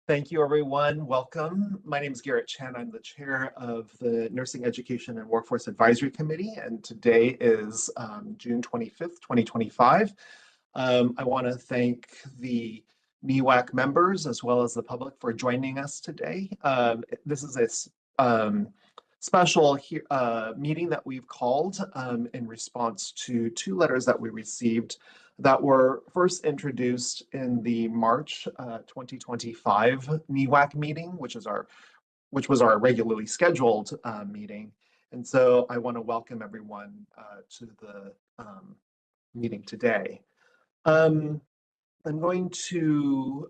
Thank you, everyone. Welcome. My name is Garrett Chan. I'm the chair of the Nursing Education and Workforce Advisory Committee, and today is June 25th, 2025. I want to thank the NEWAC members as well as the public for joining us today. This is a special meeting that we've called in response to two letters that we received that were first introduced in the March 2025 NEWAC meeting, which was our regularly scheduled meeting. And so I want to welcome everyone to the meeting today. I'm going to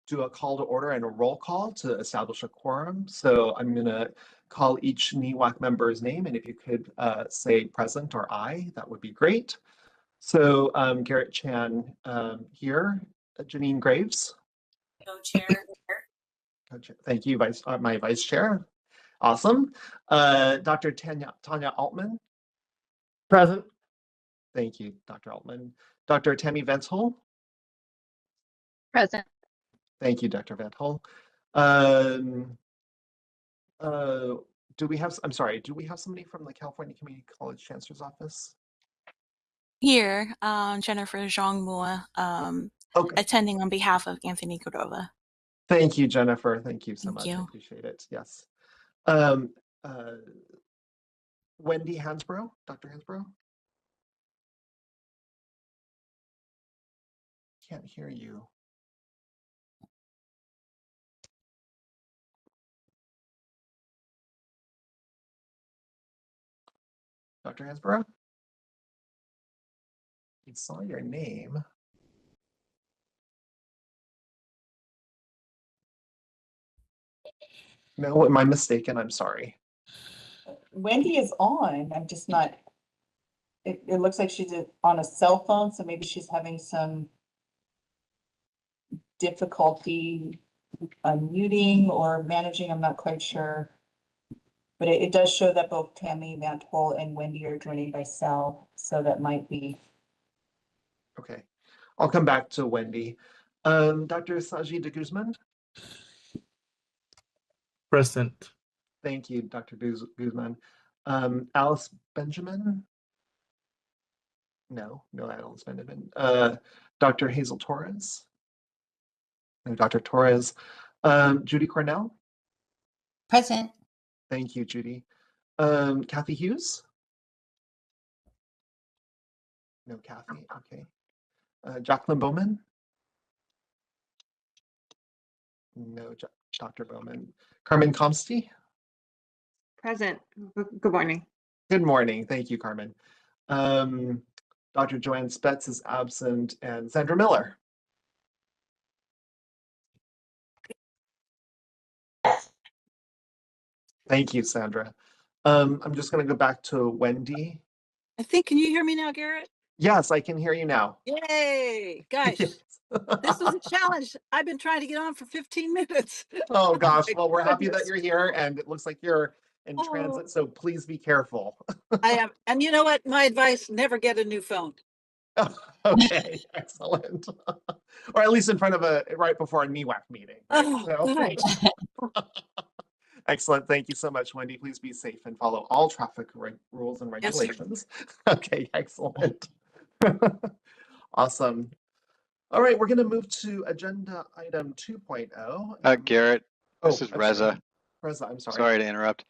do a call to order and a roll call to establish a quorum. So I'm going to call each NEWAC member's name, and if you could say present or aye, that would be great. So Garrett Chan here, Janine Graves. Co-chair. Thank you, my vice chair. Awesome. Dr. Tanya Altman. Present. Thank you, Dr. Altman. Dr. Tammy Venthol. Present. Thank you, Dr. Venthol. Do we have somebody from the California Community College Chancellor's Office? Here, Jennifer Zhongmo, Okay. attending on behalf of Anthony Cordova. Thank you, Jennifer. Thank you so Thank much. you. I appreciate it. Yes. Wendy Hansbrough, Dr. Hansbrough. Can't hear you. Dr. Hansbrough? I saw your name. No, am I mistaken? I'm sorry. Wendy is on. I'm just not. It looks like she's on a cell phone, so maybe she's having some difficulty unmuting or managing. I'm not quite sure. But it does show that both Tammy Vanthol and Wendy are joining by cell, so that might be. Okay, I'll come back to Wendy. Dr. Saji de Guzman. Present. Thank you, Dr. Guzman. Alice Benjamin. No, Alice Benjamin. Dr. Hazel Torres. No, Dr. Torres. Judy Cornell. Present. Thank you, Judy. Kathy Hughes. No, Kathy. Okay. Jacqueline Bowman. No, Dr. Bowman. Carmen Comsty. Present. Good morning. Good morning. Thank you, Carmen. Dr. Joanne Spetz is absent, and Sandra Miller. Thank you, Sandra. I'm just going to go back to Wendy. I think, can you hear me now, Garrett? Yes, I can hear you now. Yay, guys. This was a challenge. I've been trying to get on for 15 minutes. Oh gosh, my well, we're happy that goodness. you're here, and it looks like you're in Oh. transit, so please be careful. I am. And you know what? My advice, never get a new phone. Okay, excellent. Or at least in front of right before a NEWAC meeting. Right? Oh, God. Excellent. Thank you so much, Wendy. Please be safe and follow all traffic rules and regulations. Yes, okay, excellent. Awesome. All right, we're going to move to agenda item 2.0. Garrett, this is Reza. Reza, I'm sorry. Sorry to interrupt.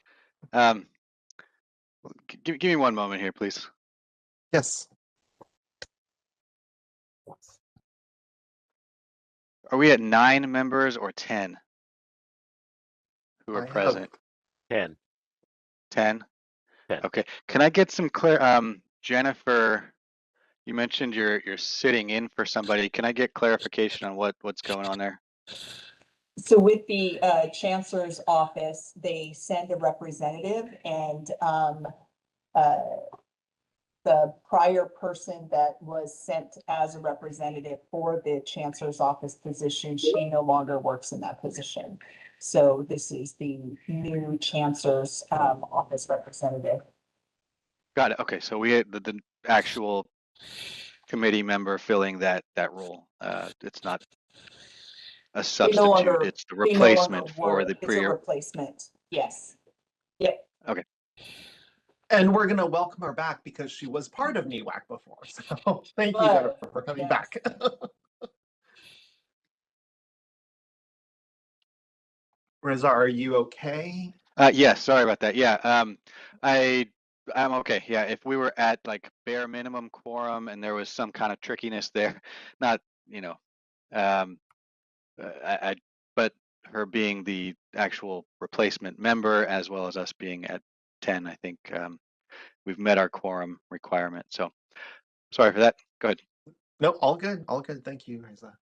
Give me one moment here, please. Yes. Are we at 9 members or 10 who are present? 10. 10? 10. Okay. Can I get some clear? Jennifer, you mentioned you're sitting in for somebody. Can I get clarification on what's going on there? So with the chancellor's office, they send a representative, and the prior person that was sent as a representative for the chancellor's office position, she no longer works in that position. So this is the new chancellor's office representative. Got it. Okay, so we had the actual committee member filling that role. It's not a They no substitute. longer- It's the they no longer replacement for work. the It's a prior. replacement. Yes. Yep. And we're gonna welcome her back because she was part of NEWAC before. So thank you, Right. Jennifer, for coming Yes. back. Reza, are you okay? Yes, sorry about that. Yeah, I'm okay. Yeah, if we were at like bare minimum quorum and there was some kind of trickiness there, not, um, but her being the actual replacement member as well as us being at 10, I think we've met our quorum requirement. So sorry for that. Go ahead. No, all good, all good. Thank you, Reza.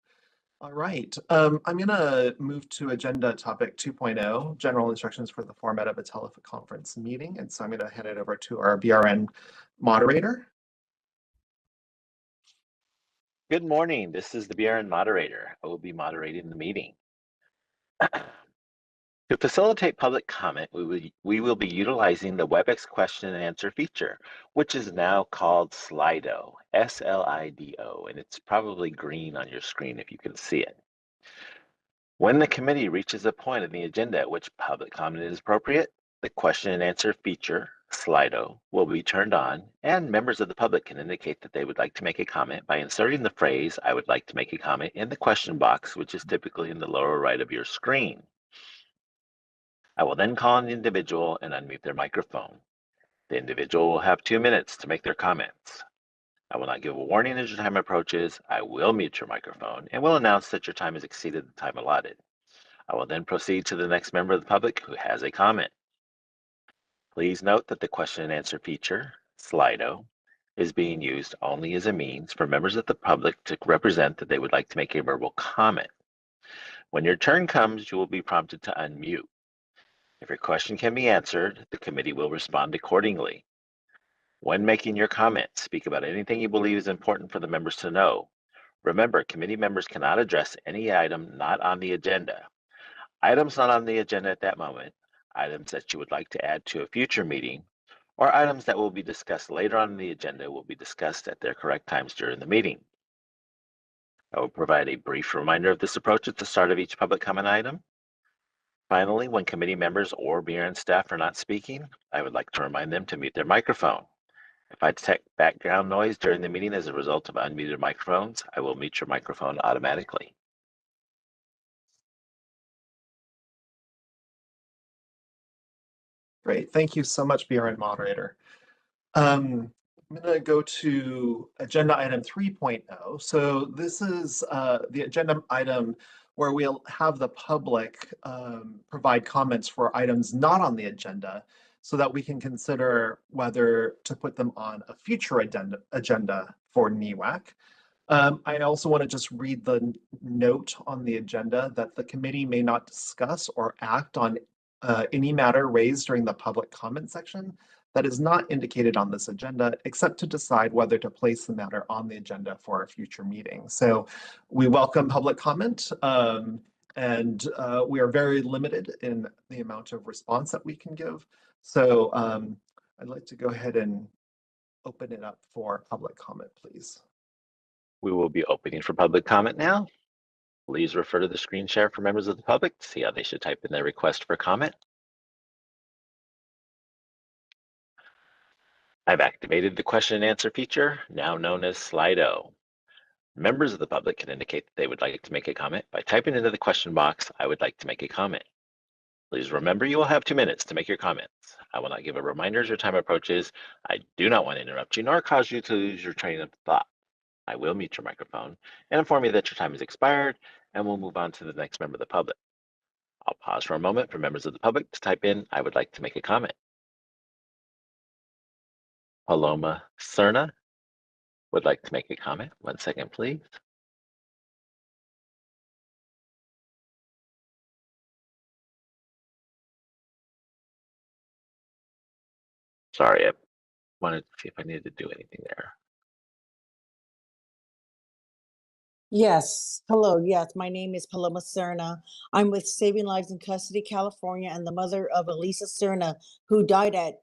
All right, I'm gonna move to agenda topic 2.0, general instructions for the format of a teleconference meeting. And so I'm gonna hand it over to our BRN moderator. Good morning. This is the BRN moderator. I will be moderating the meeting. To facilitate public comment, we will be utilizing the WebEx question and answer feature, which is now called Slido, S-L-I-D-O, and it's probably green on your screen if you can see it. When the committee reaches a point in the agenda at which public comment is appropriate, the question and answer feature, Slido, will be turned on, and members of the public can indicate that they would like to make a comment by inserting the phrase, "I would like to make a comment," in the question box, which is typically in the lower right of your screen. I will then call on the individual and unmute their microphone. The individual will have 2 minutes to make their comments. I will not give a warning as your time approaches. I will mute your microphone and will announce that your time has exceeded the time allotted. I will then proceed to the next member of the public who has a comment. Please note that the question and answer feature, Slido, is being used only as a means for members of the public to represent that they would like to make a verbal comment. When your turn comes, you will be prompted to unmute. If your question can be answered, the committee will respond accordingly. When making your comment, speak about anything you believe is important for the members to know. Remember, committee members cannot address any item not on the agenda. Items not on the agenda at that moment, items that you would like to add to a future meeting, or items that will be discussed later on in the agenda will be discussed at their correct times during the meeting. I will provide a brief reminder of this approach at the start of each public comment item. Finally, when committee members or BRN staff are not speaking, I would like to remind them to mute their microphone. If I detect background noise during the meeting as a result of unmuted microphones, I will mute your microphone automatically. Great, thank you so much, BRN moderator. I'm gonna go to agenda item 3.0. So this is the agenda item where we'll have the public provide comments for items not on the agenda so that we can consider whether to put them on a future agenda for NEWAC. I also want to just read the note on the agenda that the committee may not discuss or act on any matter raised during the public comment section that is not indicated on this agenda, except to decide whether to place the matter on the agenda for a future meeting. So we welcome public comment, and we are very limited in the amount of response that we can give. So I'd like to go ahead and open it up for public comment, please. We will be opening for public comment now. Please refer to the screen share for members of the public to see how they should type in their request for comment. I've activated the question and answer feature, now known as Slido. Members of the public can indicate that they would like to make a comment by typing into the question box, "I would like to make a comment." Please remember you will have 2 minutes to make your comments. I will not give a reminder as your time approaches. I do not want to interrupt you nor cause you to lose your train of thought. I will mute your microphone and inform you that your time has expired, and we'll move on to the next member of the public. I'll pause for a moment for members of the public to type in, "I would like to make a comment." Paloma Cerna would like to make a comment. 1 second, please. Sorry, I wanted to see if I needed to do anything there. Yes. Hello. Yes, my name is Paloma Cerna. I'm with Saving Lives in Custody, California, and the mother of Elisa Cerna, who died at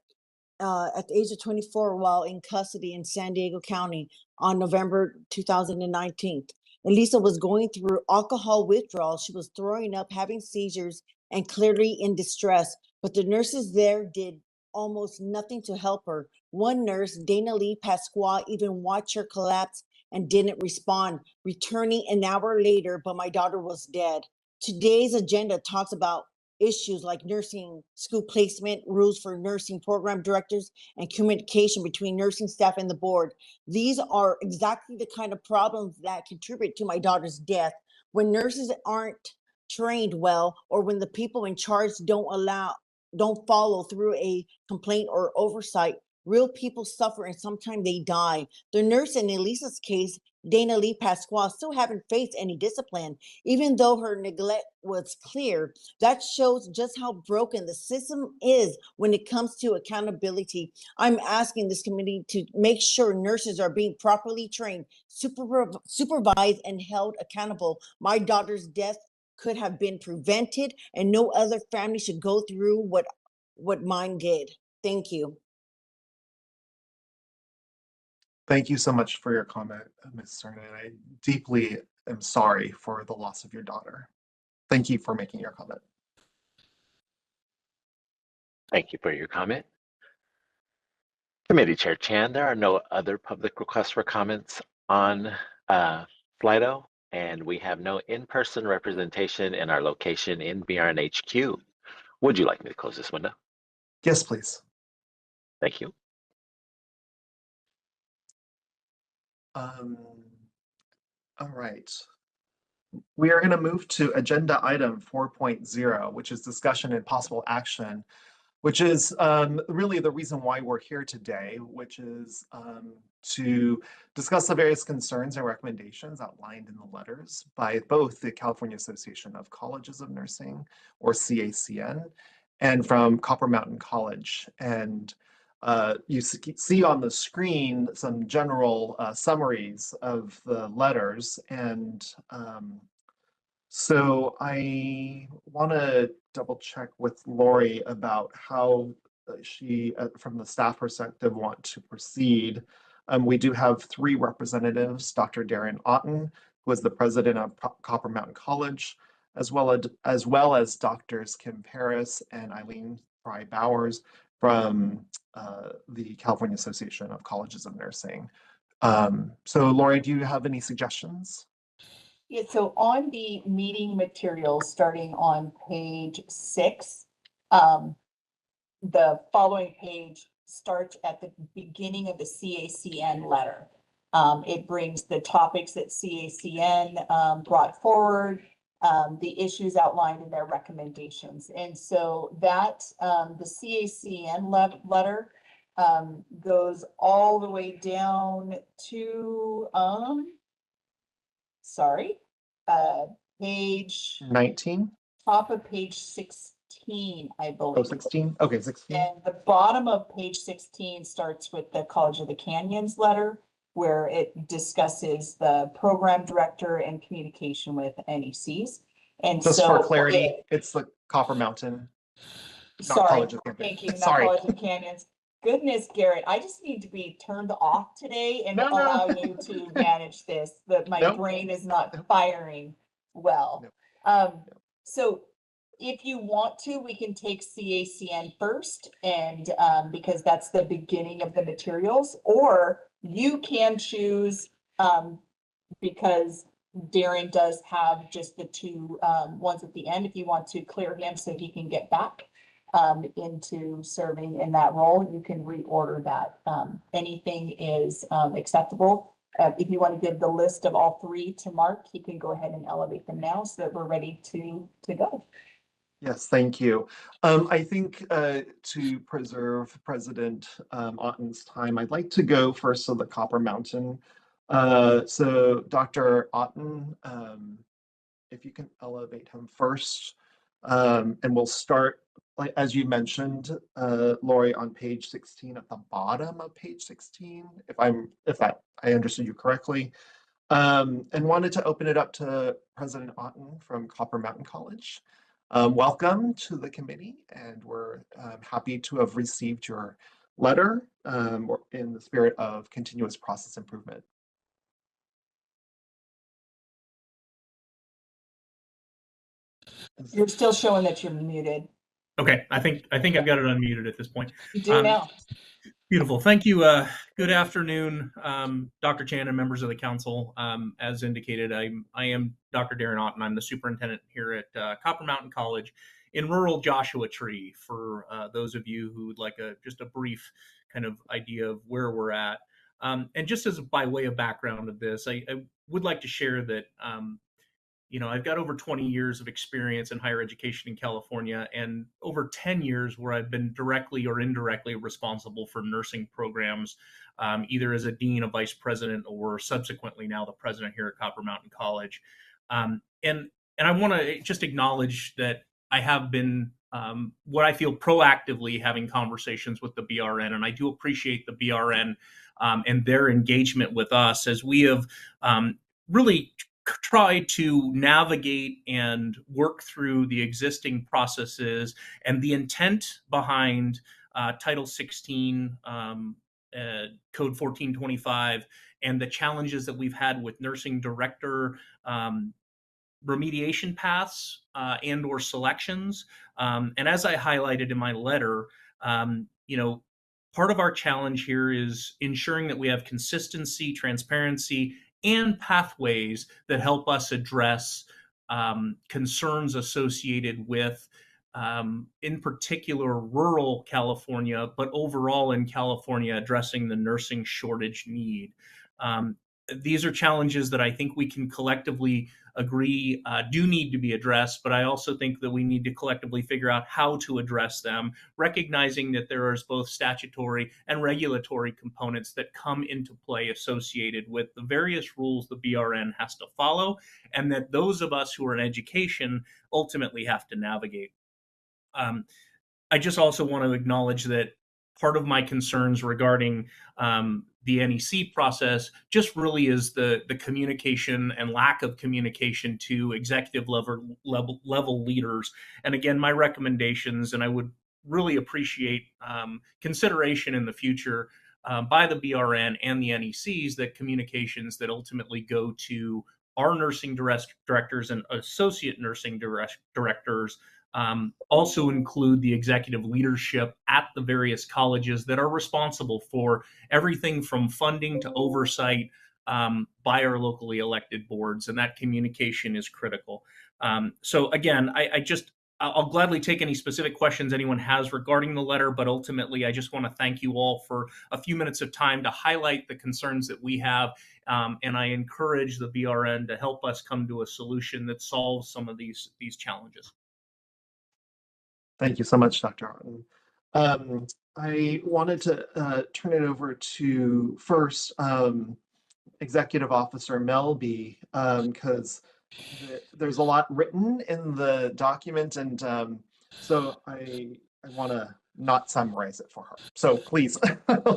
the age of 24 while in custody in San Diego County on November 2019. Elisa was going through alcohol withdrawal. She was throwing up, having seizures, and clearly in distress. But the nurses there did almost nothing to help her. One nurse, Dana Lee Pasqua, even watched her collapse and didn't respond, returning an hour later, but my daughter was dead. Today's agenda talks about issues like nursing school placement, rules for nursing program directors, and communication between nursing staff and the board. These are exactly the kind of problems that contribute to my daughter's death. When nurses aren't trained well, or when the people in charge don't follow through a complaint or oversight, real people suffer and sometimes they die. The nurse in Elisa's case, Dana Lee Pasqua, still haven't faced any discipline, even though her neglect was clear. That shows just how broken the system is when it comes to accountability. I'm asking this committee to make sure nurses are being properly trained, supervised, and held accountable. My daughter's death could have been prevented, and no other family should go through what mine did. Thank you. Thank you so much for your comment, Ms. Cernan. I deeply am sorry for the loss of your daughter. Thank you for making your comment. Thank you for your comment. Committee Chair Chan, there are no other public requests for comments on Slido, and we have no in-person representation in our location in BRNHQ. Would you like me to close this window? Yes, please. Thank you. All right. We are going to move to agenda item 4.0, which is discussion and possible action, which is really the reason why we're here today, which is to discuss the various concerns and recommendations outlined in the letters by both the California Association of Colleges of Nursing, or CACN, and from Copper Mountain College. And you see on the screen some general summaries of the letters. And so I want to double check with Lori about how she, from the staff perspective, want to proceed. We do have three representatives: Dr. Darren Otten, who is the president of Copper Mountain College, as well as Drs. Kim Paris and Eileen Fry Bowers from the California Association of Colleges of Nursing. So Lori, do you have any suggestions? Yeah, so on the meeting materials, starting on page 6, the following page starts at the beginning of the CACN letter. It brings the topics that CACN brought forward, the issues outlined in their recommendations. And so that the CACN letter goes all the way down to page 19? top of page 16, I believe. Oh, 16? Okay, 16. And the bottom of page 16 starts with the College of the Canyons letter, where it discusses the program director and communication with NECs. And just so for clarity, it's the Copper Mountain, not sorry, College of Canyons. thank you, not Sorry. College of Canyons. Goodness, Garrett, I just need to be turned off today and No. allow you to manage this, that my Nope. brain is not firing well. So if you want to, we can take CACN first, and because that's the beginning of the materials, or you can choose, because Darren does have just the two ones at the end, if you want to clear him so he can get back into serving in that role, you can reorder that. Anything is acceptable. If you want to give the list of all three to Mark, he can go ahead and elevate them now so that we're ready to go. Yes, thank you. I think to preserve President Otten's time, I'd like to go first to the Copper Mountain. So Dr. Otten, if you can elevate him first, and we'll start, like as you mentioned, Lori, on page 16, at the bottom of page 16, if I understood you correctly, and wanted to open it up to President Otten from Copper Mountain College. Welcome to the committee, and we're happy to have received your letter in the spirit of continuous process improvement. You're still showing that you're muted. Okay, I think I've got it unmuted at this point. You do now. Beautiful. Thank you. Good afternoon, Dr. Chan and members of the council. As indicated, I am Dr. Darren Ott, and I'm the superintendent here at Copper Mountain College in rural Joshua Tree. For those of you who would like just a brief kind of idea of where we're at, and just as by way of background of this, I would like to share that. I've got over 20 years of experience in higher education in California, and over 10 years where I've been directly or indirectly responsible for nursing programs, either as a dean, a vice president, or subsequently now the president here at Copper Mountain College. And I want to just acknowledge that I have been what I feel proactively having conversations with the BRN, and I do appreciate the BRN and their engagement with us as we have really try to navigate and work through the existing processes and the intent behind Title 16, Code 1425, and the challenges that we've had with nursing director remediation paths and or selections. And as I highlighted in my letter, part of our challenge here is ensuring that we have consistency, transparency, and pathways that help us address concerns associated with, in particular, rural California, but overall in California, addressing the nursing shortage need. These are challenges that I think we can collectively agree do need to be addressed, but I also think that we need to collectively figure out how to address them, recognizing that there is both statutory and regulatory components that come into play associated with the various rules the BRN has to follow, and that those of us who are in education ultimately have to navigate. I just also want to acknowledge that part of my concerns regarding the NEC process just really is the communication and lack of communication to executive level leaders. And again, my recommendations, and I would really appreciate consideration in the future by the BRN and the NECs, that communications that ultimately go to our nursing directors and associate nursing directors also include the executive leadership at the various colleges that are responsible for everything from funding to oversight by our locally elected boards, and that communication is critical. So again, I'll gladly take any specific questions anyone has regarding the letter, but ultimately I just want to thank you all for a few minutes of time to highlight the concerns that we have, and I encourage the BRN to help us come to a solution that solves some of these challenges. Thank you so much, Dr. Otten. I wanted to turn it over to first Executive Officer Melby, because there's a lot written in the document, and so I want to not summarize it for her. So please,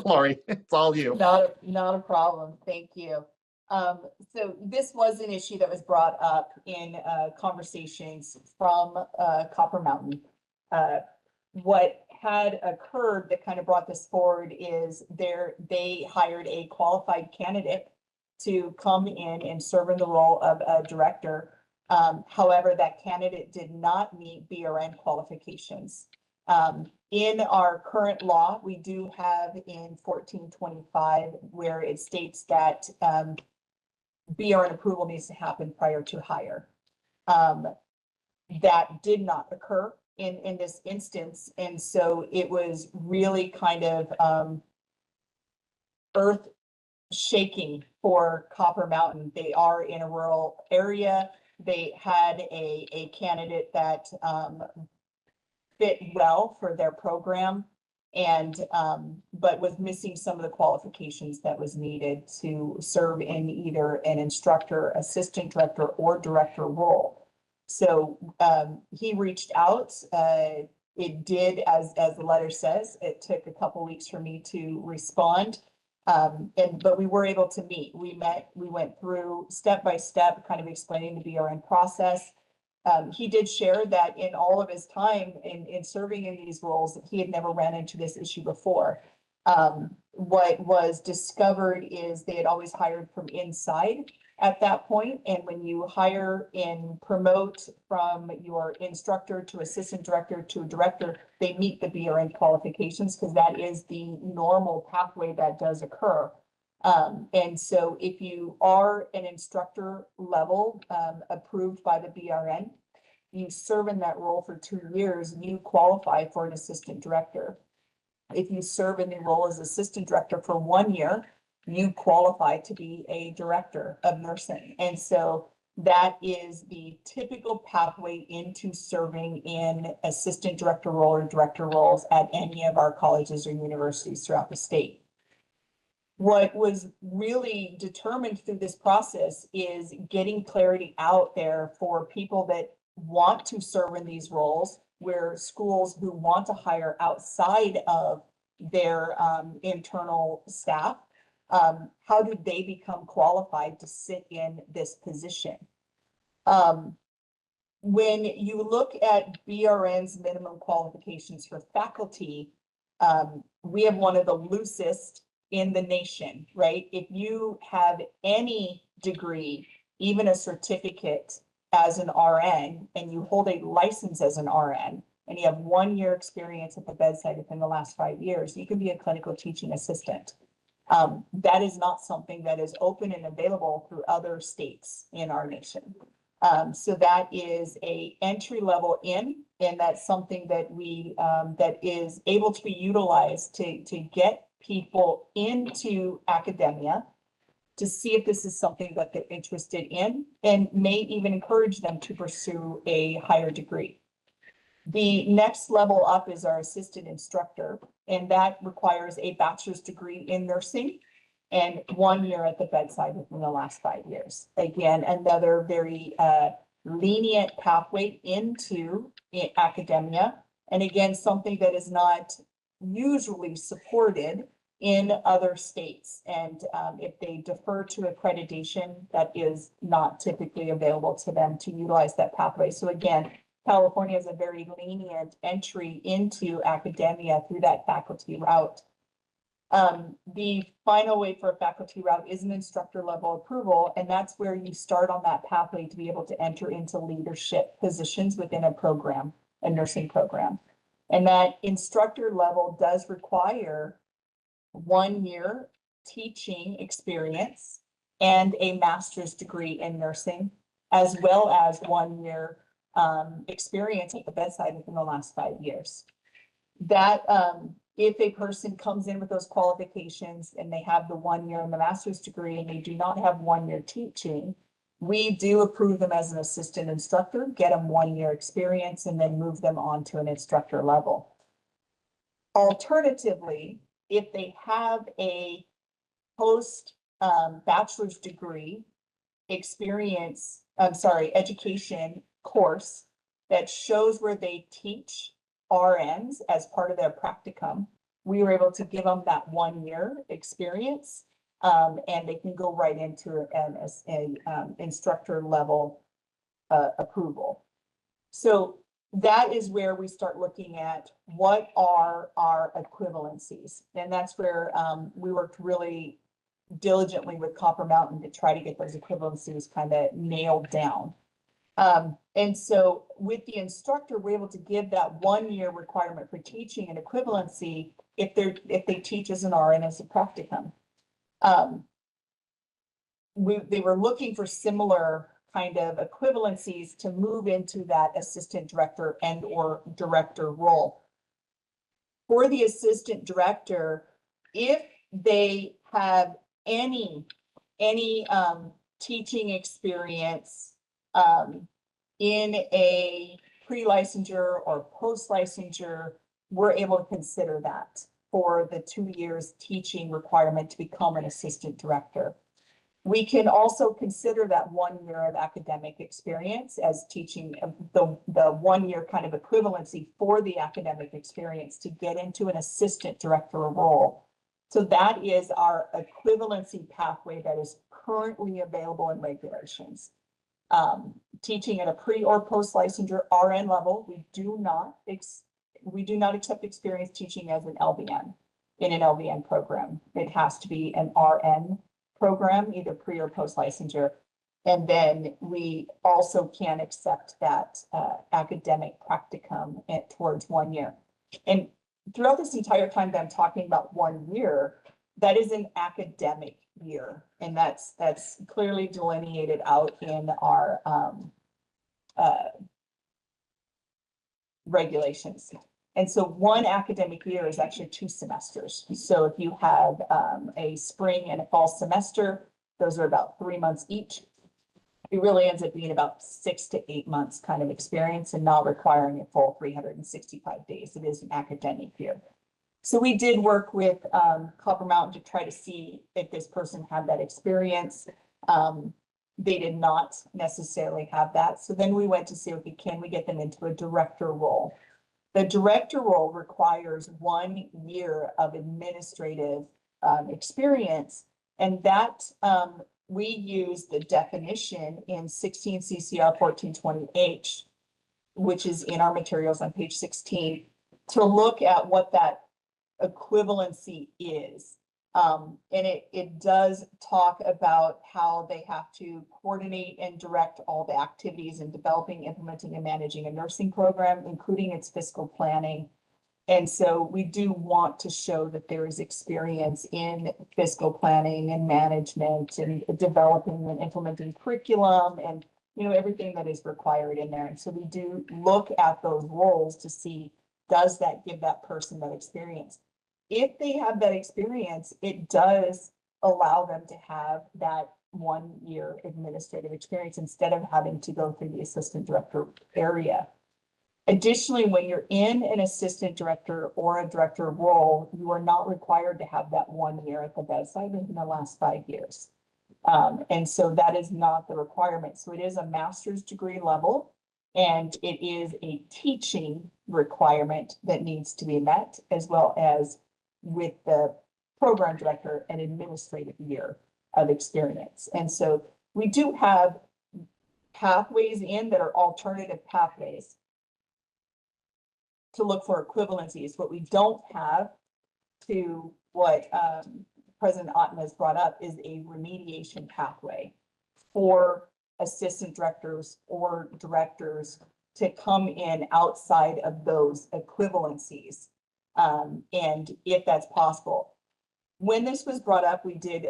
Lori, it's all you. Not a problem. Thank you. So this was an issue that was brought up in conversations from Copper Mountain. What had occurred that kind of brought this forward is they hired a qualified candidate to come in and serve in the role of a director. However, that candidate did not meet BRN qualifications. In our current law, we do have in 1425 where it states that BRN approval needs to happen prior to hire. That did not occur in this instance, and so it was really kind of earth shaking for Copper Mountain. They are in a rural area. They had a candidate that fit well for their program, and but was missing some of the qualifications that was needed to serve in either an instructor, assistant director, or director role. So he reached out. It did, as the letter says, it took a couple weeks for me to respond. But we were able to meet. We went through step by step, kind of explaining the BRN process. He did share that in all of his time in serving in these roles, he had never ran into this issue before. what was discovered is they had always hired from inside at that point. And when you hire and promote from your instructor to assistant director to director, they meet the BRN qualifications because that is the normal pathway that does occur. And so if you are an instructor level approved by the BRN, you serve in that role for 2 years, you qualify for an assistant director. If you serve in the role as assistant director for 1 year, you qualify to be a director of nursing. And so that is the typical pathway into serving in assistant director role or director roles at any of our colleges or universities throughout the state. What was really determined through this process is getting clarity out there for people that want to serve in these roles, where schools who want to hire outside of their internal staff, how do they become qualified to sit in this position? When you look at BRN's minimum qualifications for faculty, we have one of the loosest in the nation, right? If you have any degree, even a certificate as an RN, and you hold a license as an RN, and you have 1 year experience at the bedside within the last 5 years, you can be a clinical teaching assistant. That is not something that is open and available through other states in our nation. So that is a entry level in, and that's something that we that is able to be utilized to get people into academia, to see if this is something that they're interested in, and may even encourage them to pursue a higher degree. The next level up is our assistant instructor, and that requires a bachelor's degree in nursing and 1 year at the bedside within the last 5 years. Again, another very lenient pathway into academia. And again, something that is not usually supported in other states. And if they defer to accreditation, that is not typically available to them to utilize that pathway. So again, California has a very lenient entry into academia through that faculty route. The final way for a faculty route is an instructor level approval, and that's where you start on that pathway to be able to enter into leadership positions within a program, a nursing program. And that instructor level does require 1 year teaching experience and a master's degree in nursing, as well as 1 year experience at the bedside within the last 5 years. That if a person comes in with those qualifications and they have the 1 year and the master's degree and they do not have 1 year teaching, we do approve them as an assistant instructor, get them 1 year experience, and then move them on to an instructor level. Alternatively, if they have a post bachelor's degree experience, education course that shows where they teach RNs as part of their practicum, we were able to give them that 1 year experience, and they can go right into an instructor level approval. So that is where we start looking at what are our equivalencies. And that's where we worked really diligently with Copper Mountain to try to get those equivalencies kind of nailed down. And so with the instructor, we're able to give that 1 year requirement for teaching and equivalency if they teach as an RN as a practicum. They were looking for similar kind of equivalencies to move into that assistant director and or director role. For the assistant director, if they have any teaching experience in a pre-licensure or post-licensure, we're able to consider that for the 2 years teaching requirement to become an assistant director. We can also consider that 1 year of academic experience as teaching the 1 year kind of equivalency for the academic experience to get into an assistant director role. So that is our equivalency pathway that is currently available in regulations. Teaching at a pre or post licensure RN level, we do not accept experience teaching as an LVN. in an LVN program. It has to be an RN program, either pre or post licensure. And then we also can accept that academic practicum towards 1 year. And throughout this entire time that I'm talking about 1 year, that is an academic year. And that's clearly delineated out in our regulations. And so 1 academic year is actually 2 semesters. So if you have a spring and a fall semester, those are about 3 months each. It really ends up being about 6 to 8 months kind of experience and not requiring a full 365 days. It is an academic year. So we did work with Copper Mountain to try to see if this person had that experience. They did not necessarily have that. So then we went to see, okay, can we get them into a director role? The director role requires 1 year of administrative experience, and that we use the definition in 16 CCR 1420H, which is in our materials on page 16, to look at what that equivalency is. And it does talk about how they have to coordinate and direct all the activities in developing, implementing, and managing a nursing program, including its fiscal planning. And so we do want to show that there is experience in fiscal planning and management and developing and implementing curriculum and, you know, everything that is required in there. And so we do look at those roles to see, does that give that person that experience? If they have that experience, it does allow them to have that 1 year administrative experience instead of having to go through the assistant director area. Additionally, when you're in an assistant director or a director role, you are not required to have that 1 year at the bedside in the last 5 years. And so that is not the requirement. So it is a master's degree level, and it is a teaching requirement that needs to be met, as well as with the program director an administrative year of experience. And so we do have pathways in that are alternative pathways to look for equivalencies. What we don't have, to what President Otten has brought up, is a remediation pathway for assistant directors or directors to come in outside of those equivalencies. And if that's possible. When this was brought up, we did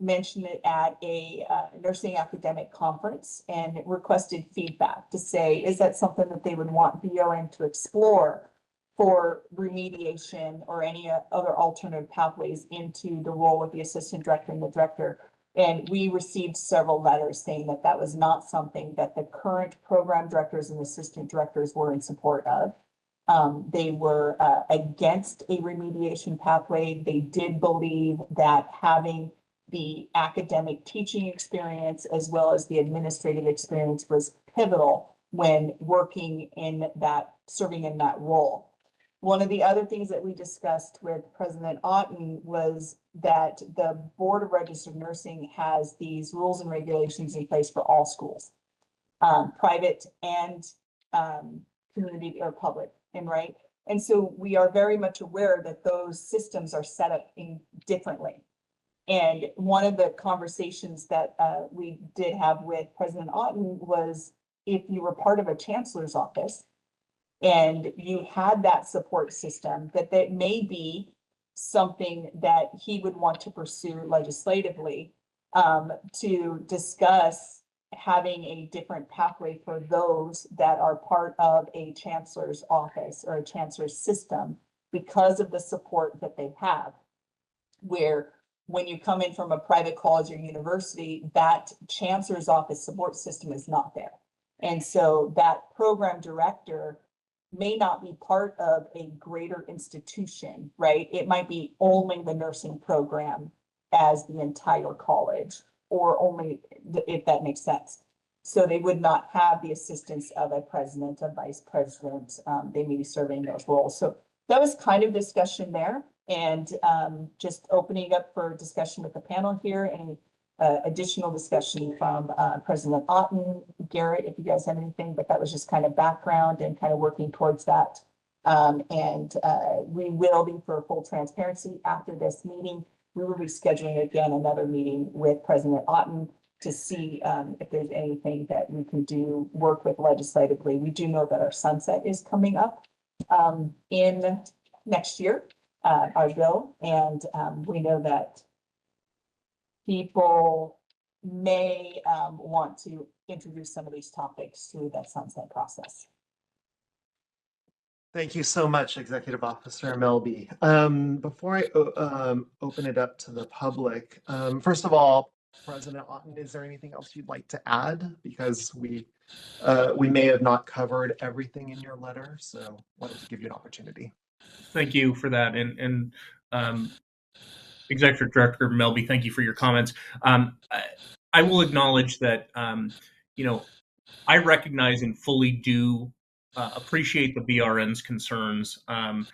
mention it at a nursing academic conference and requested feedback to say, is that something that they would want BON to explore for remediation or any other alternative pathways into the role of the assistant director and the director? And we received several letters saying that that was not something that the current program directors and assistant directors were in support of. They were against a remediation pathway. They did believe that having the academic teaching experience as well as the administrative experience was pivotal when working in that, serving in that role. One of the other things that we discussed with President Otten was that the Board of Registered Nursing has these rules and regulations in place for all schools, private and community or public. And right. And so we are very much aware that those systems are set up differently. And one of the conversations that we did have with President Otten was, if you were part of a chancellor's office and you had that support system, that may be something that he would want to pursue legislatively to discuss having a different pathway for those that are part of a chancellor's office or a chancellor's system because of the support that they have. Where when you come in from a private college or university, that chancellor's office support system is not there. And so that program director may not be part of a greater institution, right? It might be only the nursing program as the entire college, or only, if that makes sense. So they would not have the assistance of a president, a vice president. They may be serving those roles. So that was kind of discussion there, and just opening up for discussion with the panel here, and additional discussion from President Otten, Garrett, if you guys have anything, but that was just kind of background and kind of working towards that We will be, for full transparency, after this meeting, we will be scheduling again another meeting with President Otten to see if there's anything that we can do, work with legislatively. We do know that our sunset is coming up in next year, our bill, and we know that people may want to introduce some of these topics through that sunset process. Thank you so much, Executive Officer Melby. Before I open it up to the public, first of all, President Otten, is there anything else you'd like to add? Because we may have not covered everything in your letter, so wanted to give you an opportunity. Thank you for that. And Executive Director Melby, thank you for your comments. I will acknowledge that, I recognize and fully do appreciate the BRN's concerns, and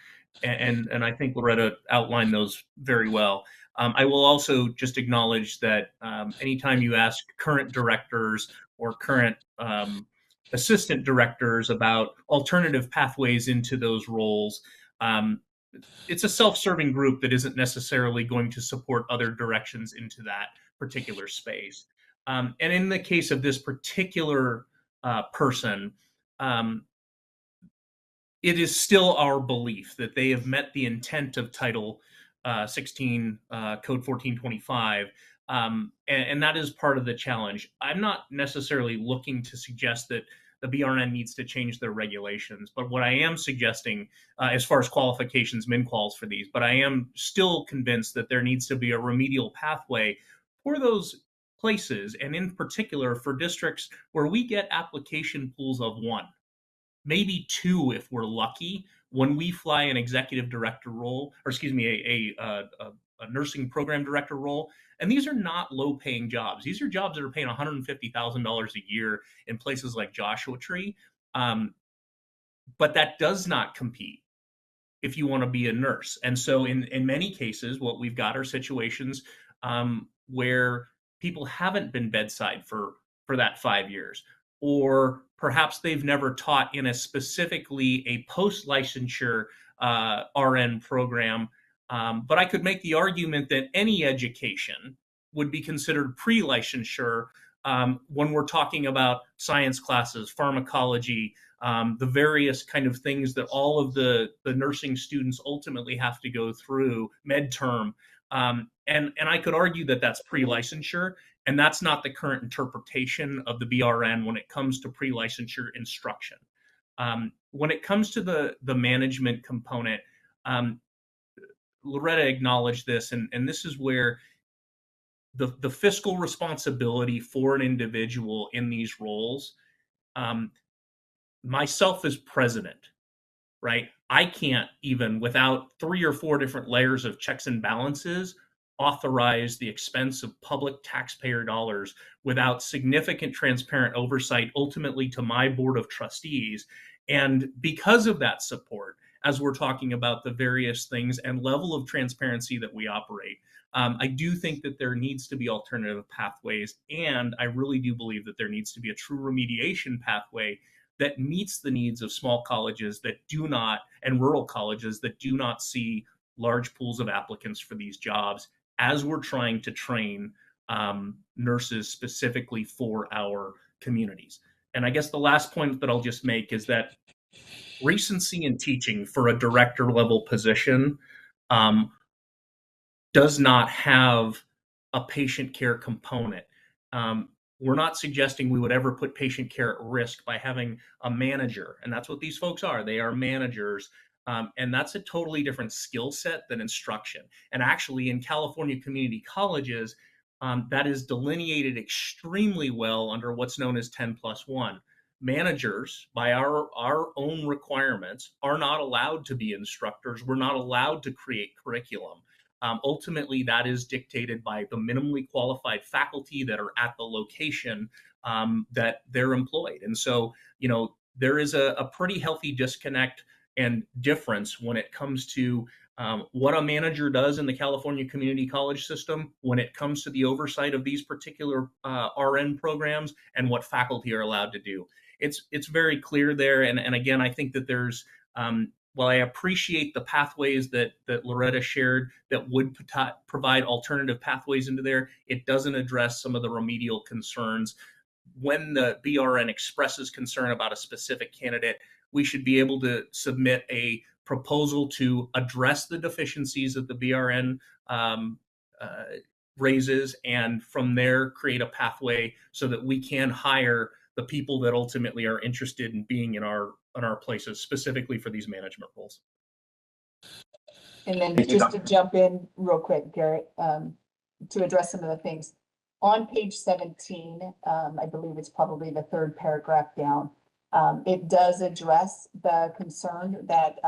I think Loretta outlined those very well. I will also just acknowledge that anytime you ask current directors or current assistant directors about alternative pathways into those roles, it's a self-serving group that isn't necessarily going to support other directions into that particular space. And in the case of this particular person, it is still our belief that they have met the intent of Title 16, Code 1425, and that is part of the challenge. I'm not necessarily looking to suggest that the BRN needs to change their regulations, but what I am suggesting, as far as qualifications, min-quals for these, but I am still convinced that there needs to be a remedial pathway for those places, and in particular for districts where we get application pools of 1, maybe 2 if we're lucky, when we fly an executive director role, or excuse me, a nursing program director role. And these are not low-paying jobs. These are jobs that are paying $150,000 a year in places like Joshua Tree. But that does not compete if you want to be a nurse. And so in many cases, what we've got are situations where people haven't been bedside for that 5 years, or perhaps they've never taught in a specifically a post-licensure RN program. But I could make the argument that any education would be considered pre-licensure when we're talking about science classes, pharmacology, the various kind of things that all of the nursing students ultimately have to go through, med-term. And I could argue that that's pre-licensure, and that's not the current interpretation of the BRN when it comes to pre-licensure instruction. When it comes to the management component, Loretta acknowledged this, and this is where the fiscal responsibility for an individual in these roles, myself as president, right? I can't even, without 3 or 4 different layers of checks and balances, authorize the expense of public taxpayer dollars without significant transparent oversight, ultimately to my board of trustees. And because of that support, as we're talking about the various things and level of transparency that we operate, I do think that there needs to be alternative pathways. And I really do believe that there needs to be a true remediation pathway that meets the needs of small colleges that do not, and rural colleges that do not see large pools of applicants for these jobs as we're trying to train nurses specifically for our communities. And I guess the last point that I'll just make is that recency in teaching for a director level position does not have a patient care component. We're not suggesting we would ever put patient care at risk by having a manager, and that's what these folks are. They are managers, and that's a totally different skill set than instruction. And actually, in California community colleges, that is delineated extremely well under what's known as 10+1. Managers, by our own requirements, are not allowed to be instructors. We're not allowed to create curriculum. Ultimately, that is dictated by the minimally qualified faculty that are at the location that they're employed. And so, there is a pretty healthy disconnect and difference when it comes to what a manager does in the California community college system, when it comes to the oversight of these particular RN programs, and what faculty are allowed to do. It's very clear there. And again, I think that there's while I appreciate the pathways that Loretta shared that would provide alternative pathways into there, it doesn't address some of the remedial concerns. When the BRN expresses concern about a specific candidate, we should be able to submit a proposal to address the deficiencies that the BRN raises, and from there create a pathway so that we can hire the people that ultimately are interested in being in our places, specifically for these management roles. And then Thank you, just to Dr. jump in real quick, Garrett, to address some of the things. On page 17, I believe it's probably the third paragraph down, it does address the concern that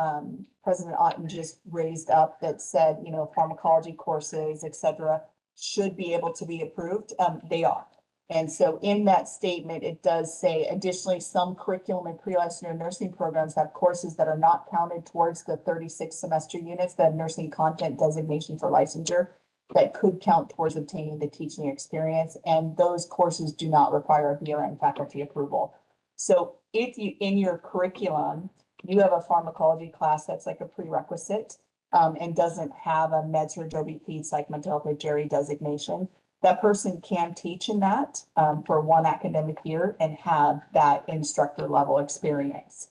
President Otten just raised up that said, you know, pharmacology courses, et cetera, should be able to be approved. They are. And so in that statement, it does say, additionally, some curriculum and pre-licensure nursing programs have courses that are not counted towards the 36 semester units, the nursing content designation for licensure, that could count towards obtaining the teaching experience. And those courses do not require a BRN faculty approval. So if you, in your curriculum, you have a pharmacology class that's like a prerequisite and doesn't have a med-surg OB-Peds like mental health or GERI designation, that person can teach in that for one academic year and have that instructor level experience.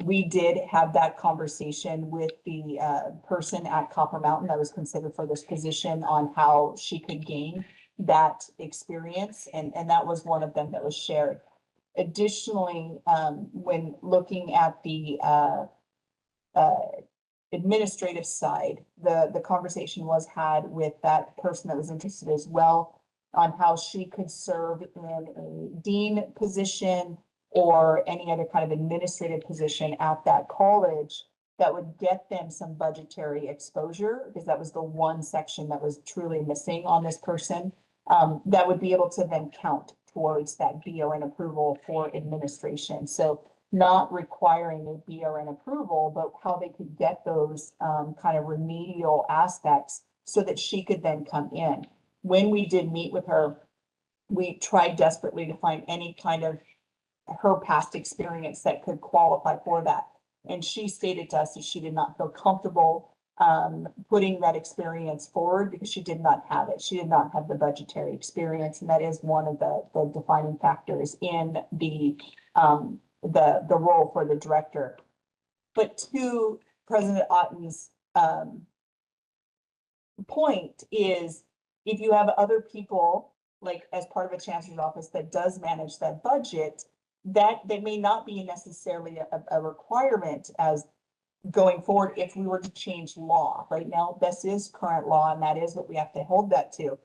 We did have that conversation with the person at Copper Mountain that was considered for this position on how she could gain that experience. And that was one of them that was shared. Additionally, when looking at the administrative side, the conversation was had with that person that was interested as well on how she could serve in a dean position or any other kind of administrative position at that college that would get them some budgetary exposure, because that was the one section that was truly missing on this person, that would be able to then count towards that BRN approval for administration. So not requiring a BRN approval, but how they could get those kind of remedial aspects so that she could then come in. When we did meet with her, we tried desperately to find any kind of her past experience that could qualify for that. And she stated to us that she did not feel comfortable putting that experience forward because she did not have it. She did not have the budgetary experience. And that is one of the defining factors in the role for the director. But to President Otten's point is, if you have other people, like as part of a chancellor's office that does manage that budget, that may not be necessarily a requirement as going forward if we were to change law. Right now, this is current law, and that is what we have to hold that to.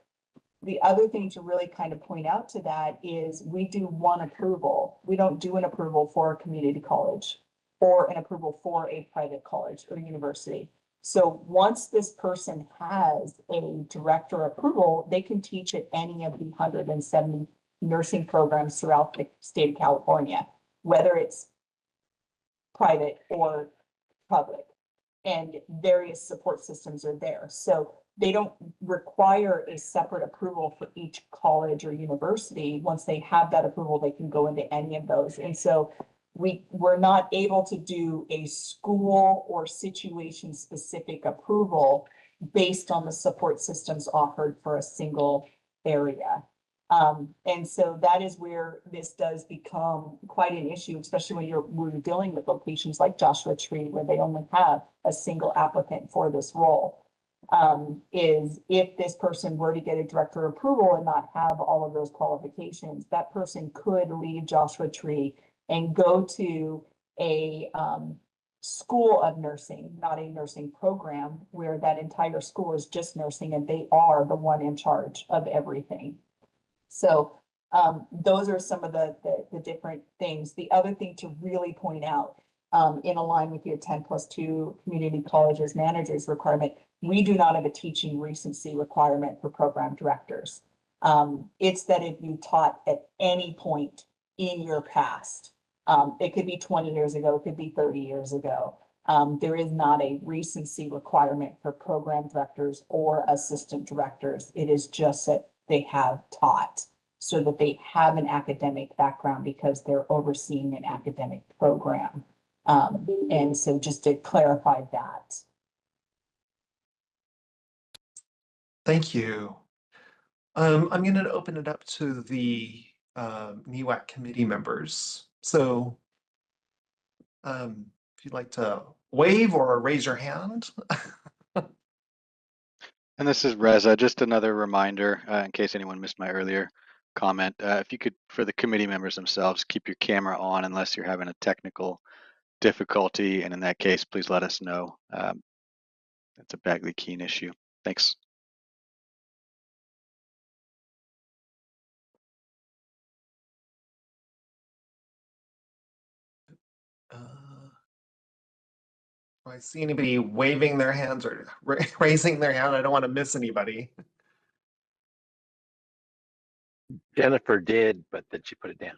The other thing to really kind of point out to that is we do one approval. We don't do an approval for a community college or an approval for a private college or university. So once this person has a director approval, they can teach at any of the 170 nursing programs throughout the state of California, whether it's private or public, and various support systems are there. So they don't require a separate approval for each college or university. Once they have that approval, they can go into any of those. And so we're not able to do a school or situation specific approval based on the support systems offered for a single area. And so that is where this does become quite an issue, especially when we're dealing with locations like Joshua Tree, where they only have a single applicant for this role. Is if this person were to get a director approval and not have all of those qualifications, that person could leave Joshua Tree and go to a school of nursing, not a nursing program, where that entire school is just nursing and they are the one in charge of everything. So those are some of the different things. The other thing to really point out, in line with your 10+2 community colleges managers requirement, we do not have a teaching recency requirement for program directors. It's that if you taught at any point in your past, it could be 20 years ago, it could be 30 years ago. There is not a recency requirement for program directors or assistant directors. It is just that they have taught, so that they have an academic background because they're overseeing an academic program. And so just to clarify that. Thank you. I'm going to open it up to the NEWAC committee members. So if you'd like to wave or raise your hand. And this is Reza, just another reminder in case anyone missed my earlier comment. If you could, for the committee members themselves, keep your camera on unless you're having a technical difficulty. And in that case, please let us know. It's a Bagley Keene issue. Thanks. Do I see anybody waving their hands or raising their hand? I don't want to miss anybody. Jennifer did, but then she put it down.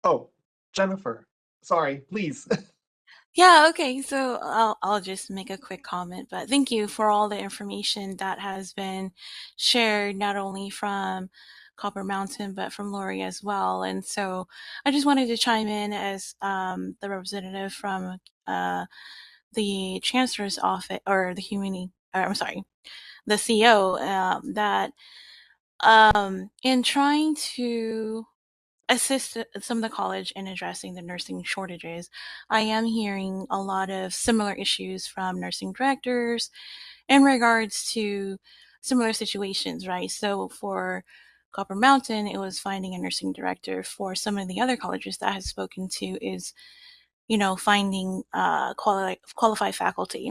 Oh, Jennifer, sorry, please. Yeah, okay. So I'll just make a quick comment, but thank you for all the information that has been shared, not only from Copper Mountain, but from Lori as well. And so I just wanted to chime in as the representative from the Chancellor's office or the I'm sorry, the CO, that in trying to assist some of the college in addressing the nursing shortages, I am hearing a lot of similar issues from nursing directors in regards to similar situations, right? So for Copper Mountain, it was finding a nursing director. For some of the other colleges that I've spoken to is, finding qualified faculty,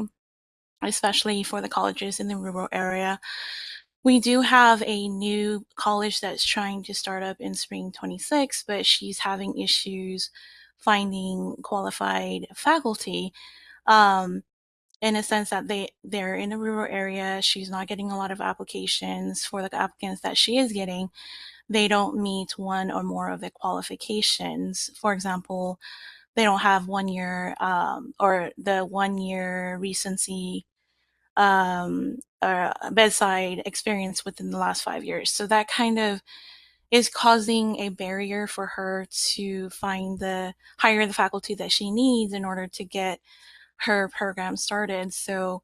especially for the colleges in the rural area. We do have a new college that's trying to start up in spring 26, but she's having issues finding qualified faculty, in a sense that they're in a rural area. She's not getting a lot of applications. For the applicants that she is getting, they don't meet one or more of the qualifications. For example, they don't have 1 year or the 1 year recency bedside experience within the last 5 years. So that kind of is causing a barrier for her to hire the faculty that she needs in order to get her program started. So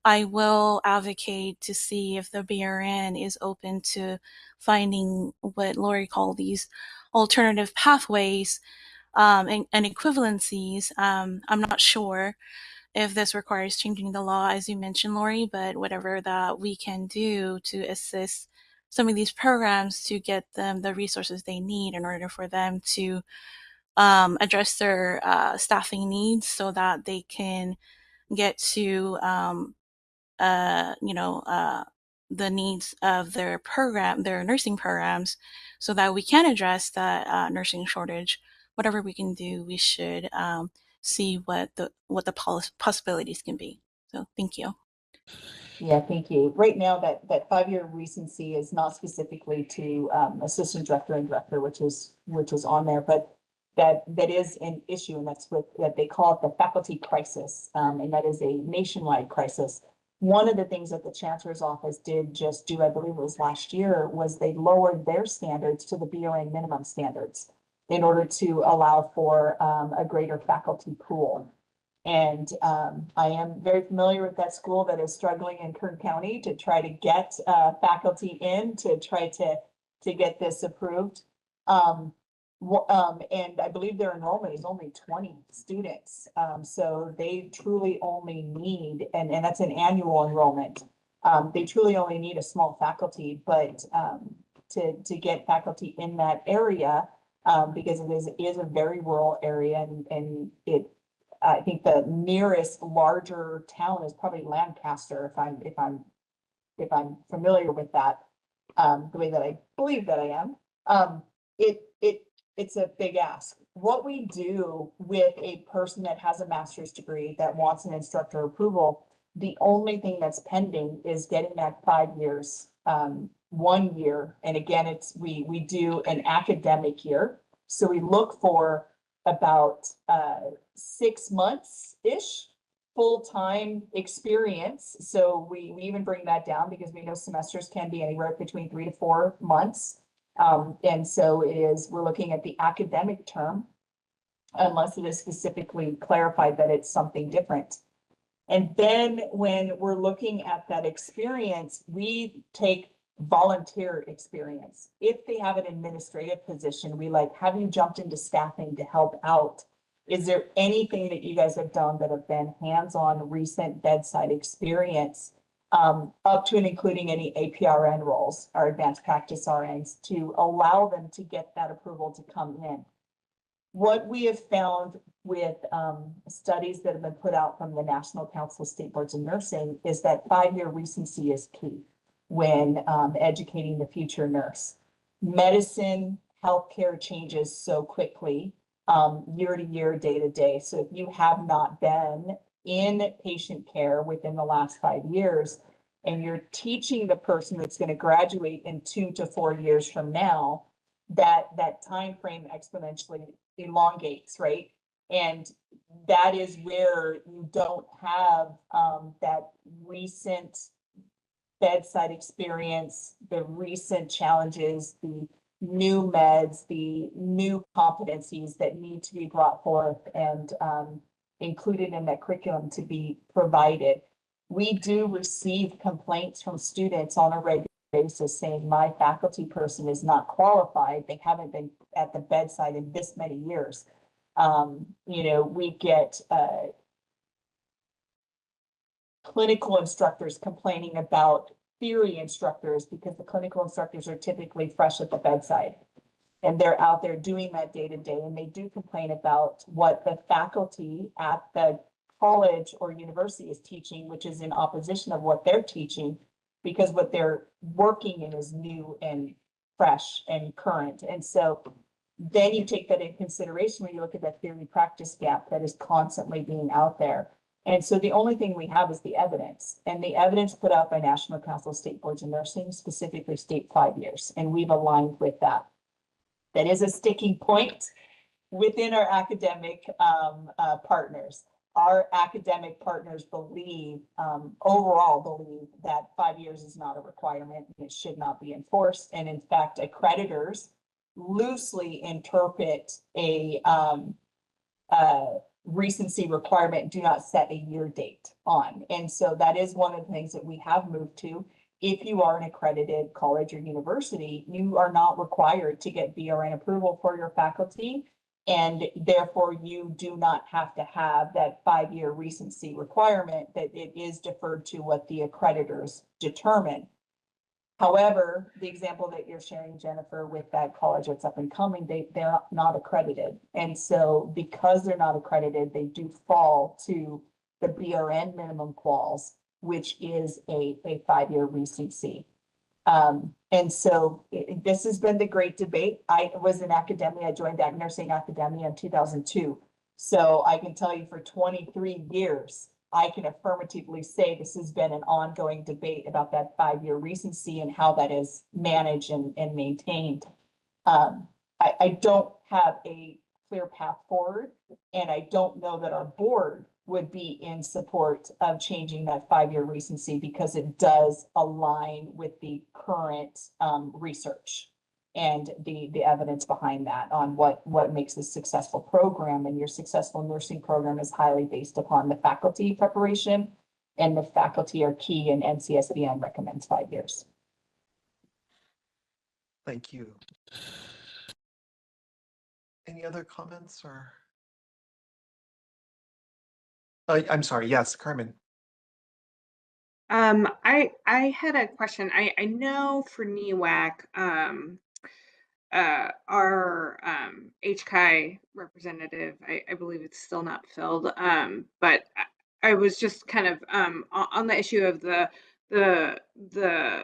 I will advocate to see if the BRN is open to finding what Lori called these alternative pathways, and equivalencies. I'm not sure if this requires changing the law, as you mentioned, Lori, but whatever that we can do to assist some of these programs to get them the resources they need in order for them to address their staffing needs so that they can get to the needs of their nursing programs, so that we can address that nursing shortage. Whatever we can do, we should see what the possibilities can be. So thank you. Yeah, thank you. Right now, that 5 year recency is not specifically to assistant director and director, which is on there, but that is an issue, and that's what that they call it the faculty crisis, and that is a nationwide crisis. One of the things that the chancellor's office did just do, I believe it was last year, was they lowered their standards to the BOA minimum standards in order to allow for a greater faculty pool. And I am very familiar with that school that is struggling in Kern County to try to get faculty in to try to get this approved. And I believe their enrollment is only 20 students. So they truly only need, and that's an annual enrollment. They truly only need a small faculty, but to get faculty in that area, because it is a very rural area, and I think the nearest larger town is probably Lancaster, if I'm familiar with that, the way that I believe that I am. It's a big ask. What we do with a person that has a master's degree that wants an instructor approval, the only thing that's pending is getting that 5 years, 1 year. And again, we do an academic year. So we look for about 6 months-ish full-time experience. So we even bring that down because we know semesters can be anywhere between 3 to 4 months. And so we're looking at the academic term. unless it is specifically clarified that it's something different. And then when we're looking at that experience, we take volunteer experience. If they have an administrative position, we like, have you jumped into staffing to help out? Is there anything that you guys have done that have been hands-on recent bedside experience, up to and including any APRN roles, or advanced practice RNs, to allow them to get that approval to come in? What we have found with studies that have been put out from the National Council of State Boards of Nursing is that 5-year recency is key when educating the future nurse. Medicine, healthcare changes so quickly, year to year, day to day. So if you have not been in patient care within the last 5 years, and you're teaching the person that's going to graduate in 2 to 4 years from now, that time frame exponentially elongates, right? And that is where you don't have that recent bedside experience, the recent challenges, the new meds, the new competencies that need to be brought forth and included in that curriculum to be provided. We do receive complaints from students on a regular basis saying my faculty person is not qualified. They haven't been at the bedside in this many years. We get clinical instructors complaining about theory instructors because the clinical instructors are typically fresh at the bedside and they're out there doing that day to day. And they do complain about what the faculty at the college or university is teaching, which is in opposition of what they're teaching, because what they're working in is new and fresh and current. And so then you take that in consideration when you look at that theory practice gap that is constantly being out there. And so the only thing we have is the evidence, and the evidence put out by National Council of State Boards of Nursing specifically state 5 years, and we've aligned with that. That is a sticking point within our academic partners. Our academic partners overall believe that 5 years is not a requirement and it should not be enforced. And in fact, accreditors loosely interpret a recency requirement, do not set a year date on. And so that is one of the things that we have moved to. If you are an accredited college or university, you are not required to get BRN approval for your faculty. And therefore, you do not have to have that 5-year recency requirement, that it is deferred to what the accreditors determine. However, the example that you're sharing, Jennifer, with that college that's up and coming, they're not accredited. And so because they're not accredited, they do fall to the BRN minimum quals, which is a 5-year recency. And so this has been the great debate. I was in academia. I joined nursing academia in 2002. So I can tell you for 23 years, I can affirmatively say this has been an ongoing debate about that 5-year recency and how that is managed and maintained. I don't have a clear path forward, and I don't know that our board would be in support of changing that 5-year recency because it does align with the current research and the evidence behind that on what makes a successful program. And your successful nursing program is highly based upon the faculty preparation, and the faculty are key, and NCSBN recommends 5 years. Thank you. Any other comments or? I'm sorry, yes, Carmen. I had a question. I know for NEWAC, our HCI representative, I believe it's still not filled, but I was just kind of on the issue of the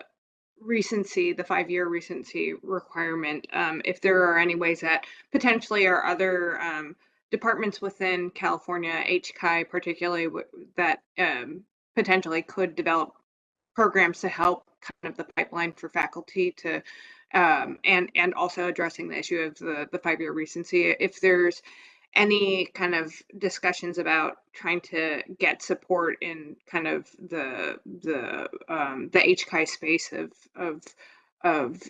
recency, the 5-year recency requirement, if there are any ways that potentially are other departments within California, HCI particularly, that potentially could develop programs to help kind of the pipeline for faculty to and also addressing the issue of the 5-year recency. If there's any kind of discussions about trying to get support in kind of the HCI space of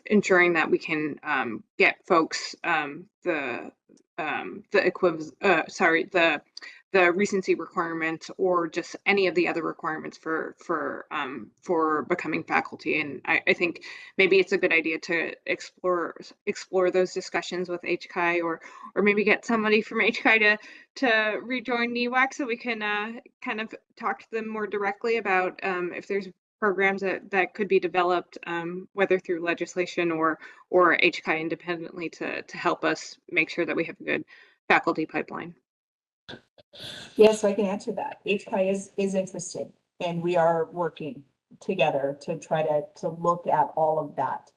ensuring that we can get folks the recency requirement or just any of the other requirements for becoming faculty. And I think maybe it's a good idea to explore those discussions with HCI, or maybe get somebody from HCI to rejoin NEWAC so we can kind of talk to them more directly about if there's programs that could be developed, whether through legislation or HCI independently to help us make sure that we have a good faculty pipeline. Yes, I can answer that. HCI is interested, and we are working together to try to look at all of that.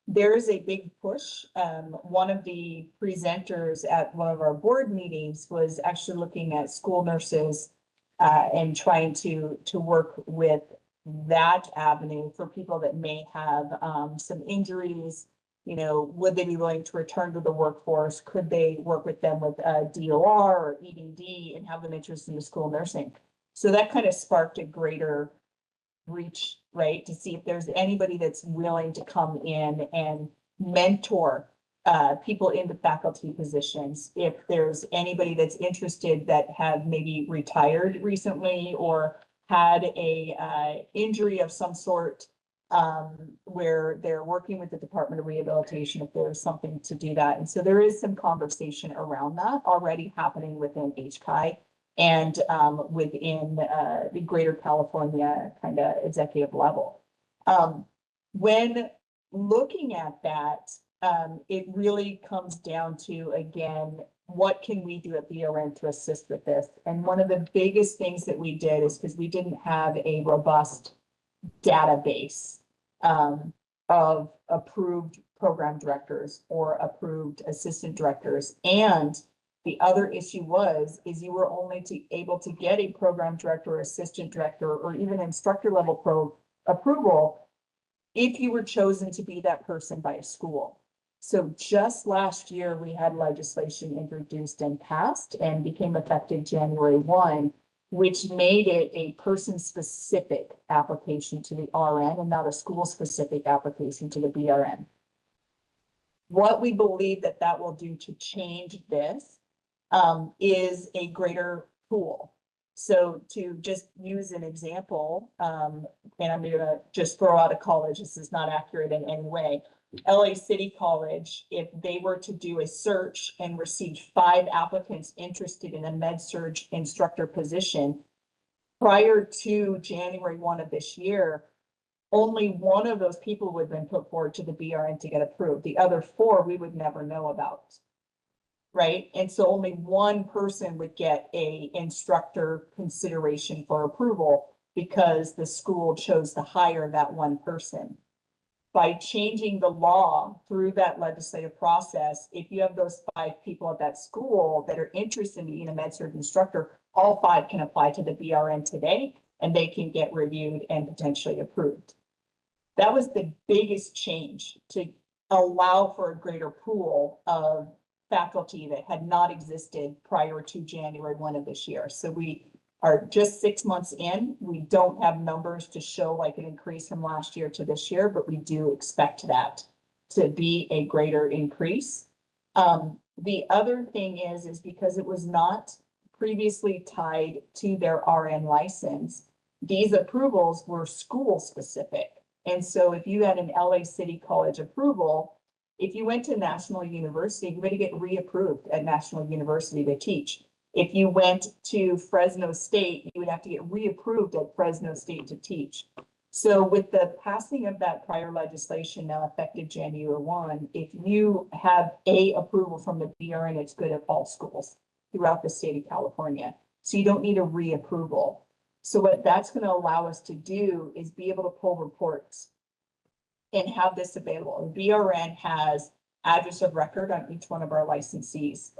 There is a big push. One of the presenters at one of our board meetings was actually looking at school nurses and trying to work with that avenue for people that may have some injuries. You know, would they be willing to return to the workforce? Could they work with them with DOR or EDD and have them interested in school nursing? So that kind of sparked a greater reach, right? To see if there's anybody that's willing to come in and mentor people into faculty positions. If there's anybody that's interested that have maybe retired recently or had a injury of some sort, where they're working with the Department of Rehabilitation, if there's something to do that. And so there is some conversation around that already happening within HCI and within the Greater California kind of executive level. When looking at that, it really comes down to, again, what can we do at BRN to assist with this? And one of the biggest things that we did is because we didn't have a robust database of approved program directors or approved assistant directors. And the other issue is you were only able to get a program director or assistant director or even instructor level approval if you were chosen to be that person by a school. So just last year, we had legislation introduced and passed and became effective January 1, which made it a person-specific application to the RN and not a school-specific application to the BRN. What we believe that will do to change this is a greater pool. So to just use an example, and I'm going to just throw out a college, this is not accurate in any way. LA City College, if they were to do a search and receive 5 applicants interested in a med-surg instructor position, prior to January 1 of this year, only one of those people would have been put forward to the BRN to get approved. The other 4 we would never know about, right? And so only one person would get a instructor consideration for approval because the school chose to hire that one person. By changing the law through that legislative process, if you have those 5 people at that school that are interested in being a med-surg instructor, all 5 can apply to the BRN today and they can get reviewed and potentially approved. That was the biggest change to allow for a greater pool of faculty that had not existed prior to January 1 of this year. So we are just 6 months in. We don't have numbers to show like an increase from last year to this year, but we do expect that to be a greater increase. The other thing is because it was not previously tied to their RN license, these approvals were school specific. And so if you had an LA City College approval, if you went to National University, you would get reapproved at National University to teach. If you went to Fresno State, you would have to get reapproved at Fresno State to teach. So with the passing of that prior legislation now effective January 1, if you have a approval from the BRN, it's good at all schools throughout the state of California. So you don't need a reapproval. So what that's going to allow us to do is be able to pull reports and have this available. BRN has address of record on each one of our licensees.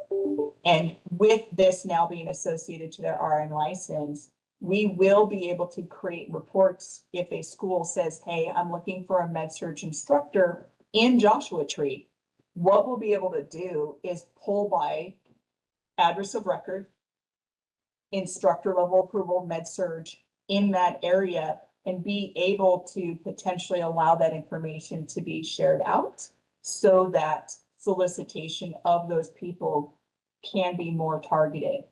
And with this now being associated to their RN license, we will be able to create reports if a school says, hey, I'm looking for a med-surg instructor in Joshua Tree. What we'll be able to do is pull by address of record, instructor level approval, med-surg in that area, and be able to potentially allow that information to be shared out so that solicitation of those people can be more targeted.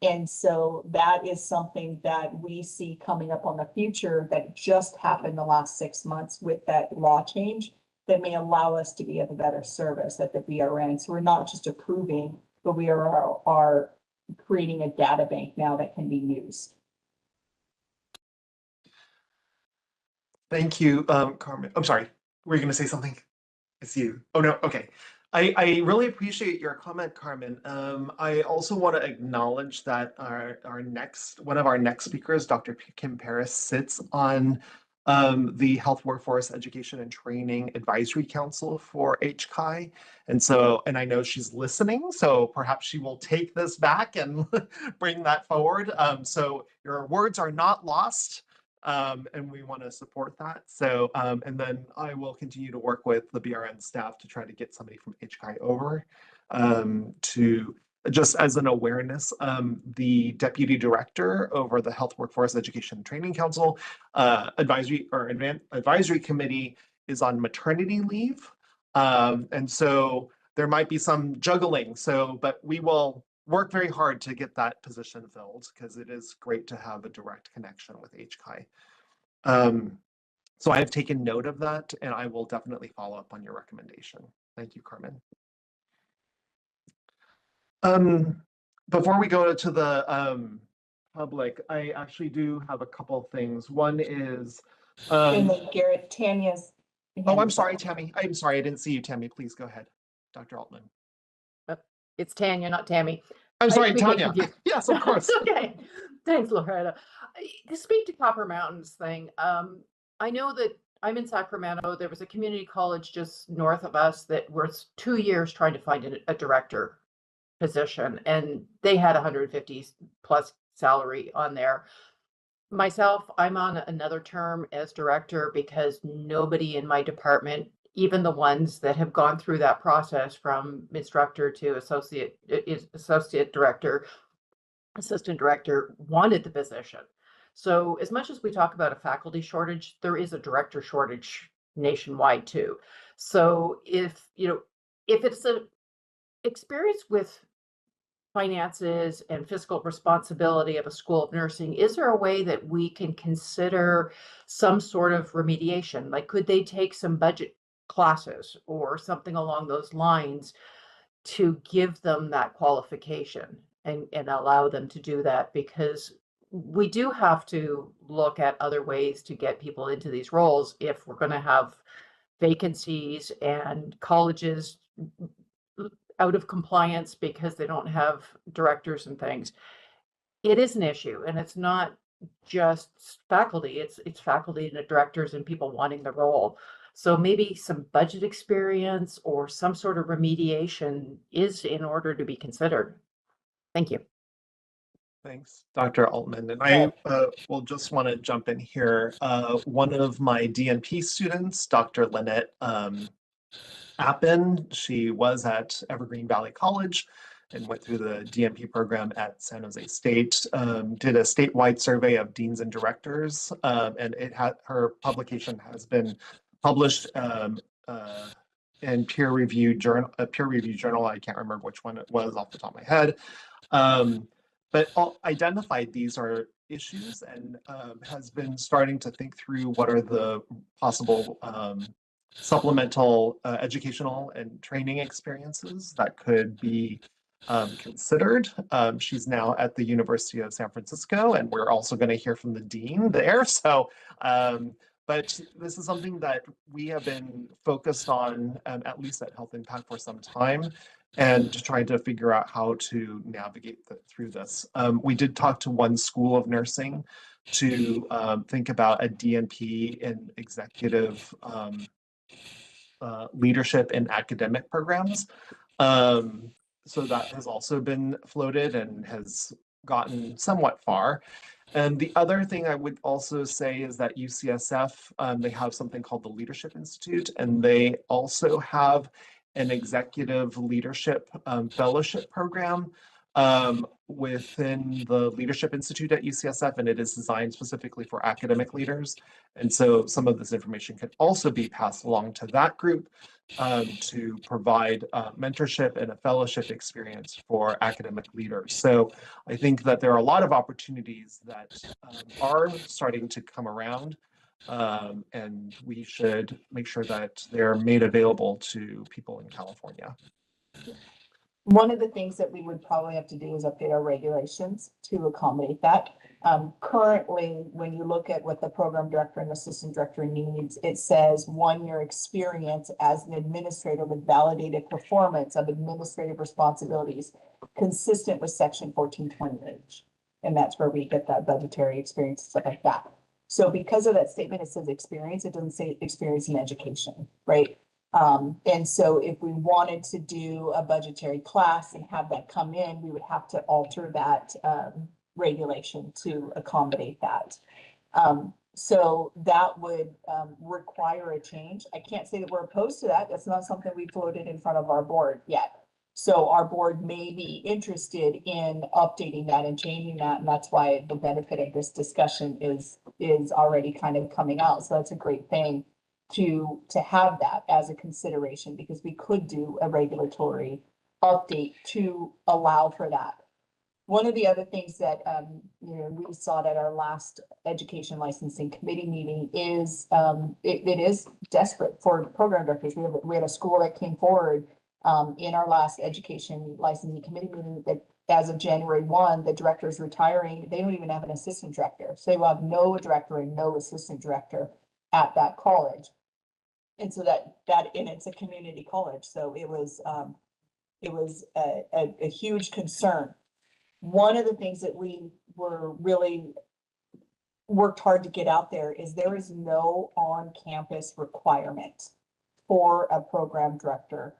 And so that is something that we see coming up on the future that just happened the last 6 months with that law change that may allow us to be of a better service at the BRN. So we're not just approving, but we are creating a data bank now that can be used. Thank you, Carmen. I'm sorry. Were you going to say something? It's you. Oh, no. Okay. I really appreciate your comment, Carmen. I also want to acknowledge that one of our next speakers, Dr. Kim Paris, sits on the Health Workforce Education and Training Advisory Council for HCI. And I know she's listening, so perhaps she will take this back and bring that forward. So your words are not lost. And we want to support that. So, and then I will continue to work with the BRN staff to try to get somebody from HCI over to just as an awareness. The deputy director over the Health Workforce Education and Training Council advisory committee is on maternity leave. And so there might be some juggling. So, but we will work very hard to get that position filled because it is great to have a direct connection with HCI. So I have taken note of that and I will definitely follow up on your recommendation. Thank you, Carmen. Before we go to the public, I actually do have a couple of things. One is And then Garrett, Tanya's. Oh, I'm sorry, Tammy. I'm sorry, I didn't see you, Tammy. Please go ahead, Dr. Altman. It's Tanya, not Tammy. I'm sorry, I get Tanya. confused. Yes, of course. Okay. Thanks, Loretta. To speak to Copper Mountains thing, I know that I'm in Sacramento. There was a community college just north of us that was 2 years trying to find a director position, and they had 150 plus salary on there. Myself, I'm on another term as director because nobody in my department, even the ones that have gone through that process from instructor to associate director, assistant director, wanted the position. So as much as we talk about a faculty shortage, there is a director shortage nationwide too. So if it's an experience with finances and fiscal responsibility of a school of nursing, is there a way that we can consider some sort of remediation? Like, could they take some budget classes or something along those lines to give them that qualification and allow them to do that? Because we do have to look at other ways to get people into these roles if we're going to have vacancies and colleges out of compliance because they don't have directors and things. It is an issue, and it's not just faculty, it's faculty and the directors and people wanting the role. So maybe some budget experience or some sort of remediation is in order to be considered. Thank you. Thanks, Dr. Altman. And I will just want to jump in here. One of my DNP students, Dr. Lynette Appin, she was at Evergreen Valley College and went through the DNP program at San Jose State, did a statewide survey of deans and directors, and her publication has been published in peer-reviewed journal. I can't remember which one it was off the top of my head, but identified these are issues and has been starting to think through what are the possible supplemental educational and training experiences that could be considered. She's now at the University of San Francisco, and we're also going to hear from the dean there. So, but this is something that we have been focused on, at least at Health Impact, for some time, and trying to figure out how to navigate through this. We did talk to one school of nursing to think about a DNP in executive leadership in academic programs. So that has also been floated and has gotten somewhat far. And the other thing I would also say is that UCSF, they have something called the Leadership Institute, and they also have an executive leadership fellowship program within the Leadership Institute at UCSF, and it is designed specifically for academic leaders. And so some of this information can also be passed along to that group to provide mentorship and a fellowship experience for academic leaders. So I think that there are a lot of opportunities that are starting to come around, and we should make sure that they're made available to people in California. One of the things that we would probably have to do is update our regulations to accommodate that. Currently, when you look at what the program director and assistant director needs, it says 1 year experience as an administrator with validated performance of administrative responsibilities consistent with section 1420H. And that's where we get that budgetary experience, stuff like that. So because of that statement, it says experience, it doesn't say experience in education, right? And so if we wanted to do a budgetary class and have that come in, we would have to alter that regulation to accommodate that. So that would require a change. I can't say that we're opposed to that. That's not something we floated in front of our board yet. So our board may be interested in updating that and changing that. And that's why the benefit of this discussion is already kind of coming out. So that's a great thing to have that as a consideration, because we could do a regulatory update to allow for that. One of the other things that we saw at our last education licensing committee meeting is it is desperate for program directors. We had a school that came forward in our last education licensing committee meeting that as of January 1, the director is retiring. They don't even have an assistant director. So they will have no director and no assistant director at that college. And so and it's a community college. So it was a huge concern. One of the things that we were really worked hard to get out there is there is no on-campus requirement for a program director.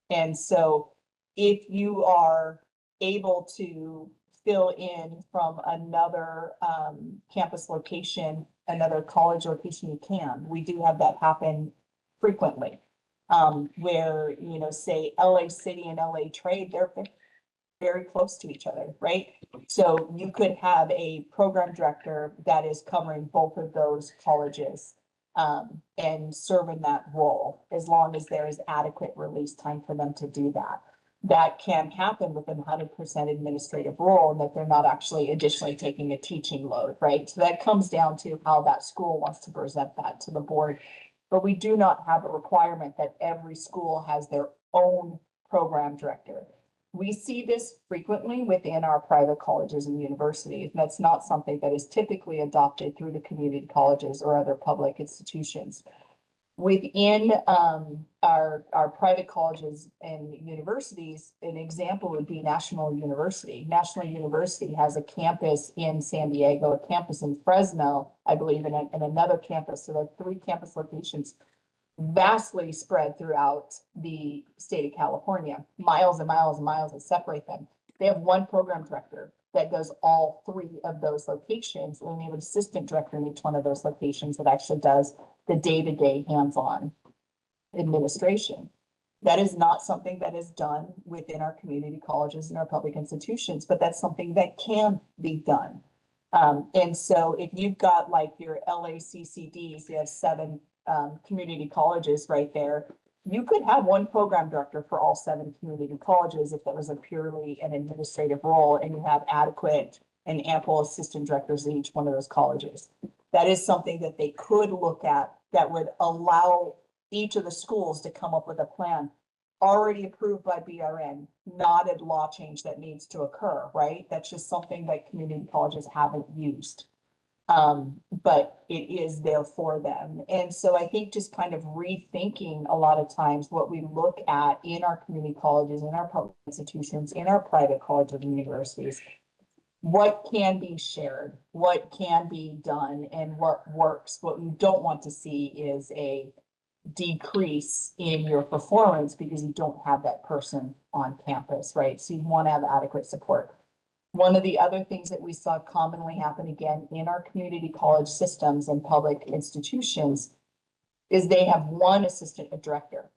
And so if you are able to fill in from another campus location, another college location, you can. We do have that happen frequently, where, say LA City and LA Trade, they're very close to each other, right? So you could have a program director that is covering both of those colleges and serving that role, as long as there is adequate release time for them to do that. That can happen with a 100% administrative role, and that they're not actually additionally taking a teaching load, right? So that comes down to how that school wants to present that to the board. But we do not have a requirement that every school has their own program director. We see this frequently within our private colleges and universities. And that's not something that is typically adopted through the community colleges or other public institutions. Within our private colleges and universities, an example would be National University. National University has a campus in San Diego, a campus in Fresno, I believe, and another campus. So there are 3 campus locations vastly spread throughout the state of California, miles and miles and miles that separate them. They have one program director that does all 3 of those locations, and they have an assistant director in each one of those locations that actually does the day-to-day hands-on administration. That is not something that is done within our community colleges and our public institutions, but that's something that can be done. And so if you've got like your LACCDs, you have 7 community colleges right there, you could have one program director for all 7 community colleges if that was a purely an administrative role, and you have adequate and ample assistant directors in each one of those colleges. That is something that they could look at that would allow each of the schools to come up with a plan already approved by BRN, not a law change that needs to occur, right? That's just something that community colleges haven't used. But it is there for them. And so I think just kind of rethinking a lot of times what we look at in our community colleges, in our public institutions, in our private colleges and universities, what can be shared, what can be done, and what works. What we don't want to see is a decrease in your performance because you don't have that person on campus, right? So you want to have adequate support. One of the other things that we saw commonly happen again in our community college systems and public institutions is they have one assistant director.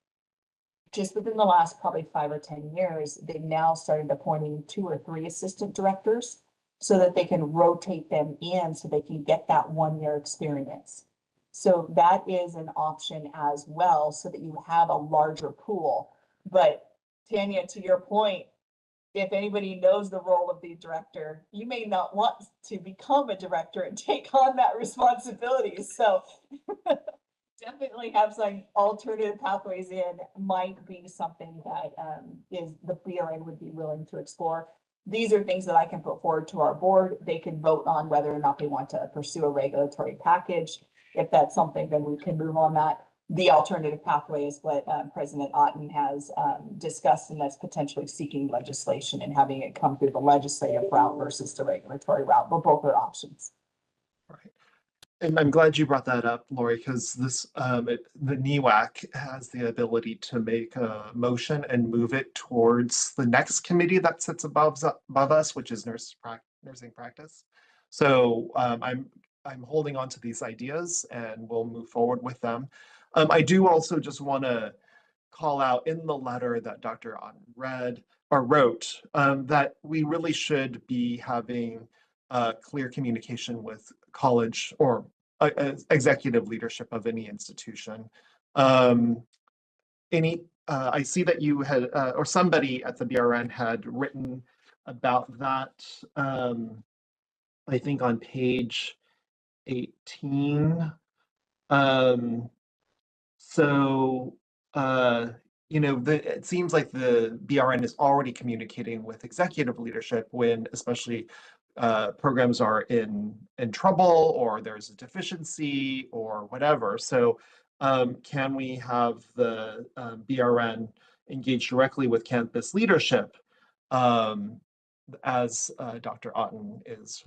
just within the last probably 5 or 10 years, they've now started appointing 2 or 3 assistant directors so that they can rotate them in so they can get that 1 year experience. So that is an option as well, so that you have a larger pool. But Tanya, to your point, if anybody knows the role of the director, you may not want to become a director and take on that responsibility. So definitely have some alternative pathways in might be something that is the BRN would be willing to explore. These are things that I can put forward to our board. They can vote on whether or not they want to pursue a regulatory package. If that's something, then we can move on that. The alternative pathway is what President Otten has discussed, and that's potentially seeking legislation and having it come through the legislative route versus the regulatory route, but both are options. Right. And I'm glad you brought that up, Lori, because this the NEWAC has the ability to make a motion and move it towards the next committee that sits above us, which is nursing practice. So I'm holding on to these ideas, and we'll move forward with them. I do also just want to call out in the letter that Dr. Otten wrote that we really should be having clear communication with college or executive leadership of any institution. I see that you had, or somebody at the BRN had written about that, I think on page 18. So, it seems like the BRN is already communicating with executive leadership when especially programs are in trouble or there's a deficiency or whatever. So can we have the BRN engage directly with campus leadership as Dr. Otten is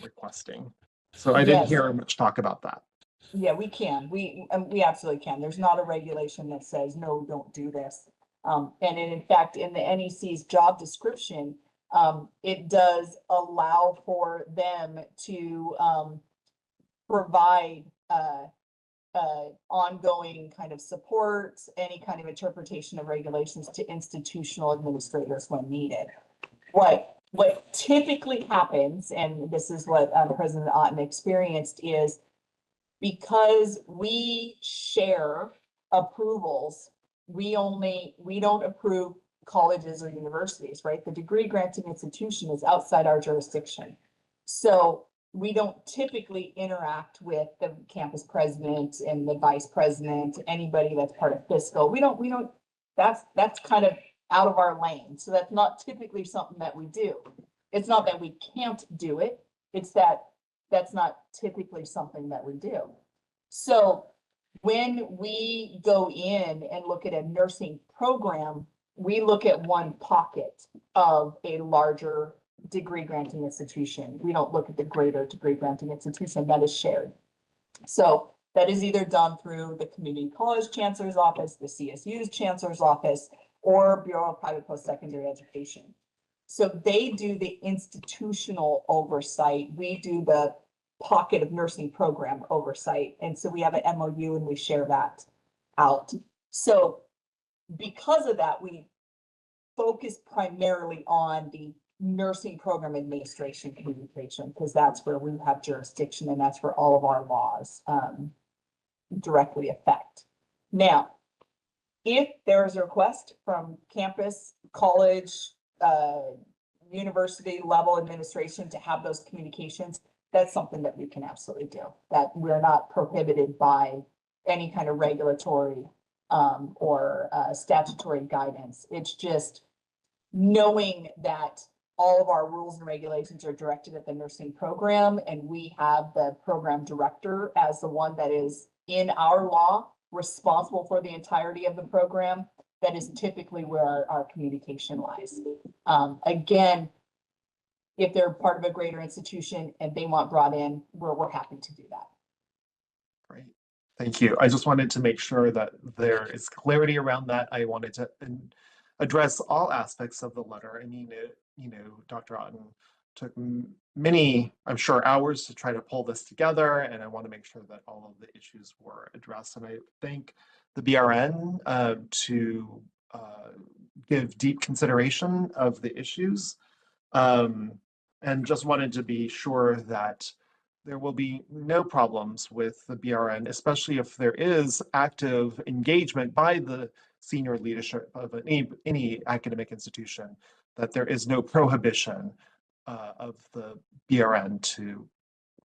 requesting? So I didn't hear much talk about that. Yeah, we can. We absolutely can. There's not a regulation that says, no, don't do this. And in fact, in the NEC's job description, it does allow for them to provide ongoing kind of support, any kind of interpretation of regulations to institutional administrators when needed. What typically happens, and this is what President Otten experienced, is because we share approvals, we don't approve colleges or universities, right? The degree granting institution is outside our jurisdiction. So we don't typically interact with the campus president and the vice president, anybody that's part of fiscal. We don't, that's kind of out of our lane. So that's not typically something that we do. It's not that we can't do it. It's that that's not typically something that we do. So when we go in and look at a nursing program, we look at one pocket of a larger degree granting institution. We don't look at the greater degree granting institution that is shared. So that is either done through the community college chancellor's office, the CSU's chancellor's office, or Bureau of Private Post-Secondary Education. So they do the institutional oversight. We do the pocket of nursing program oversight. And so we have an MOU and we share that out. So because of that, we focus primarily on the nursing program administration communication, because that's where we have jurisdiction and that's where all of our laws directly affect. Now, if there is a request from campus, college, university level administration to have those communications, that's something that we can absolutely do. That we're not prohibited by any kind of regulatory or statutory guidance. It's just knowing that all of our rules and regulations are directed at the nursing program, and we have the program director as the one that is in our law responsible for the entirety of the program. That is typically where our communication lies. Again, if they're part of a greater institution and they want brought in, we're happy to do that. Great, thank you. I just wanted to make sure that there is clarity around that. I wanted to address all aspects of the letter. I mean, Dr. Otten took many, I'm sure, hours to try to pull this together, and I want to make sure that all of the issues were addressed. And I thank the BRN to give deep consideration of the issues, and just wanted to be sure that there will be no problems with the BRN, especially if there is active engagement by the senior leadership of any academic institution, that there is no prohibition of the BRN to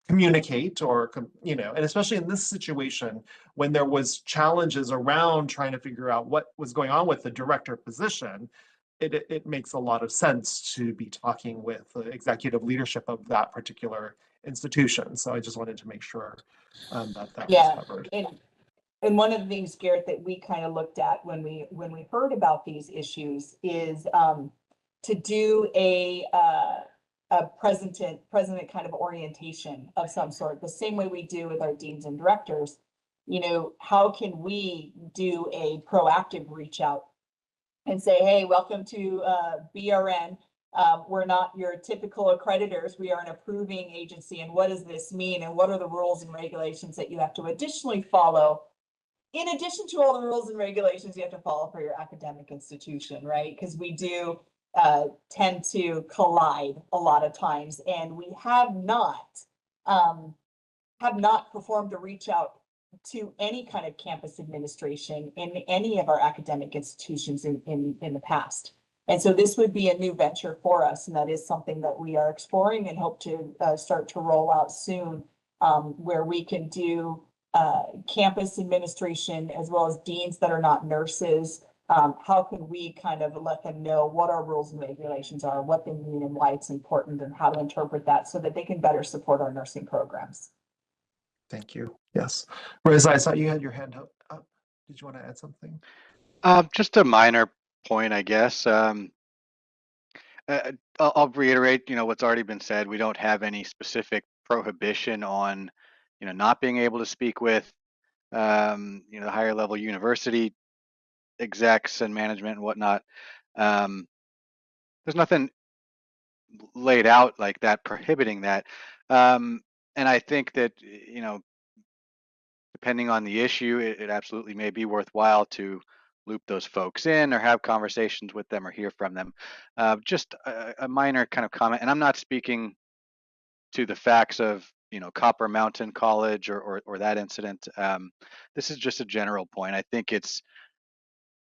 communicate or, and especially in this situation when there was challenges around trying to figure out what was going on with the director position, it makes a lot of sense to be talking with the executive leadership of that particular institution. So I just wanted to make sure that was covered. And one of the things, Garrett, that we kind of looked at when we heard about these issues is to do a president kind of orientation of some sort, the same way we do with our deans and directors. How can we do a proactive reach out and say, hey, welcome to BRN. We're not your typical accreditors. We are an approving agency. And what does this mean? And what are the rules and regulations that you have to additionally follow? In addition to all the rules and regulations you have to follow for your academic institution, right? Because we do tend to collide a lot of times, and we have not performed a reach out to any kind of campus administration in any of our academic institutions in the past. And so this would be a new venture for us, and that is something that we are exploring and hope to start to roll out soon, where we can do campus administration as well as deans that are not nurses. How can we kind of let them know what our rules and regulations are, what they mean and why it's important, and how to interpret that so that they can better support our nursing programs. Thank you. Yes. Whereas I saw you had your hand up. Did you want to add something? Just a minor point, I guess. I'll reiterate, what's already been said. We don't have any specific prohibition on, not being able to speak with, the higher level university execs and management and whatnot. There's nothing laid out like that prohibiting that. And I think that, depending on the issue, it absolutely may be worthwhile to loop those folks in or have conversations with them or hear from them. Just a minor kind of comment, and I'm not speaking to the facts of Copper Mountain College or that incident. This is just a general point. I think it's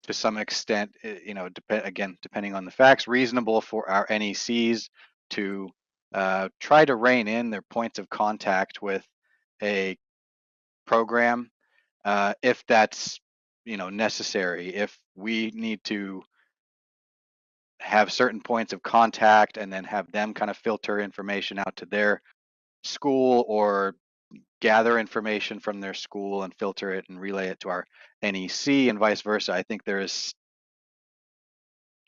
to some extent, depending on the facts, reasonable for our NECs to try to rein in their points of contact with a program if that's necessary. If we need to have certain points of contact and then have them kind of filter information out to their school, or gather information from their school and filter it and relay it to our NEC and vice versa, I think there is,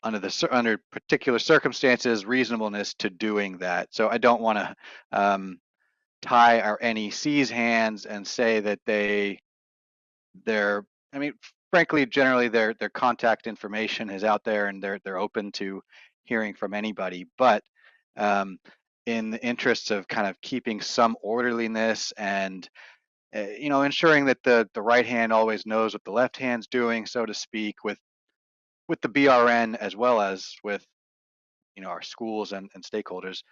under particular circumstances, reasonableness to doing that. So I don't want to tie our NEC's hands and say that frankly, generally their contact information is out there and they're open to hearing from anybody. But in the interests of kind of keeping some orderliness and ensuring that the right hand always knows what the left hand's doing, so to speak, with the BRN as well as with our schools and stakeholders.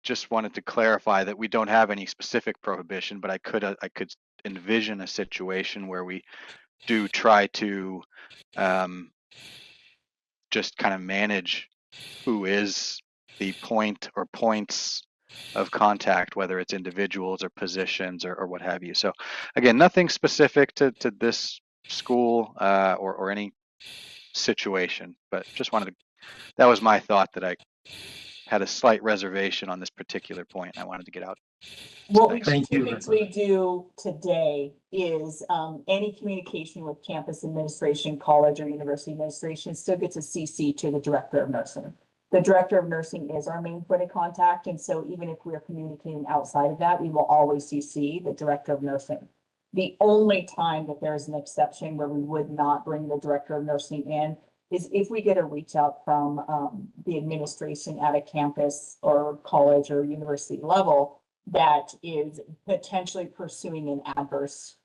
Just wanted to clarify that we don't have any specific prohibition, but I could envision a situation where we do try to just kind of manage who is the point or points of contact, whether it's individuals or positions or what have you. So again, nothing specific to this school or any situation, but just that was my thought, that I had a slight reservation on this particular point. I wanted to get out. What we typically do today is any communication with campus administration, college or university administration still gets a CC to the director of nursing. The director of nursing is our main point of contact. And so even if we're communicating outside of that, we will always CC the director of nursing. The only time that there's an exception where we would not bring the director of nursing in is if we get a reach out from the administration at a campus or college or university level that is potentially pursuing an adverse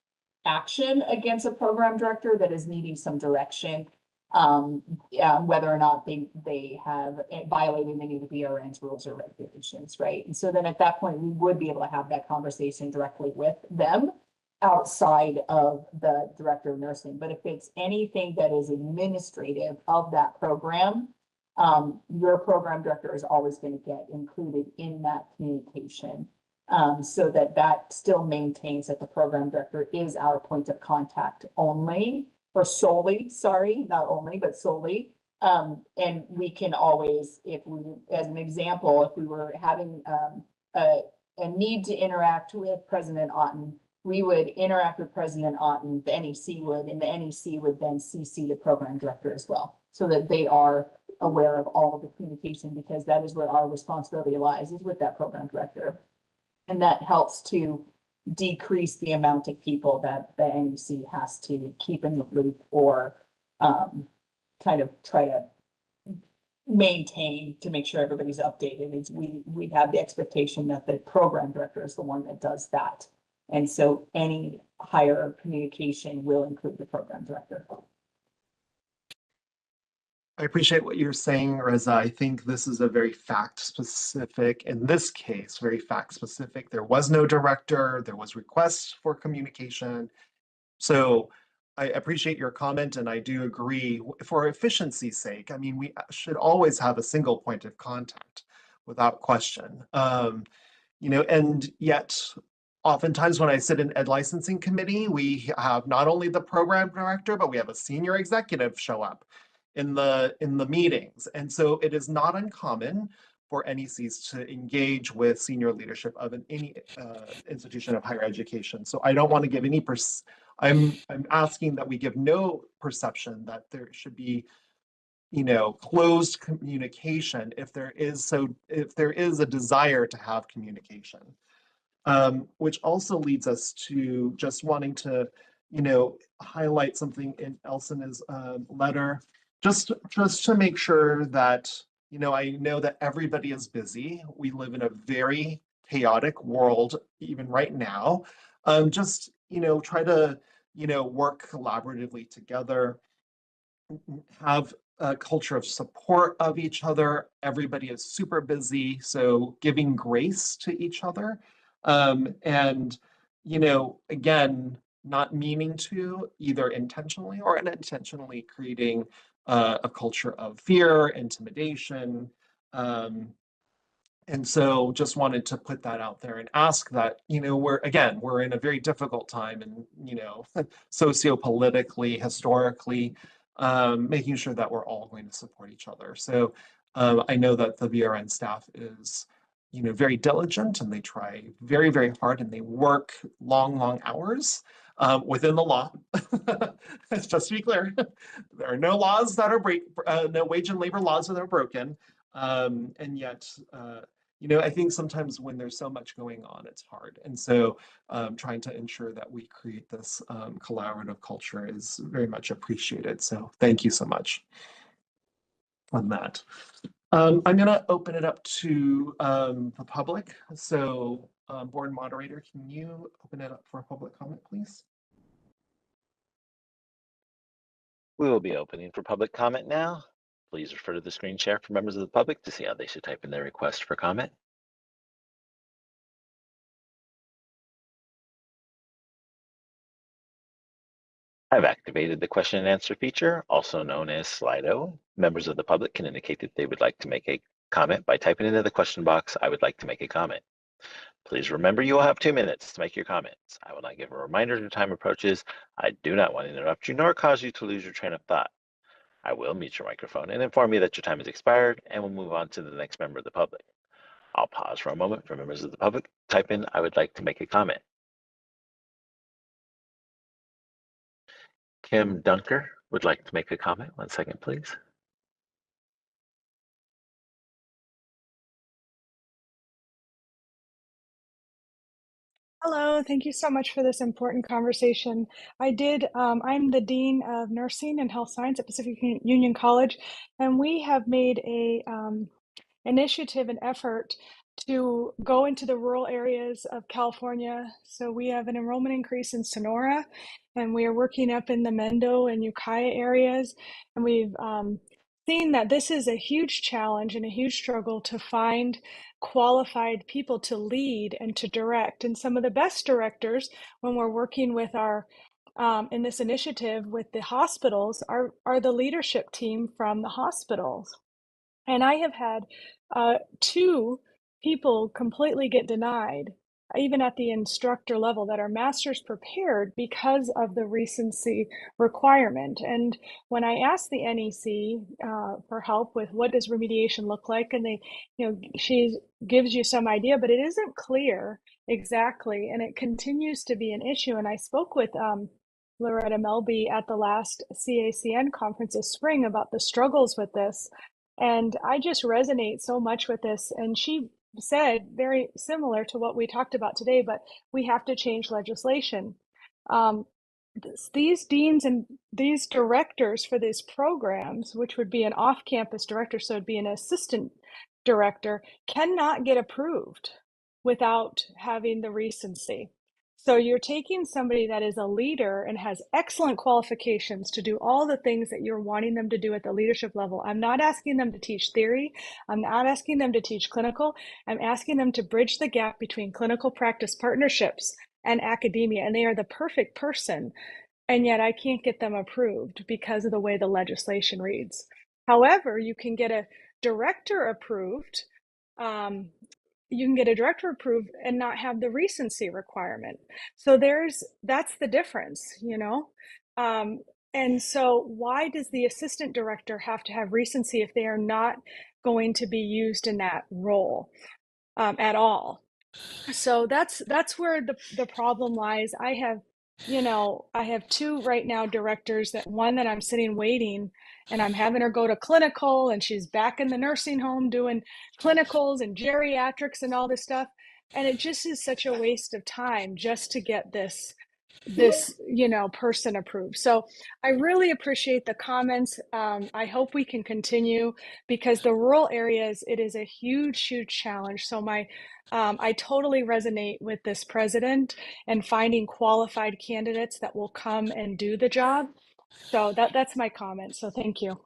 action against a program director that is needing some direction. Whether or not they have violated any of the BRN's rules or regulations, right? And so then at that point, we would be able to have that conversation directly with them outside of the director of nursing. But if it's anything that is administrative of that program, your program director is always going to get included in that communication. So that still maintains that the program director is our point of contact only, or solely, sorry, not only, but solely. And we can always, if we, as an example, if we were having a need to interact with President Otten, we would interact with President Otten, the NEC would, and the NEC would then CC the program director as well, so that they are aware of all of the communication, because that is where our responsibility lies, is with that program director. And that helps to decrease the amount of people that the NEC has to keep in the loop or kind of try to maintain to make sure everybody's updated. We have the expectation that the program director is the one that does that. And so any higher communication will include the program director. I appreciate what you're saying, Reza. I think this is a very fact-specific, in this case, very fact-specific. There was no director, there was requests for communication. So I appreciate your comment, and I do agree, for efficiency's sake, I mean, we should always have a single point of contact without question. And yet, oftentimes when I sit in Ed Licensing Committee, we have not only the program director, but we have a senior executive show up in the meetings. And so it is not uncommon for NECs to engage with senior leadership of any institution of higher education. So I don't want to give any I'm asking that we give no perception that there should be, closed communication if there is a desire to have communication. Which also leads us to just wanting to, highlight something else in his letter, just to make sure that, I know that everybody is busy. We live in a very chaotic world, even right now. Just, try to, work collaboratively together, have a culture of support of each other. Everybody is super busy, so giving grace to each other. And, again, not meaning to, either intentionally or unintentionally, creating a culture of fear, intimidation. And so just wanted to put that out there and ask that, we're in a very difficult time, and, socio-politically, historically, making sure that we're all going to support each other. So I know that the BRN staff is, very diligent, and they try very, very hard, and they work long hours within the law. Just to be clear, there are no laws that are no wage and labor laws that are broken. And yet, I think sometimes when there's so much going on, it's hard. And so trying to ensure that we create this collaborative culture is very much appreciated. So thank you so much on that. I'm going to open it up to the public. So board moderator, can you open it up for public comment, please? We will be opening for public comment now. Please refer to the screen share for members of the public to see how they should type in their request for comment. I've activated the question and answer feature, also known as Slido. Members of the public can indicate that they would like to make a comment by typing into the question box, "I would like to make a comment." Please remember you will have 2 minutes to make your comments. I will not give a reminder as time approaches. I do not want to interrupt you nor cause you to lose your train of thought. I will mute your microphone and inform you that your time has expired, and we'll move on to the next member of the public. I'll pause for a moment for members of the public. Type in, "I would like to make a comment." Kim Dunker would like to make a comment. 1 second, please. Hello, thank you so much for this important conversation. I'm the Dean of Nursing and Health Science at Pacific Union College, and we have made a initiative and effort to go into the rural areas of California. So we have an enrollment increase in Sonora, and we are working up in the Mendo and Ukiah areas. And we've seen that this is a huge challenge and a huge struggle to find qualified people to lead and to direct. And some of the best directors, when we're working with our in this initiative with the hospitals, are the leadership team from the hospitals. And I have had two people completely get denied, even at the instructor level, that are master's prepared because of the recency requirement. And when I asked the NEC for help with what does remediation look like, and they, she gives you some idea, but it isn't clear exactly, and it continues to be an issue. And I spoke with Loretta Melby at the last CACN conference this spring about the struggles with this. And I just resonate so much with this. And she said very similar to what we talked about today, but we have to change legislation. These deans and these directors for these programs, which would be an off-campus director, so it'd be an assistant director, cannot get approved without having the recency. So you're taking somebody that is a leader and has excellent qualifications to do all the things that you're wanting them to do at the leadership level. I'm not asking them to teach theory. I'm not asking them to teach clinical. I'm asking them to bridge the gap between clinical practice partnerships and academia. And they are the perfect person. And yet I can't get them approved because of the way the legislation reads. However, you can get a director approved. You can get a director approved and not have the recency requirement. So that's the difference, and so why does the assistant director have to have recency if they are not going to be used in that role at all? So that's where the problem lies. I have two right now directors, that one that I'm sitting waiting, and I'm having her go to clinical, and she's back in the nursing home doing clinicals and geriatrics and all this stuff. And it just is such a waste of time just to get this person approved. So I really appreciate the comments. I hope we can continue, because the rural areas, it is a huge challenge. So I totally resonate with this president and finding qualified candidates that will come and do the job. So that's my comment. So thank you.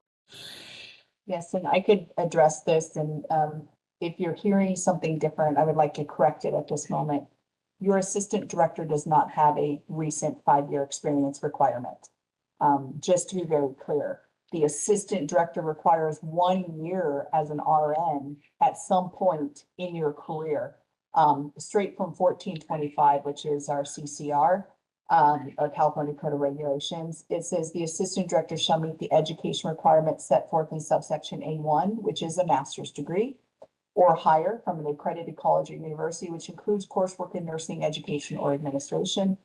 Yes, and I could address this, and if you're hearing something different, I would like to correct it at this moment. Your assistant director does not have a recent 5-year experience requirement. Just to be very clear, the assistant director requires 1 year as an RN at some point in your career. Straight from 1425, which is our CCR, our California Code of Regulations. It says the assistant director shall meet the education requirements set forth in subsection A1, which is a master's degree or higher from an accredited college or university, which includes coursework in nursing, education, or administration.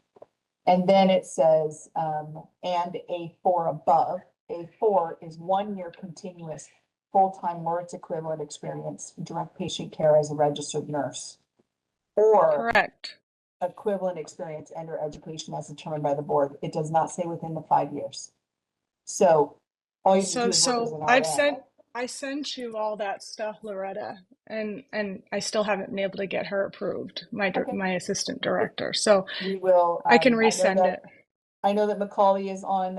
And then it says, and A4 above. A4 is 1 year continuous full-time or its equivalent experience, direct patient care as a registered nurse. Or Correct. Equivalent experience and or education as determined by the board. It does not say within the 5 years. So all you have to do is work as an RN. I sent you all that stuff, Loretta, and I still haven't been able to get her approved, my assistant director. So we will. I can resend it. I know that Macaulay is on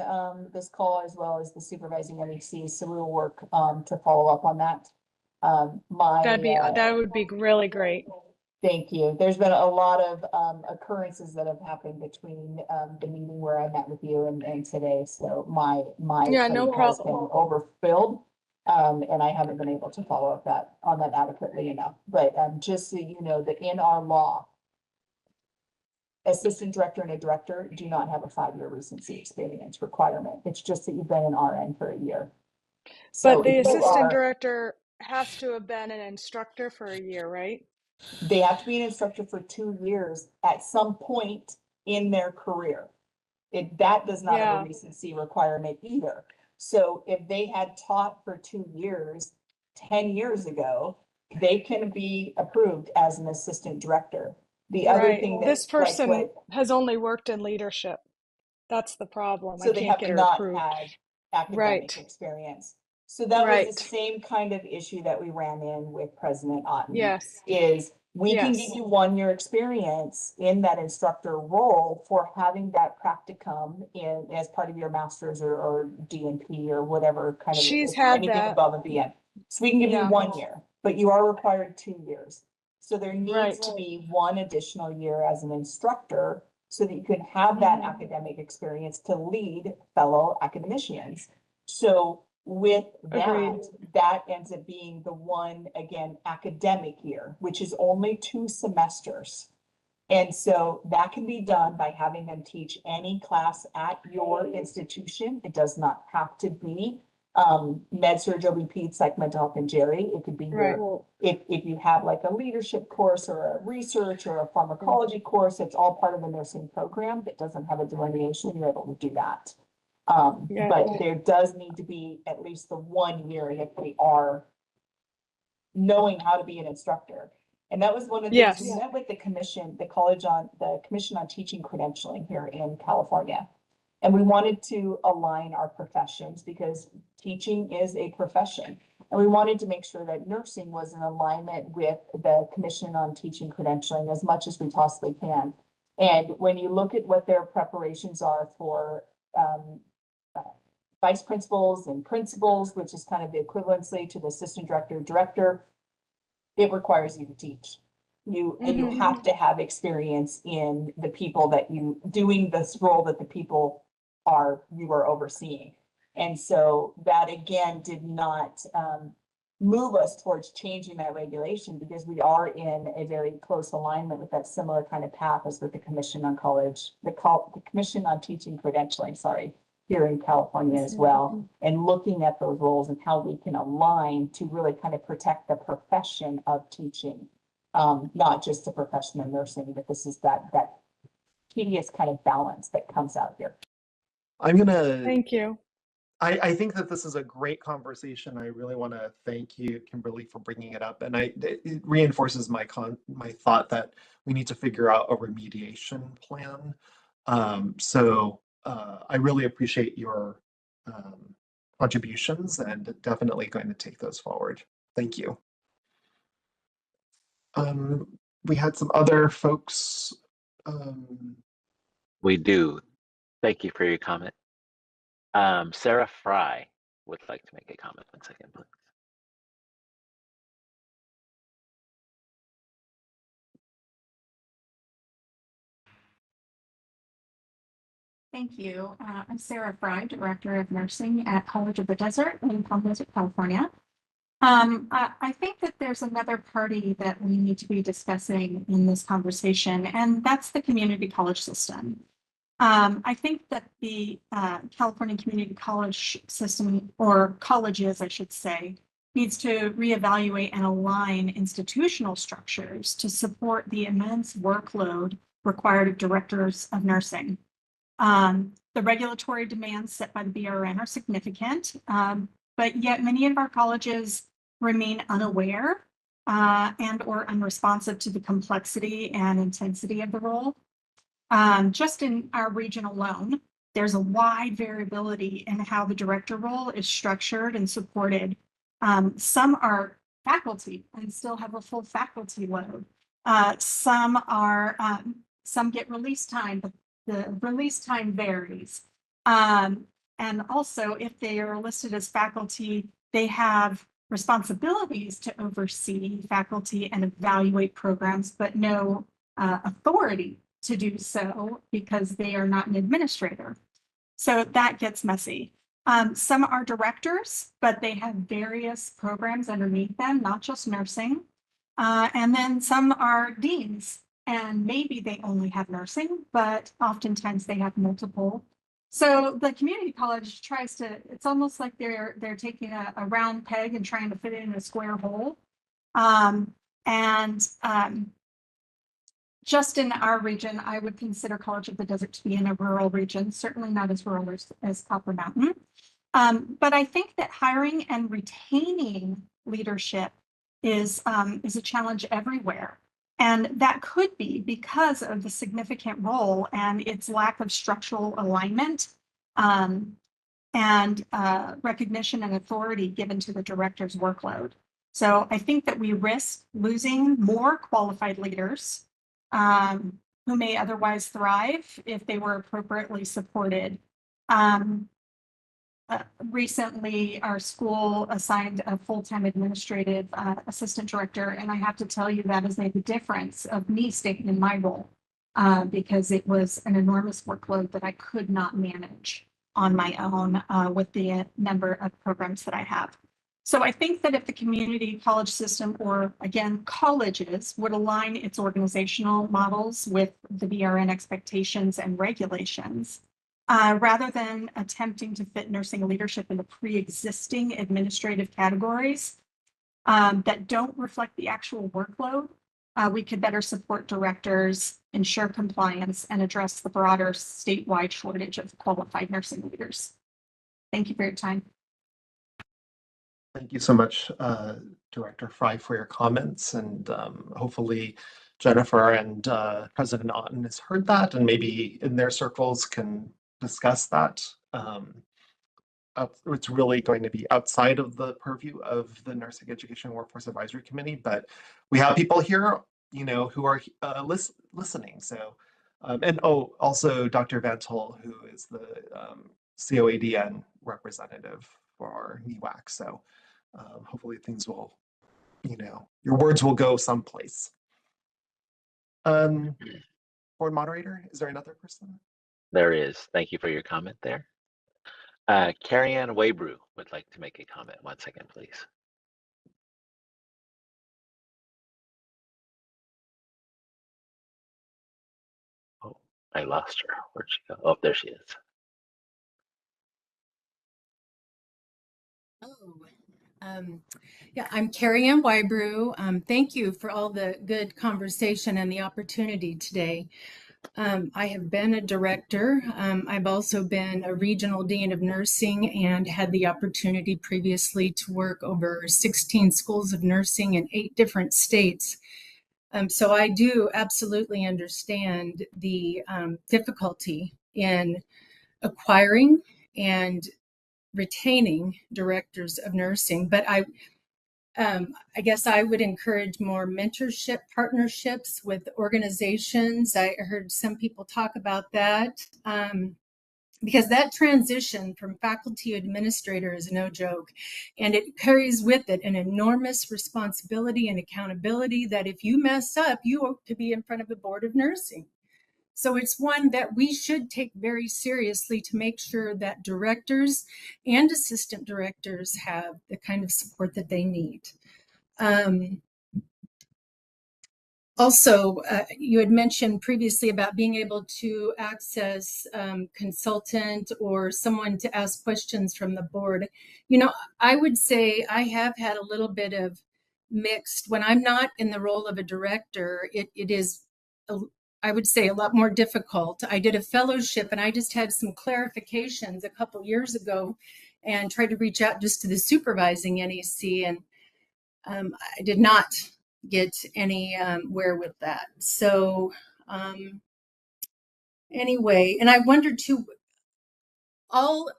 this call, as well as the supervising NEC, so we will work to follow up on that. That would be really great. Thank you. There's been a lot of occurrences that have happened between the meeting where I met with you and today. So my plate has been overfilled, and I haven't been able to follow up on that adequately enough. But just so you know, that in our law, assistant director and a director do not have a 5-year recency experience requirement. It's just that you've been an RN for a year. So but the assistant director has to have been an instructor for a year, right? They have to be an instructor for 2 years at some point in their career. That does not have a recency requirement either. So if they had taught for 2 years, 10 years ago, they can be approved as an assistant director. The other thing that this person has only worked in leadership. That's the problem. So they have not had academic experience. So that was Right. the same kind of issue that we ran in with President Otten. Yes. Is we can give Yes. you 1 year experience in that instructor role for having that practicum in as part of your master's or DNP or whatever kind of She's had anything that. above and beyond. So we can give you Yeah. 1 year, but you are required 2 years. So there needs Right. to be 1 additional year as an instructor so that you can have that Mhm. academic experience to lead fellow academicians. So with Agreed. that ends up being the one, again, academic year, which is only 2 semesters. And so that can be done by having them teach any class at your institution. It does not have to be med surg, OB, peds, psych, mental health, and Jerry. It could be Right. if you have like a leadership course or a research or a pharmacology course, it's all part of the nursing program that doesn't have a delineation, you're able to do that. Yeah. But there does need to be at least the 1 year if they are knowing how to be an instructor. And that was one of the things we Yes. met with the commission, the Commission on Teaching Credentialing here in California. And we wanted to align our professions because teaching is a profession. And we wanted to make sure that nursing was in alignment with the Commission on Teaching Credentialing as much as we possibly can. And when you look at what their preparations are for vice principals and principals, which is kind of the equivalency to the assistant director, it requires you to teach. And you have to have experience in the people that you doing this role that the people you are overseeing. And so that again did not move us towards changing that regulation because we are in a very close alignment with that similar kind of path as with the Commission on the Commission on Teaching Credentialing, here in California as well, and looking at those roles and how we can align to really kind of protect the profession of teaching, not just the profession of nursing, but this is that tedious kind of balance that comes out here. Thank you. I think that this is a great conversation. I really want to thank you, Kimberly, for bringing it up. And it reinforces my thought that we need to figure out a remediation plan. I really appreciate your contributions and definitely going to take those forward. Thank you. We had some other folks. We do. Thank you for your comment. Sarah Fry would like to make a comment. 1 second, please. Thank you. I'm Sarah Fry, Director of Nursing at College of the Desert in Palm Desert, California. I think that there's another party that we need to be discussing in this conversation, and that's the community college system. I think that the California community college system, or colleges, I should say, needs to reevaluate and align institutional structures to support the immense workload required of directors of nursing. The regulatory demands set by the BRN are significant, but yet many of our colleges remain unaware and or unresponsive to the complexity and intensity of the role. Just in our region alone, there's a wide variability in how the director role is structured and supported. Some are faculty and still have a full faculty load. Some get release time, but the release time varies. And also, if they are listed as faculty, they have responsibilities to oversee faculty and evaluate programs, but no authority to do so because they are not an administrator. So that gets messy. Some are directors, but they have various programs underneath them, not just nursing. And then some are deans, and maybe they only have nursing, but oftentimes they have multiple. So the community college tries to, it's almost like they're taking a round peg and trying to fit it in a square hole. Just in our region, I would consider College of the Desert to be in a rural region, certainly not as rural as Copper Mountain. But I think that hiring and retaining leadership is a challenge everywhere. And that could be because of the significant role and its lack of structural alignment. and recognition and authority given to the director's workload. So I think that we risk losing more qualified leaders who may otherwise thrive if they were appropriately supported. Recently, our school assigned a full-time administrative assistant director, and I have to tell you that has made the difference of me staying in my role because it was an enormous workload that I could not manage on my own with the number of programs that I have. So I think that if the community college system, or again, colleges, would align its organizational models with the BRN expectations and regulations, rather than attempting to fit nursing leadership into pre-existing administrative categories that don't reflect the actual workload, we could better support directors, ensure compliance, and address the broader statewide shortage of qualified nursing leaders. Thank you for your time. Thank you so much, Director Fry, for your comments, and hopefully Jennifer and President Otten has heard that and maybe in their circles can discuss that. It's really going to be outside of the purview of the Nursing Education Workforce Advisory Committee, but we have people here, you know, who are listening. So, and oh, also Dr. Van Tol, who is the COADN representative for NEWAC. So hopefully things will, you know, your words will go someplace. Board moderator, is there another person? There is. Thank you for your comment there. Carrie Ann Waybrew would like to make a comment. 1 second, please. Oh, I lost her. Where'd she go? Oh, there she is. Yeah, I'm Carrie Ann Wybrew. Thank you for all the good conversation and the opportunity today. I have been a director. I've also been a regional dean of nursing and had the opportunity previously to work over 16 schools of nursing in 8 different states. So I do absolutely understand the difficulty in acquiring and retaining directors of nursing, but I guess I would encourage more mentorship partnerships with organizations. I heard some people talk about that because that transition from faculty to administrator is no joke. And it carries with it an enormous responsibility and accountability that if you mess up, you could be in front of a board of nursing. So it's one that we should take very seriously to make sure that directors and assistant directors have the kind of support that they need. Also, you had mentioned previously about being able to access consultant or someone to ask questions from the board. You know, I would say I have had a little bit of mixed. When I'm not in the role of a director, it is I would say a lot more difficult. I did a fellowship and I just had some clarifications a couple years ago and tried to reach out just to the supervising NEC, and I did not get anywhere with that. So anyway, and I wondered too, all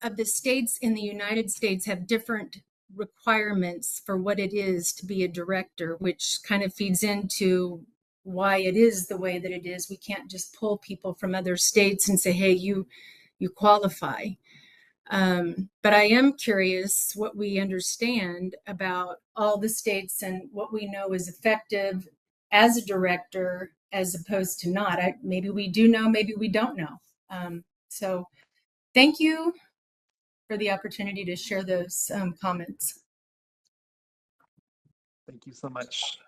of the states in the United States have different requirements for what it is to be a director, which kind of feeds into why it is the way that it is. We can't just pull people from other states and say, hey, you qualify. But I am curious what we understand about all the states and what we know is effective as a director as opposed to not. Maybe we do know, maybe we don't know. So thank you for the opportunity to share those comments. Thank you so much.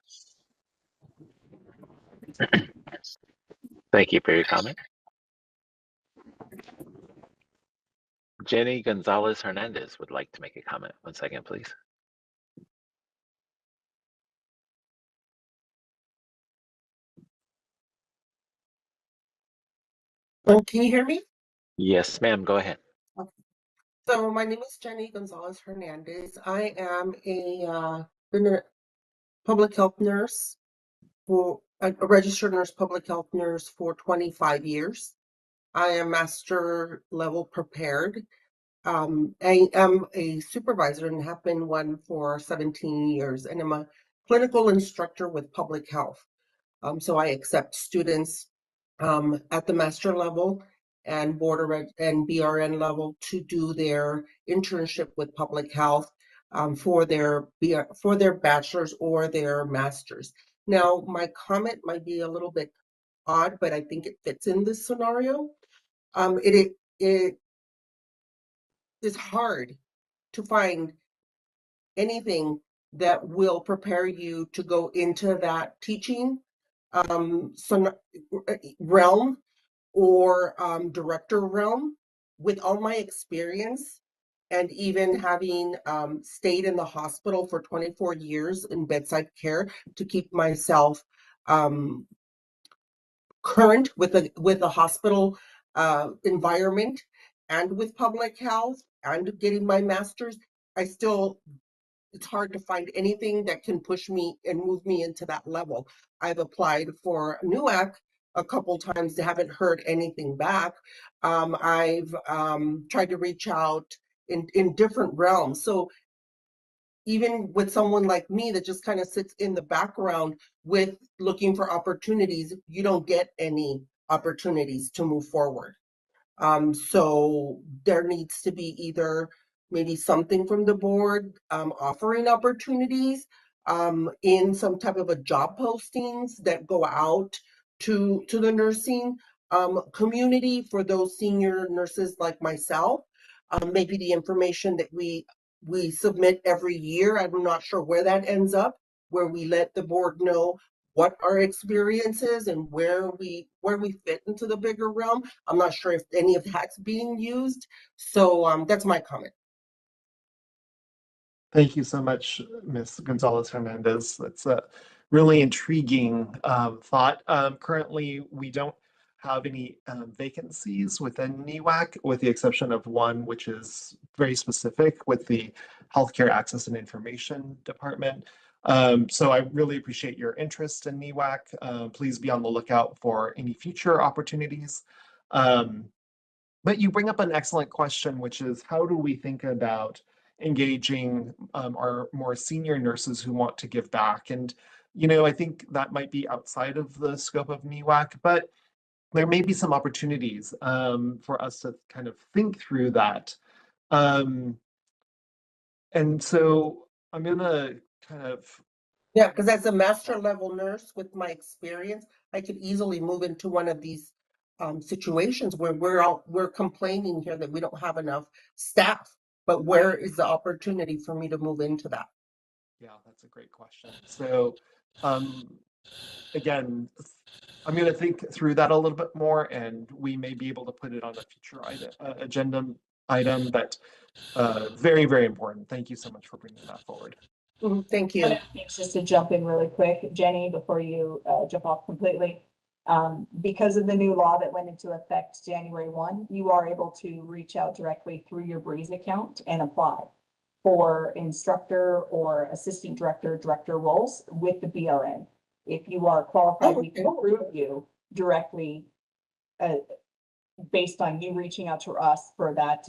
Thank you for your comment. Jenny Gonzalez Hernandez would like to make a comment. 1 second, please. Can you hear me? Yes, ma'am. Go ahead. Okay. So my name is Jenny Gonzalez Hernandez. I am been a public health nurse for a registered nurse, public health nurse for 25 years. I am master level prepared. I am a supervisor and have been one for 17 years, and I'm a clinical instructor with public health. So I accept students at the master level and and BRN level to do their internship with public health for their bachelor's or their master's. Now, my comment might be a little bit odd, but I think it fits in this scenario. It is hard to find anything that will prepare you to go into that teaching realm or director realm. With all my experience and even having stayed in the hospital for 24 years in bedside care to keep myself current with the hospital environment and with public health and getting my master's, it's hard to find anything that can push me and move me into that level. I've applied for NUAC a couple times, haven't heard anything back. I've tried to reach out in different realms. So even with someone like me that just kind of sits in the background with looking for opportunities, you don't get any opportunities to move forward. So there needs to be either maybe something from the board offering opportunities in some type of a job postings that go out to the nursing community for those senior nurses like myself. Maybe the information that we submit every year, I'm not sure where that ends up, where we let the board know what our experience is and where we fit into the bigger realm. I'm not sure if any of that's being used. So that's my comment. Thank you so much, Ms. Gonzalez Hernandez. That's a really intriguing thought. Currently, we don't have any vacancies within NEWAC, with the exception of one, which is very specific with the Healthcare Access and Information Department. So I really appreciate your interest in NEWAC. Please be on the lookout for any future opportunities. But you bring up an excellent question, which is how do we think about engaging our more senior nurses who want to give back? And, I think that might be outside of the scope of NEWAC, but there may be some opportunities for us to kind of think through that. And so I'm going to kind of Yeah, because as a master level nurse with my experience, I could easily move into one of these situations where we're complaining here that we don't have enough staff, but where is the opportunity for me to move into that? Yeah, that's a great question. So again, I'm going to think through that a little bit more, and we may be able to put it on a future agenda item, but very, very important. Thank you so much for bringing that forward. Thank you. Just to jump in really quick, Jenny, before you jump off completely. Because of the new law that went into effect January 1, you are able to reach out directly through your Breeze account and apply for instructor or assistant director roles with the BRN. If you are qualified, we can approve you directly based on you reaching out to us for that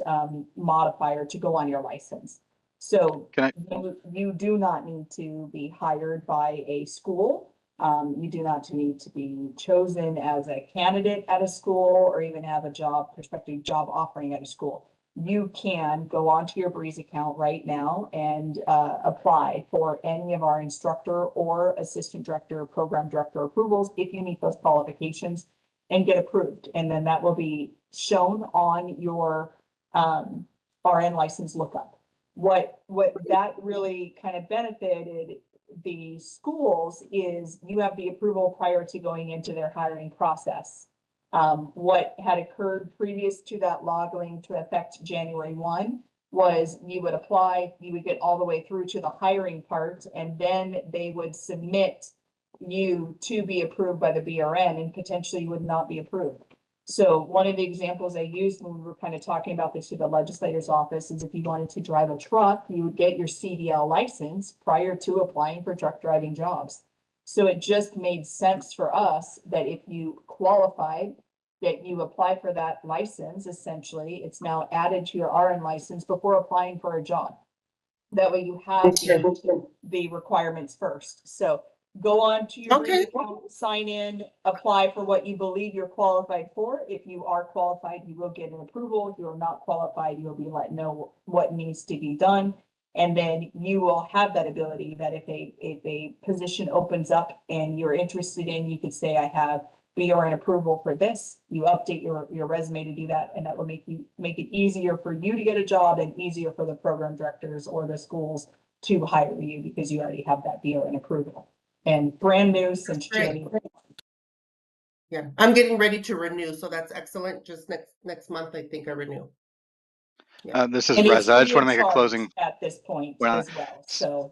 modifier to go on your license. So you do not need to be hired by a school. You do not need to be chosen as a candidate at a school or even have a prospective job offering at a school. You can go onto your Breeze account right now and apply for any of our instructor or assistant director, program director approvals if you meet those qualifications and get approved. And then that will be shown on your RN license lookup. What that really kind of benefited the schools is you have the approval prior to going into their hiring process. What had occurred previous to that law going into effect January 1 was you would apply, you would get all the way through to the hiring part, and then they would submit you to be approved by the BRN and potentially would not be approved. So one of the examples I used when we were kind of talking about this to the legislator's office is if you wanted to drive a truck, you would get your CDL license prior to applying for truck driving jobs. So it just made sense for us that if you qualified that you apply for that license, essentially, it's now added to your RN license before applying for a job. That way you have the requirements first. So go on to your Okay. account, sign in, apply for what you believe you're qualified for. If you are qualified, you will get an approval. If you are not qualified, you'll be let know what needs to be done. And then you will have that ability that if a position opens up and you're interested in, you could say, I have BRN approval for this. You update your resume to do that, and that will make it easier for you to get a job and easier for the program directors or the schools to hire you because you already have that BRN approval. And brand new since January. Yeah, I'm getting ready to renew, so that's excellent. Just next month, I think I renew. Yeah. This is And it's Reza. I just free want to of make a charge closing. at this point Well, as well. So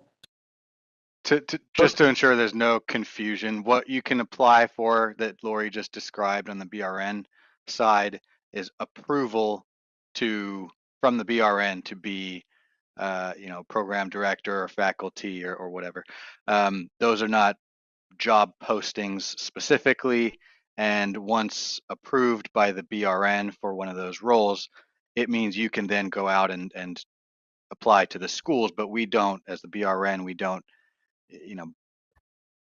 just to ensure there's no confusion, what you can apply for that Lori just described on the BRN side is approval from the BRN to be program director or faculty or whatever. Those are not job postings specifically, and once approved by the BRN for one of those roles, it means you can then go out and apply to the schools. But we don't, as the BRN, we don't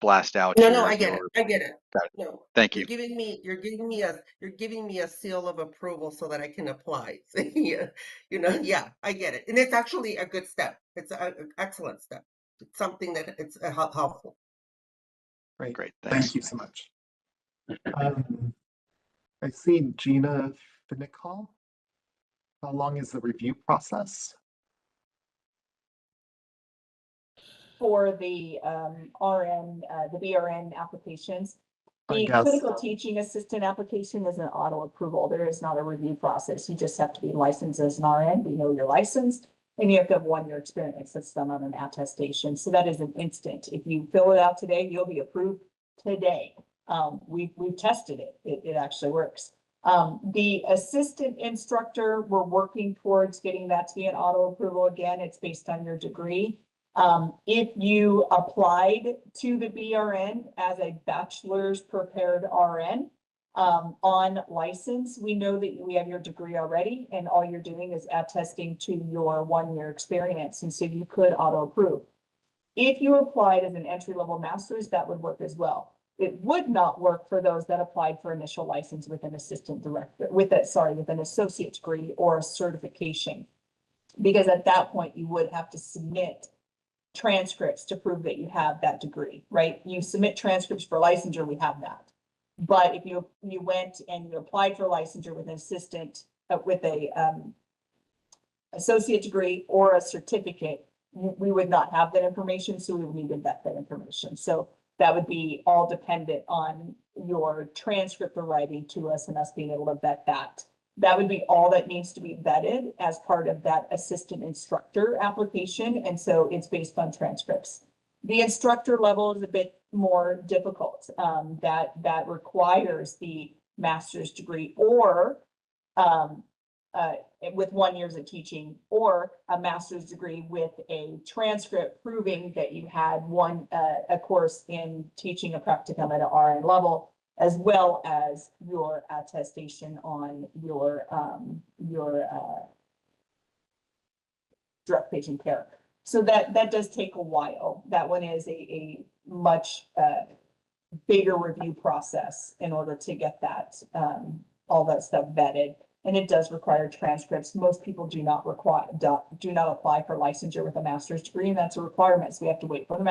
blast out No, I get it. I get it. Got it. No, Thank you. you're giving me a seal of approval so that I can apply. Yeah, yeah, I get it. And it's actually a good step. It's an excellent step. It's something that it's helpful. Great. Thanks. Thank you so much. I see Gina Finicol. How long is the review process? for the RN, the BRN applications, I the guess. clinical teaching assistant application is an auto approval. There is not a review process. You just have to be licensed as an RN. We know you're licensed, and you have to have 1 year experience that's done on an attestation. So that is an instant. If you fill it out today, you'll be approved today. We've tested it. It actually works. The assistant instructor, we're working towards getting that to be an auto approval. Again, it's based on your degree. If you applied to the BRN as a bachelor's prepared RN on license, we know that we have your degree already, and all you're doing is attesting to your 1 year experience, and so you could auto approve. If you applied as an entry-level master's, that would work as well. It would not work for those that applied for initial license with an assistant director, with an associate degree or a certification, because at that point you would have to submit transcripts to prove that you have that degree, right? You submit transcripts for licensure, we have that. But if you went and you applied for licensure with an assistant, with a associate degree or a certificate, we would not have that information, so we would need to vet that information. So that would be all dependent on your transcript writing to us and us being able to vet that. That would be all that needs to be vetted as part of that assistant instructor application. And so it's based on transcripts. The instructor level is a bit more difficult. That requires the master's degree or with 1 year of teaching, or a master's degree with a transcript proving that you had a course in teaching a practicum at an RN level, as well as your attestation on your direct patient care. So that does take a while. That one is a much bigger review process in order to get that all that stuff vetted. And it does require transcripts. Most people do not apply for licensure with a master's degree, and that's a requirement. So we have to wait for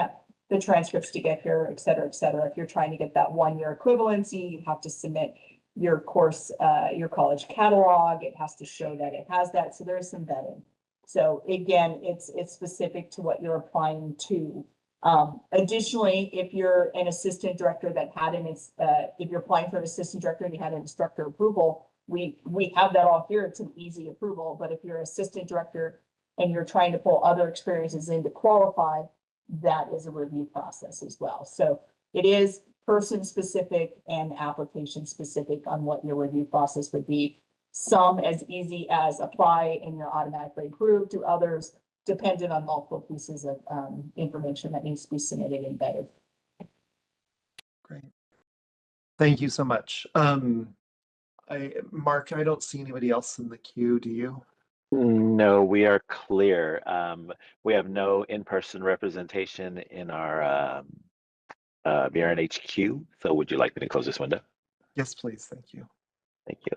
the transcripts to get here, et cetera, et cetera. If you're trying to get that 1 year equivalency, you have to submit your course, your college catalog. It has to show that it has that. So there's some vetting. So again, it's specific to what you're applying to. Additionally, if you're an assistant director that had if you're applying for an assistant director and you had an instructor approval, we have that all here. It's an easy approval. But if you're assistant director and you're trying to pull other experiences in to qualify, that is a review process as well. So it is person specific and application specific on what your review process would be. Some as easy as apply and you're automatically approved, to others dependent on multiple pieces of information that needs to be submitted and vetted. Great. Thank you so much. Mark, I don't see anybody else in the queue, do you? No, we are clear. We have no in-person representation in our BRN HQ. So would you like me to close this window? Yes, please. Thank you. Thank you.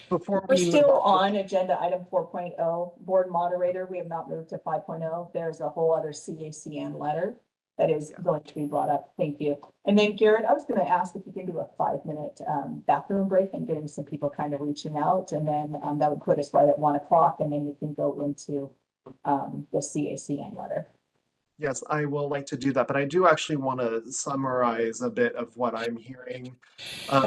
Before We're we move still on, on agenda item 4.0, board moderator. We have not moved to 5.0. There's a whole other CACN letter that is going to be brought up. Thank you. And then Garrett, I was going to ask if you can do a 5-minute bathroom break and getting some people kind of reaching out. And then that would put us right at 1 o'clock, and then we can go into the CACN letter. yes, I will like to do that, but I do actually want to summarize a bit of what I'm hearing.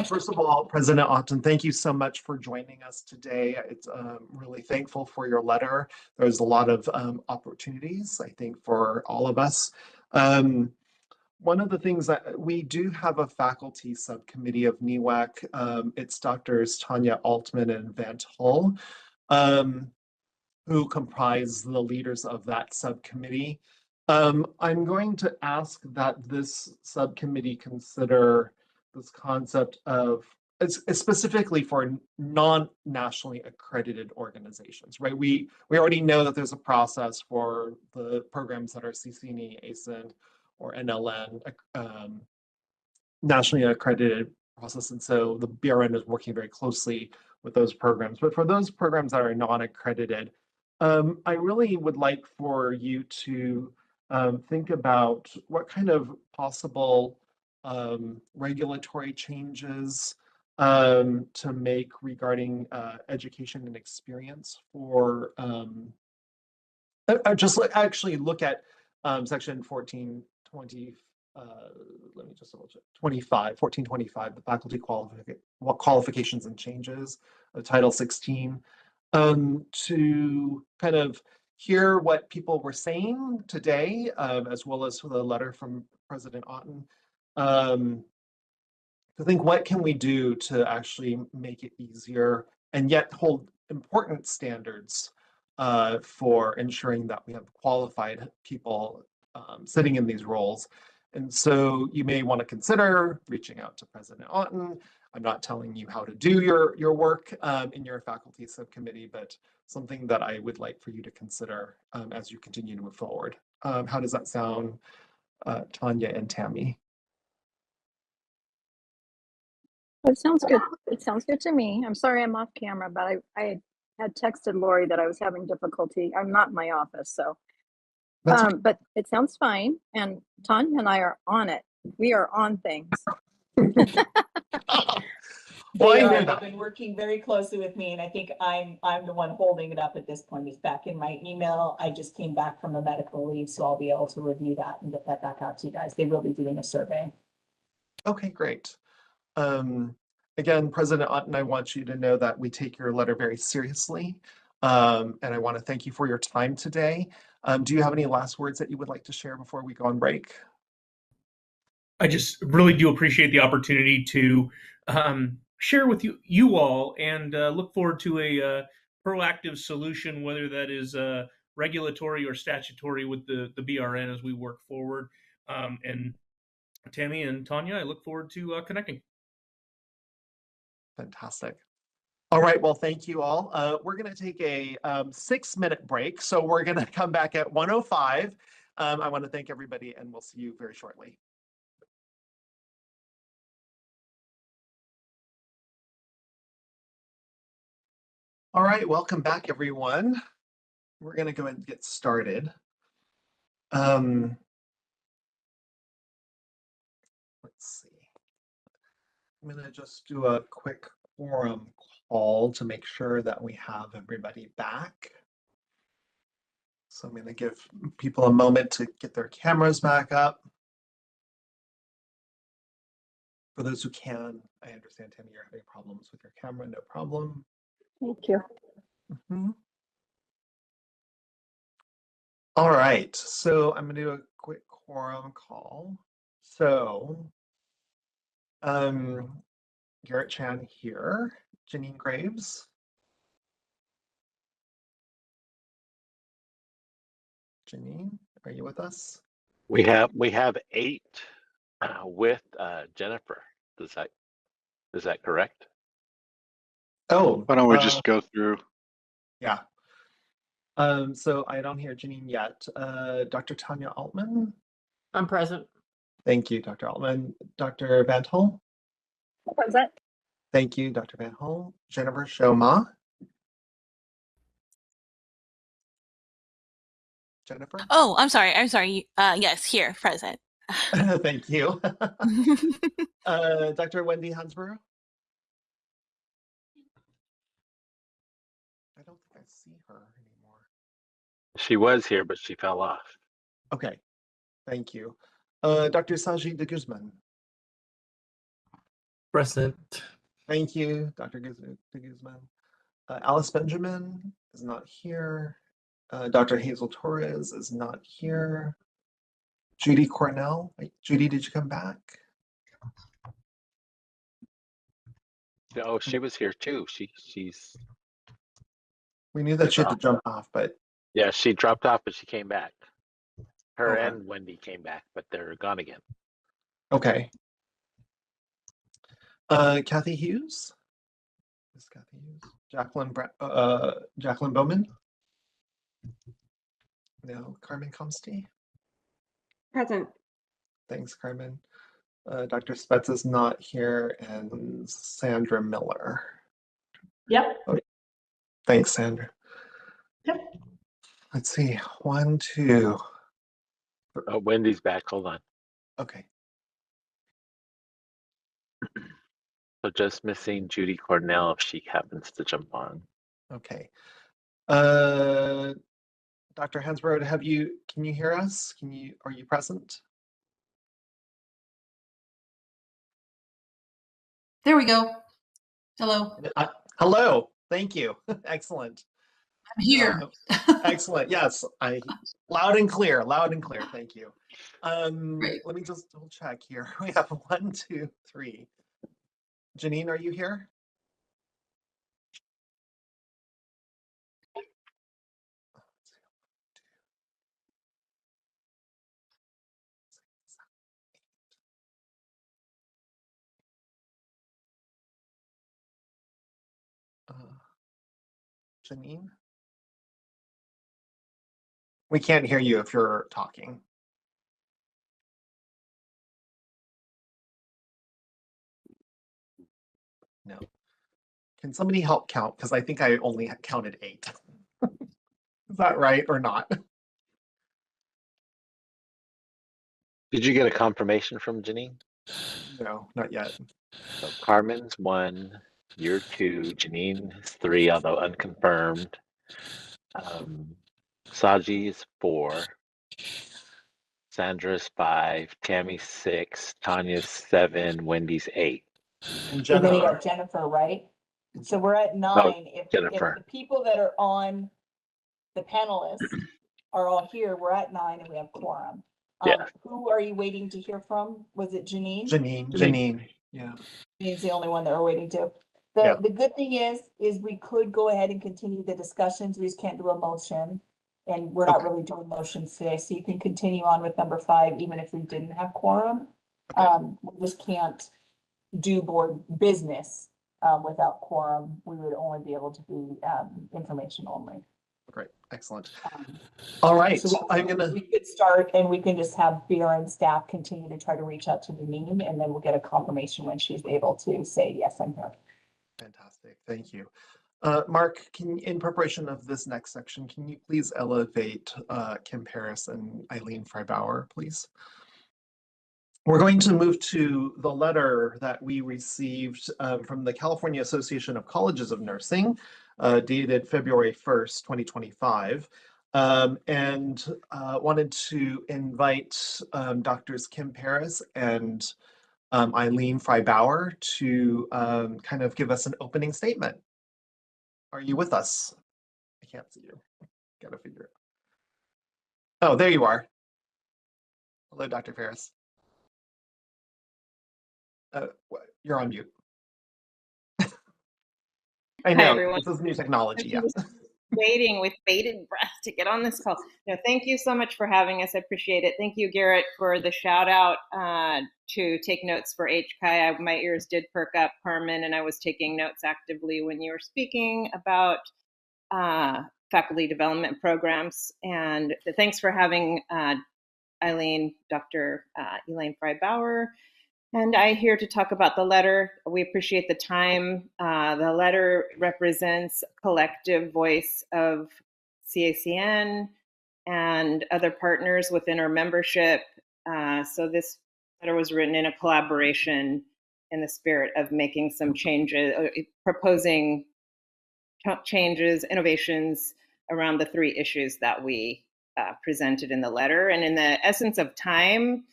First of all, President Otten, thank you so much for joining us today. It's really thankful for your letter. There's a lot of opportunities, I think, for all of us. One of the things that we do have a faculty subcommittee of NEWAC. It's Doctors Tanya Altman and Vant Hull, who comprise the leaders of that subcommittee. I'm going to ask that this subcommittee consider this concept of, specifically for non-nationally accredited organizations, right? We already know that there's a process for the programs that are CCNE, ASIN, or NLN, nationally accredited process. And so the BRN is working very closely with those programs. But for those programs that are non-accredited, I really would like for you to think about what kind of possible regulatory changes to make regarding education and experience for just actually look at section 1420. Let me just double check. 1425, the faculty qualifications and changes of Title 16, to kind of hear what people were saying today, as well as the letter from President Otten, to think what can we do to actually make it easier and yet hold important standards for ensuring that we have qualified people sitting in these roles. And so you may want to consider reaching out to President Otten. I'm not telling you how to do your work in your faculty subcommittee, but something that I would like for you to consider as you continue to move forward. How does that sound, Tanya and Tammy? It sounds good. It sounds good to me. I'm sorry I'm off camera, but I had texted Lori that I was having difficulty. I'm not in my office, so. Okay. But it sounds fine. And Tanya and I are on it. We are on things. They've been working very closely with me, and I think I'm the one holding it up at this point. It's back in my email. I just came back from a medical leave, so I'll be able to review that and get that back out to you guys. They will be doing a survey. Okay, great. Again, President Otten, I want you to know that we take your letter very seriously. And I want to thank you for your time today. Do you have any last words that you would like to share before we go on break? I just really do appreciate the opportunity to share with you all, and look forward to a proactive solution, whether that is regulatory or statutory with the BRN as we work forward. And Tammy and Tanya, I look forward to connecting. Fantastic. All right, well, thank you all. We're going to take a 6-minute break. So we're going to come back at 1:05. I want to thank everybody, and we'll see you very shortly. All right, welcome back, everyone. We're going to go ahead and get started. Let's see. I'm going to just do a quick quorum call to make sure that we have everybody back. So I'm going to give people a moment to get their cameras back up. For those who can, I understand, Tammy, you're having problems with your camera, no problem. Thank you. All right, so I'm going to do a quick quorum call. So, Garrett Chan here, Janine Graves. Janine, are you with us? We have 8 with Jennifer. Is that correct? Oh, Why don't we just go through? yeah. So I don't hear Janine yet. Dr. Tanya Altman. I'm present. Thank you, Dr. Altman. Dr. Van Hol. Present. Thank you, Dr. Van Hol. Jennifer Shoma. Jennifer. Oh, I'm sorry. I'm sorry. Yes, here, present. Thank you. Dr. Wendy Hansborough. I don't think I see her anymore. She was here, but she fell off. Okay, thank you. Dr. Saji de Guzman. Present. Thank you, Dr. de Guzman. Alice Benjamin is not here. Dr. Hazel Torres is not here. Judy Cornell. Wait, Judy, did you come back? Oh, she was here too. She's. We knew that she had to jump off, but Yeah, she dropped off, but she came back. Her okay. and Wendy came back, but they're gone again. Okay. Kathy Hughes. Is Kathy Hughes? Jacqueline Bowman. No. Carmen Comsty. Present. Thanks, Carmen. Dr. Spetz is not here, and Sandra Miller. Yep. Okay. Thanks, Sandra. Yep. Let's see. 1, 2. Oh, Wendy's back. Hold on. Okay. So just missing Judy Cornell if she happens to jump on. Okay. Dr. Hansbrough, can you hear us? Are you present? There we go. Hello. Hello. Thank you. Excellent. I'm here. Excellent. Yes, loud and clear. Loud and clear. Thank you. Great. Let me just double check here. We have 1, 2, 3. Janine, are you here? Janine? We can't hear you if you're talking. No. Can somebody help count? Because I think I only counted 8. Is that right or not? Did you get a confirmation from Janine? No, not yet. So Carmen's 1, you're 2, Janine is 3, although unconfirmed. Saji is 4, Sandra's 5, Tammy's 6, Tanya's 7, Wendy's 8. And And then you Jennifer. got Jennifer, right? So we're at 9. No, If Jennifer. the people that are on the panelists are all here, we're at 9 and we have quorum. Yeah. Who are you waiting to hear from? Was it Janine? Janine. Yeah. Janine's the only one that we're waiting to. Yeah. The good thing is we could go ahead and continue the discussions. We just can't do a motion. And we're not really doing motions today, so you can continue on with number 5, even if we didn't have quorum. We just can't do board business without quorum. We would only be able to do information only. Great, excellent. All right, So we could start and we can just have Vera and staff continue to try to reach out to Janine, and then we'll get a confirmation when she's able to say, yes, I'm here. Fantastic, thank you. Mark, in preparation of this next section, can you please elevate Kim Paris and Eileen Freibauer, please? We're going to move to the letter that we received from the California Association of Colleges of Nursing, dated February 1st, 2025, and wanted to invite Drs. Kim Paris and Eileen Freibauer to kind of give us an opening statement. Are you with us? I can't see you. Gotta figure it out. Oh, there you are. Hello, Dr. Paris. You're on mute. I know, Hi, everyone. this is new technology, yeah. waiting with bated breath to get on this call. No, thank you so much for having us. I appreciate it. Thank you, Garrett, for the shout out to take notes for HCI. My ears did perk up, Carmen, and I was taking notes actively when you were speaking about faculty development programs. And thanks for having Eileen, Dr. Elaine Frey-Bauer, and I here to talk about the letter. We appreciate the time. The letter represents a collective voice of CACN and other partners within our membership. So this letter was written in a collaboration in the spirit of making some changes, proposing changes, innovations around the 3 issues that we presented in the letter. And in the essence of time,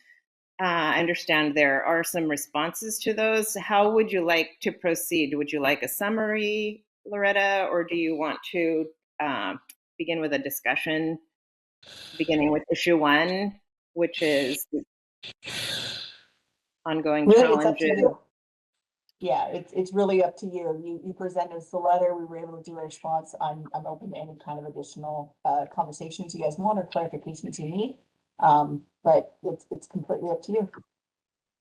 I understand there are some responses to those. How would you like to proceed? Would you like a summary, Loretta, or do you want to begin with a discussion, beginning with issue 1, which is ongoing Really, it's up to challenges? you. Yeah, it's really up to you. You presented us the letter. We were able to do a response. I'm open to any kind of additional conversations you guys want or clarifications you need. But it's completely up to you.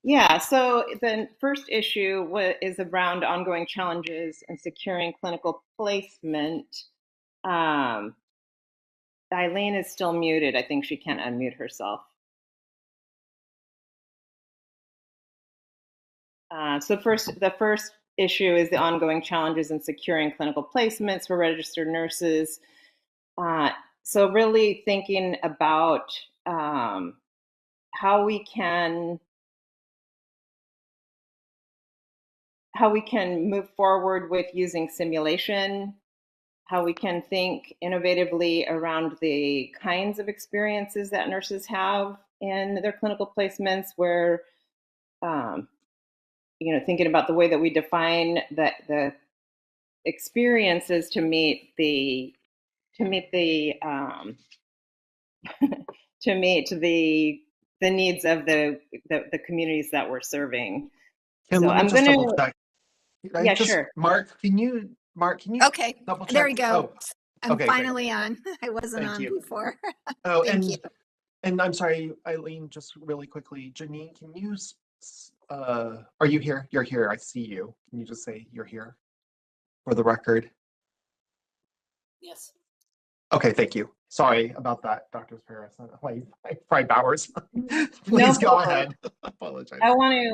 Yeah, so the first issue is around ongoing challenges in securing clinical placement. Eileen is still muted. I think she can't unmute herself. So the first issue is the ongoing challenges in securing clinical placements for registered nurses. So really thinking about how we can move forward with using simulation, how we can think innovatively around the kinds of experiences that nurses have in their clinical placements, where thinking about the way that we define the experiences to meet the needs of the communities that we're serving. And So let me I'm just gonna, double check. yeah, sure. Mark, can you Okay, double check? there we go. Oh, I'm okay, great. finally on. I wasn't Thank on you. before. Oh, Thank you. and I'm sorry, Eileen, just really quickly, Janine, can you, are you here? You're here, I see you. Can you just say you're here for the record? Yes. Okay, thank you. Sorry about that, Dr. Paris. Like 5 hours. No Please go problem. ahead. Apologize. I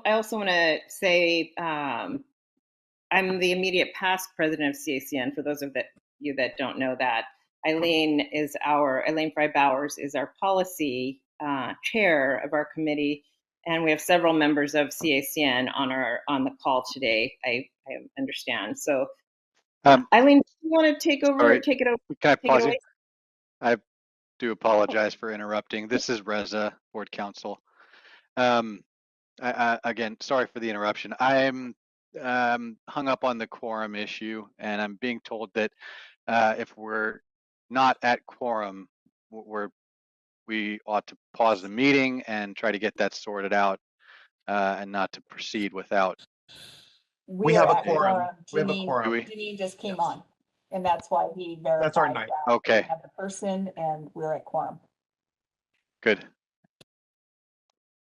also want to say I'm the immediate past president of CACN. For those of you that don't know that, Eileen Frey-Bauer is our policy chair of our committee, and we have several members of CACN on the call today. I understand. So, Eileen, do you want to take over? Sorry, Take it over. can I Take it pause you? away. I do apologize for interrupting. This is Reza, board counsel. Again, sorry for the interruption. I'm hung up on the quorum issue, and I'm being told that if we're not at quorum, we ought to pause the meeting and try to get that sorted out, and not to proceed without. We have a quorum. We have a quorum. Janine just came on, and that's why he verified That's our night. that Okay. we have the person and we're at quorum. Good.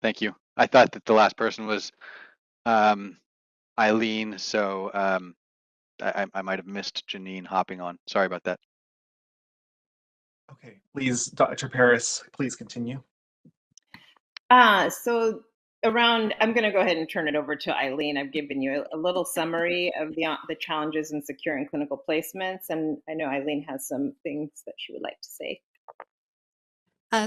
Thank you. I thought that the last person was Eileen, so I might have missed Janine hopping on. Sorry about that. Okay, please, Dr. Paris, please continue. So I'm going to go ahead and turn it over to Eileen. I've given you a little summary of the challenges in securing clinical placements, and I know Eileen has some things that she would like to say.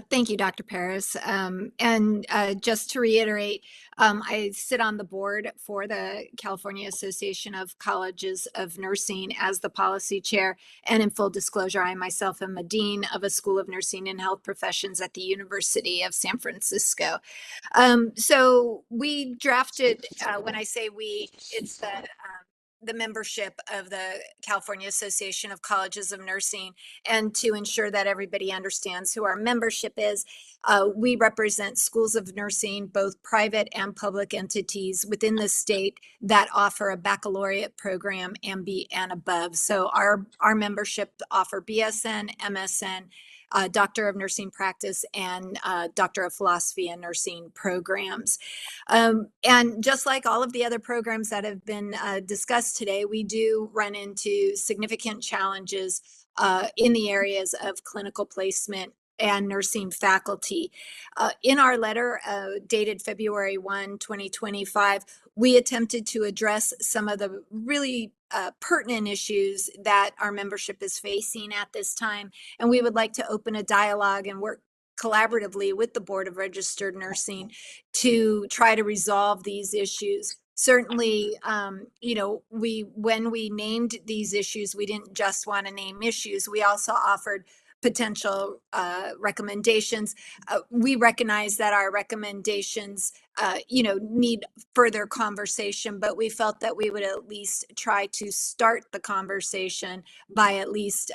Thank you, Dr. Paris. And just to reiterate, I sit on the board for the California Association of Colleges of Nursing as the policy chair. And in full disclosure, I myself am a dean of a School of Nursing and Health Professions at the University of San Francisco. So we drafted, when I say we, it's the the membership of the California Association of Colleges of Nursing, and to ensure that everybody understands who our membership is. We represent schools of nursing, both private and public entities within the state that offer a baccalaureate program and above. So our membership offer BSN, MSN, Doctor of Nursing Practice, and Doctor of Philosophy and Nursing programs. And just like all of the other programs that have been discussed today, we do run into significant challenges in the areas of clinical placement and nursing faculty. In our letter dated February 1, 2025, we attempted to address some of the really pertinent issues that our membership is facing at this time. And we would like to open a dialogue and work collaboratively with the Board of Registered Nursing to try to resolve these issues. Certainly, when we named these issues, we didn't just want to name issues. We also offered potential recommendations. We recognize that our recommendations, need further conversation, but we felt that we would at least try to start the conversation by at least,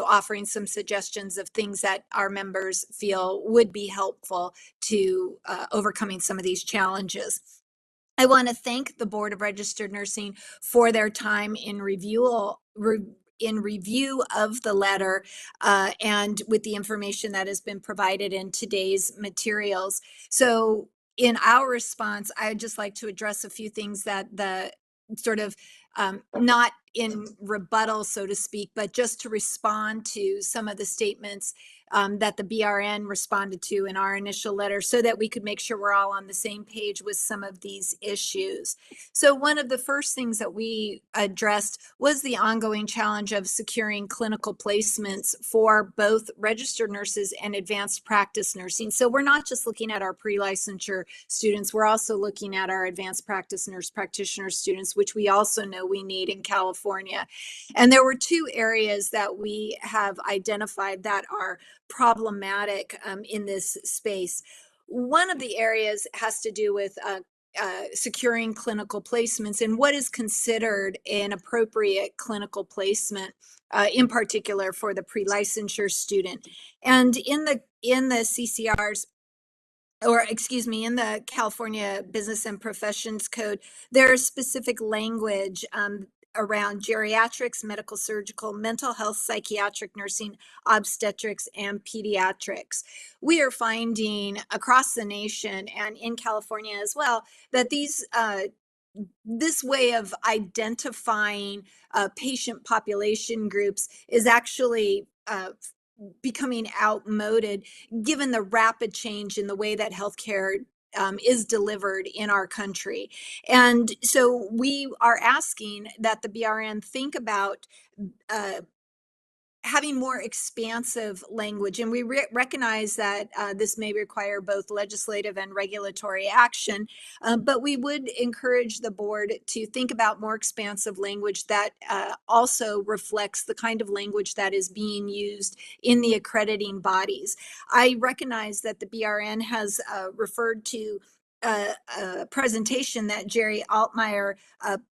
offering some suggestions of things that our members feel would be helpful to overcoming some of these challenges. I want to thank the Board of Registered Nursing for their time in review of the letter and with the information that has been provided in today's materials. So in our response, I would just like to address a few things that the sort of not in rebuttal, so to speak, but just to respond to some of the statements that the BRN responded to in our initial letter so that we could make sure we're all on the same page with some of these issues. So one of the first things that we addressed was the ongoing challenge of securing clinical placements for both registered nurses and advanced practice nursing. So we're not just looking at our pre-licensure students, we're also looking at our advanced practice nurse practitioner students, which we also know we need in California. And there were two areas that we have identified that are problematic in this space. One of the areas has to do with securing clinical placements and what is considered an appropriate clinical placement, in particular for the pre-licensure student. And in the CCRs, or excuse me, in the California Business and Professions Code, there is specific language around geriatrics, medical surgical, mental health, psychiatric nursing, obstetrics, and pediatrics. We are finding across the nation and in California as well that this way of identifying patient population groups is actually becoming outmoded given the rapid change in the way that healthcare is delivered in our country. And so we are asking that the BRN think about having more expansive language. And we recognize that this may require both legislative and regulatory action, but we would encourage the board to think about more expansive language that also reflects the kind of language that is being used in the accrediting bodies. I recognize that the BRN has referred to a presentation that Jerry Altmeyer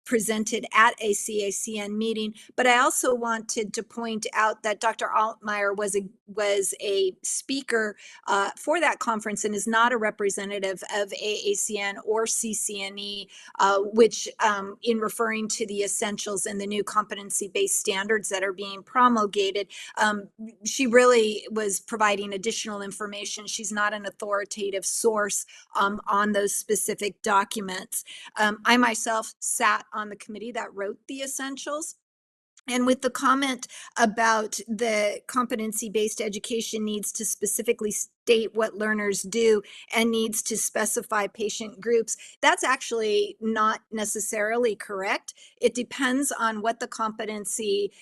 presented at a CACN meeting, but I also wanted to point out that Dr. Altmeyer was a speaker for that conference and is not a representative of AACN or CCNE, which in referring to the essentials and the new competency-based standards that are being promulgated, she really was providing additional information. She's not an authoritative source on those specific documents. I myself sat on the committee that wrote the essentials. And with the comment about the competency-based education needs to specifically state what learners do and needs to specify patient groups, that's actually not necessarily correct. It depends on what the competency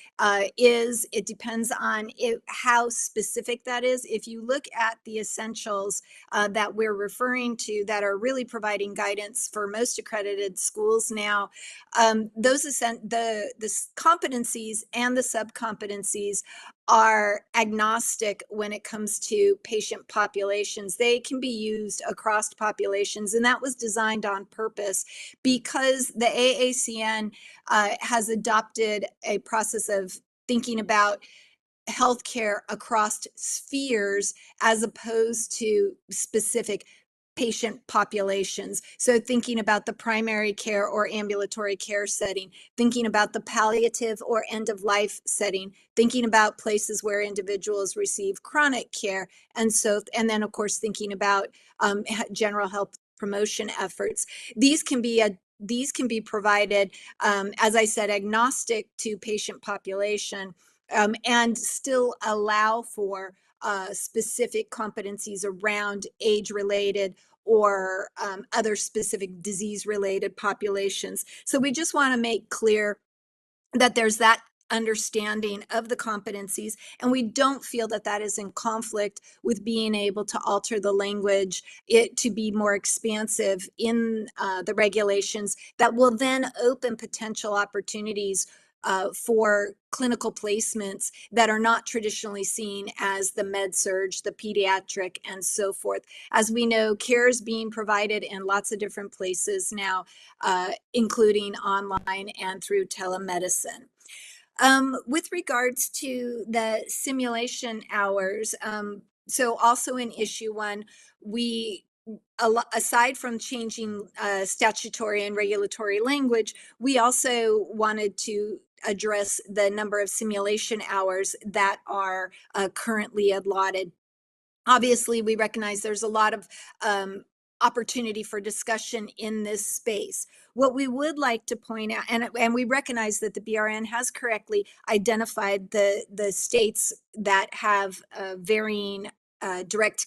is. It depends on how specific that is. If you look at the essentials that we're referring to that are really providing guidance for most accredited schools now, the competencies and the sub-competencies are agnostic when it comes to patient populations. They can be used across populations, and that was designed on purpose because the AACN has adopted a process of thinking about healthcare across spheres as opposed to specific patient populations. So thinking about the primary care or ambulatory care setting, thinking about the palliative or end of life setting, thinking about places where individuals receive chronic care, and then of course thinking about general health promotion efforts. These can be provided, as I said, agnostic to patient population, and still allow for specific competencies around age-related or other specific disease-related populations. So we just want to make clear that there's that understanding of the competencies, and we don't feel that that is in conflict with being able to alter the language to be more expansive in the regulations that will then open potential opportunities for clinical placements that are not traditionally seen as the med-surg, the pediatric, and so forth. As we know, care is being provided in lots of different places now, including online and through telemedicine. With regards to the simulation hours, so also in issue 1, we aside from changing statutory and regulatory language, we also wanted to address the number of simulation hours that are currently allotted. Obviously, we recognize there's a lot of opportunity for discussion in this space. What we would like to point out, and we recognize that the BRN has correctly identified the states that have varying direct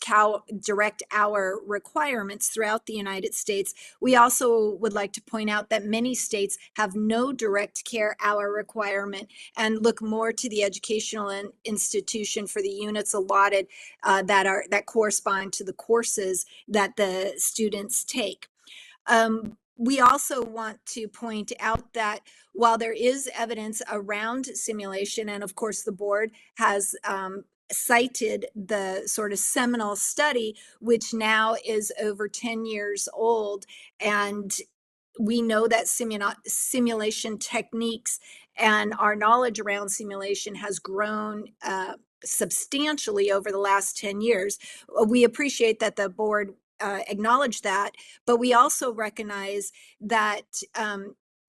hour requirements throughout the United States. We also would like to point out that many states have no direct care hour requirement and look more to the educational institution for the units allotted that correspond to the courses that the students take. We also want to point out that while there is evidence around simulation, and of course the board has cited the sort of seminal study, which now is over 10 years old, and we know that simulation techniques and our knowledge around simulation has grown substantially over the last 10 years. We appreciate that the board acknowledged that, but we also recognize that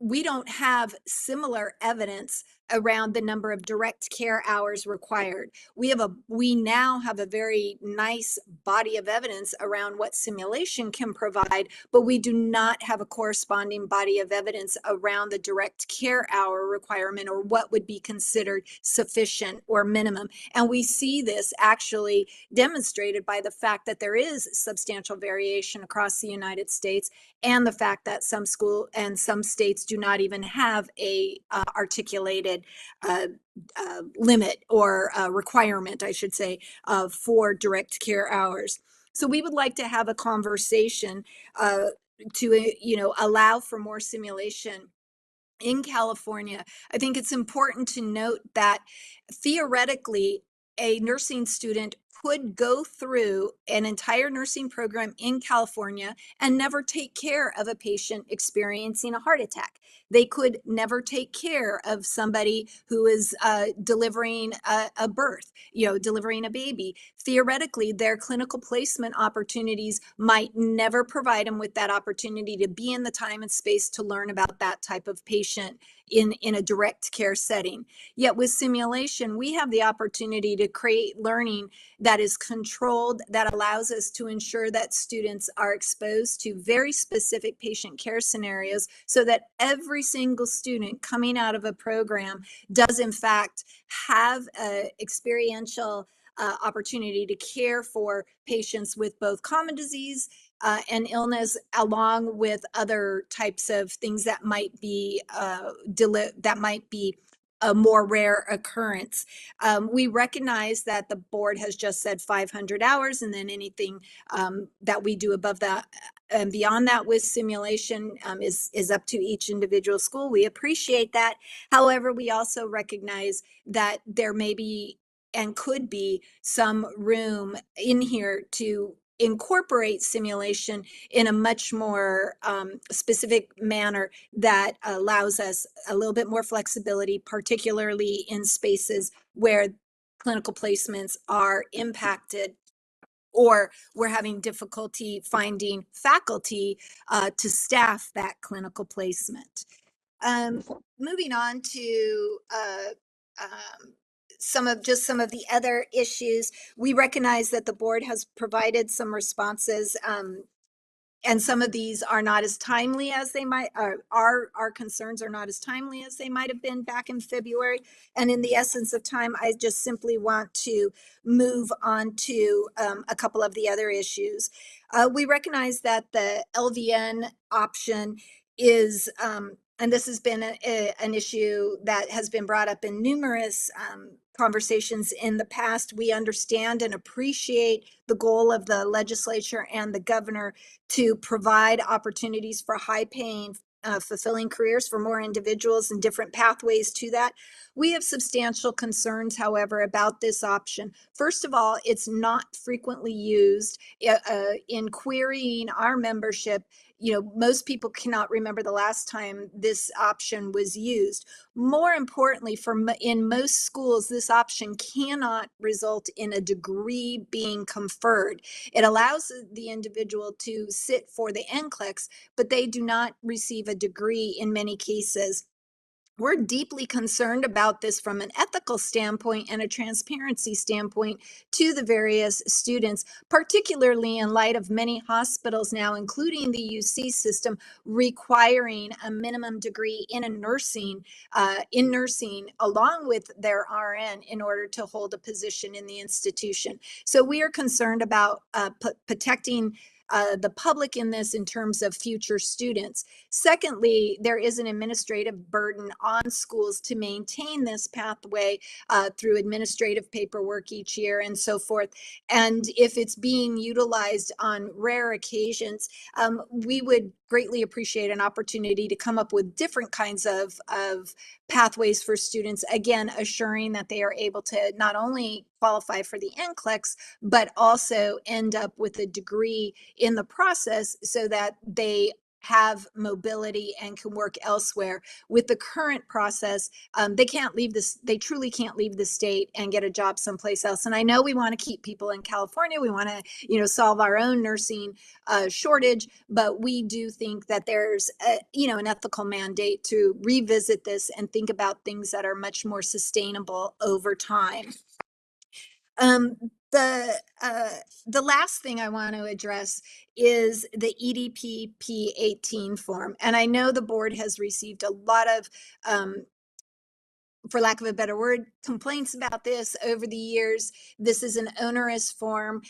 we don't have similar evidence around the number of direct care hours required. We now have a very nice body of evidence around what simulation can provide, but we do not have a corresponding body of evidence around the direct care hour requirement or what would be considered sufficient or minimum. And we see this actually demonstrated by the fact that there is substantial variation across the United States, and the fact that some schools and some states do not even have a articulated limit or requirement, I should say, for direct care hours. So we would like to have a conversation to allow for more simulation in California. I think it's important to note that theoretically, a nursing student could go through an entire nursing program in California and never take care of a patient experiencing a heart attack. They could never take care of somebody who is delivering a birth, delivering a baby. Theoretically, their clinical placement opportunities might never provide them with that opportunity to be in the time and space to learn about that type of patient in a direct care setting. Yet with simulation, we have the opportunity to create learning that is controlled, that allows us to ensure that students are exposed to very specific patient care scenarios so that every single student coming out of a program does in fact have an experiential opportunity to care for patients with both common disease and illness, along with other types of things that might be a more rare occurrence. We recognize that the board has just said 500 hours, and then anything that we do above that and beyond that with simulation is up to each individual school. We appreciate that. However, we also recognize that there may be and could be some room in here to incorporate simulation in a much more specific manner that allows us a little bit more flexibility, particularly in spaces where clinical placements are impacted or we're having difficulty finding faculty to staff that clinical placement. Moving on to some of the other issues, we recognize that the board has provided some responses, and some of these are not as timely as they might, our concerns are not as timely as they might have been back in February. And in the essence of time, I just simply want to move on to a couple of the other issues. We recognize that the LVN option is, and this has been an issue that has been brought up in numerous conversations in the past. We understand and appreciate the goal of the legislature and the governor to provide opportunities for high-paying, fulfilling careers for more individuals and different pathways to that. We have substantial concerns, however, about this option. First of all, it's not frequently used. In querying our membership, most people cannot remember the last time this option was used. More importantly, in most schools, this option cannot result in a degree being conferred. It allows the individual to sit for the NCLEX, but they do not receive a degree in many cases. We're deeply concerned about this from an ethical standpoint and a transparency standpoint to the various students, particularly in light of many hospitals now, including the UC system, requiring a minimum degree in nursing along with their RN in order to hold a position in the institution. So we are concerned about protecting the public in this in terms of future students. Secondly, there is an administrative burden on schools to maintain this pathway through administrative paperwork each year and so forth. And if it's being utilized on rare occasions, we would greatly appreciate an opportunity to come up with different kinds of pathways for students, again, assuring that they are able to not only qualify for the NCLEX, but also end up with a degree in the process so that they have mobility and can work elsewhere. With the current process, they truly can't leave the state and get a job someplace else. And I know we want to keep people in California. We want to, solve our own nursing shortage, but we do think that there's an ethical mandate to revisit this and think about things that are much more sustainable over time. The last thing I want to address is the EDP P18 form. And I know the board has received a lot of, for lack of a better word, complaints about this over the years. This is an onerous form.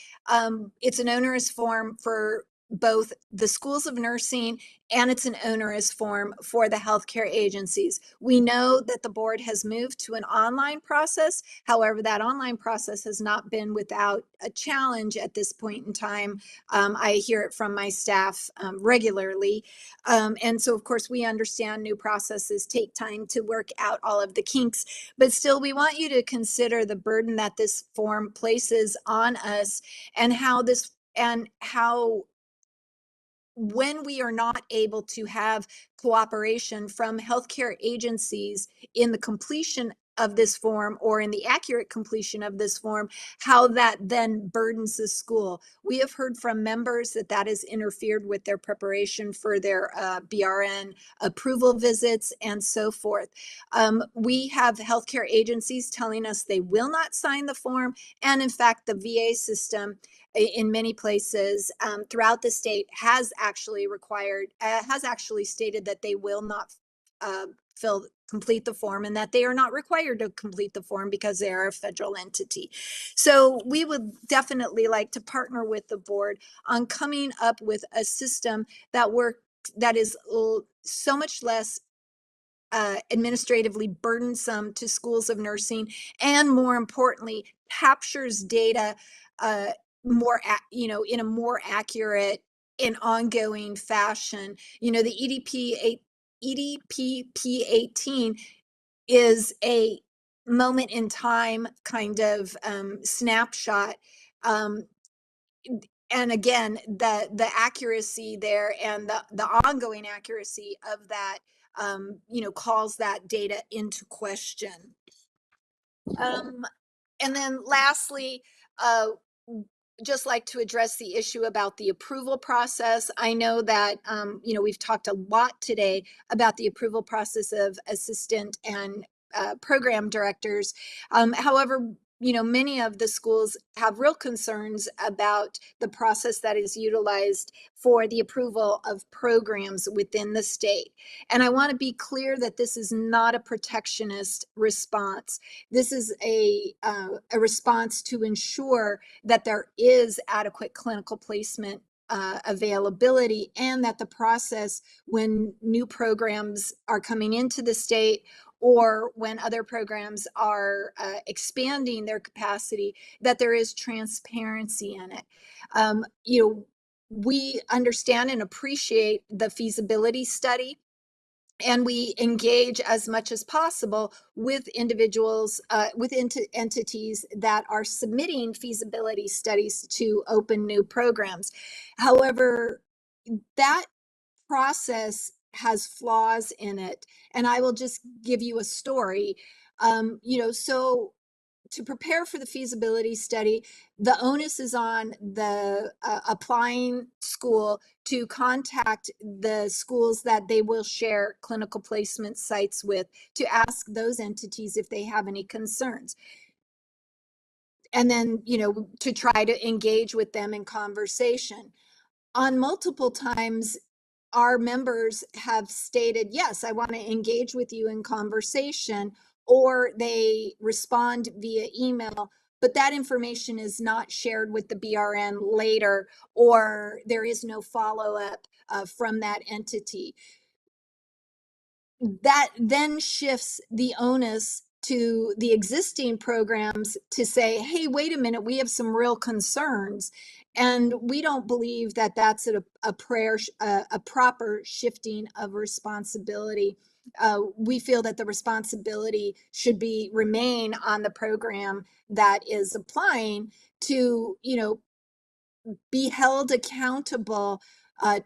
It's an onerous form for both the schools of nursing, and it's an onerous form for the healthcare agencies. We know that the board has moved to an online process. However, that online process has not been without a challenge at this point in time. I hear it from my staff regularly. And so, of course, we understand new processes take time to work out all of the kinks, but still, we want you to consider the burden that this form places on us and how when we are not able to have cooperation from healthcare agencies in the completion of this form or in the accurate completion of this form, how that then burdens the school. We have heard from members that has interfered with their preparation for their BRN approval visits and so forth. We have healthcare agencies telling us they will not sign the form. And in fact, the VA system in many places throughout the state has actually stated that they will not complete the form and that they are not required to complete the form because they are a federal entity. So we would definitely like to partner with the board on coming up with a system that is so much less administratively burdensome to schools of nursing, and more importantly, captures data in a more accurate and ongoing fashion. The EDP P18 is a moment in time kind of snapshot. And again, the accuracy there and the ongoing accuracy of that, calls that data into question. And then lastly, just like to address the issue about the approval process. I know that, we've talked a lot today about the approval process of assistant and program directors. However, many of the schools have real concerns about the process that is utilized for the approval of programs within the state. And I want to be clear that this is not a protectionist response. This is a response to ensure that there is adequate clinical placement availability, and that the process when new programs are coming into the state or when other programs are expanding their capacity, that there is transparency in it. We understand and appreciate the feasibility study, and we engage as much as possible with individuals, with entities that are submitting feasibility studies to open new programs. However, that process has flaws in it. And I will just give you a story. So to prepare for the feasibility study, the onus is on the applying school to contact the schools that they will share clinical placement sites with, to ask those entities if they have any concerns. And then, to try to engage with them in conversation. On multiple times, our members have stated, yes, I want to engage with you in conversation, or they respond via email, but that information is not shared with the BRN later, or there is no follow-up from that entity. That then shifts the onus to the existing programs to say, hey, wait a minute, we have some real concerns. And we don't believe that that's a proper shifting of responsibility. We feel that the responsibility should remain on the program that is applying to, be held accountable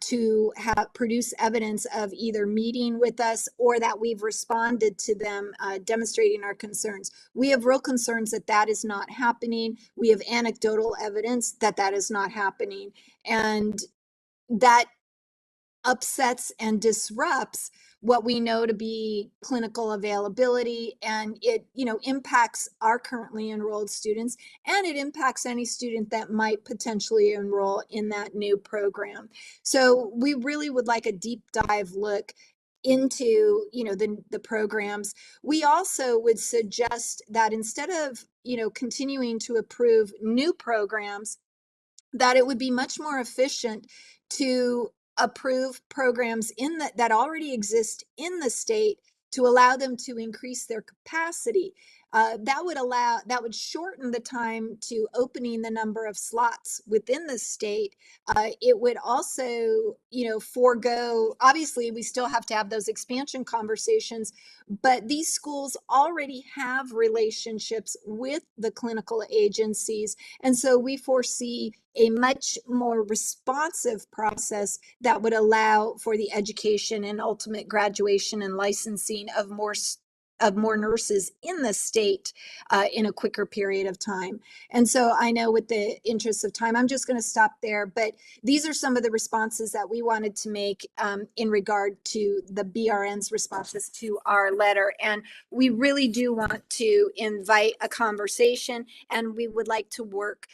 to produce evidence of either meeting with us or that we've responded to them, demonstrating our concerns. We have real concerns that that is not happening. We have anecdotal evidence that that is not happening. And that upsets and disrupts what we know to be clinical availability, and it impacts our currently enrolled students, and it impacts any student that might potentially enroll in that new program. So we really would like a deep dive look into the programs. We also would suggest that instead of continuing to approve new programs, that it would be much more efficient to approve programs that already exist in the state, to allow them to increase their capacity. That would shorten the time to opening the number of slots within the state. It would also, forego, obviously we still have to have those expansion conversations, but these schools already have relationships with the clinical agencies. And so we foresee a much more responsive process that would allow for the education and ultimate graduation and licensing of more nurses in the state in a quicker period of time. And so I know with the interest of time, I'm just going to stop there, but these are some of the responses that we wanted to make in regard to the BRN's responses to our letter. And we really do want to invite a conversation, and we would like to work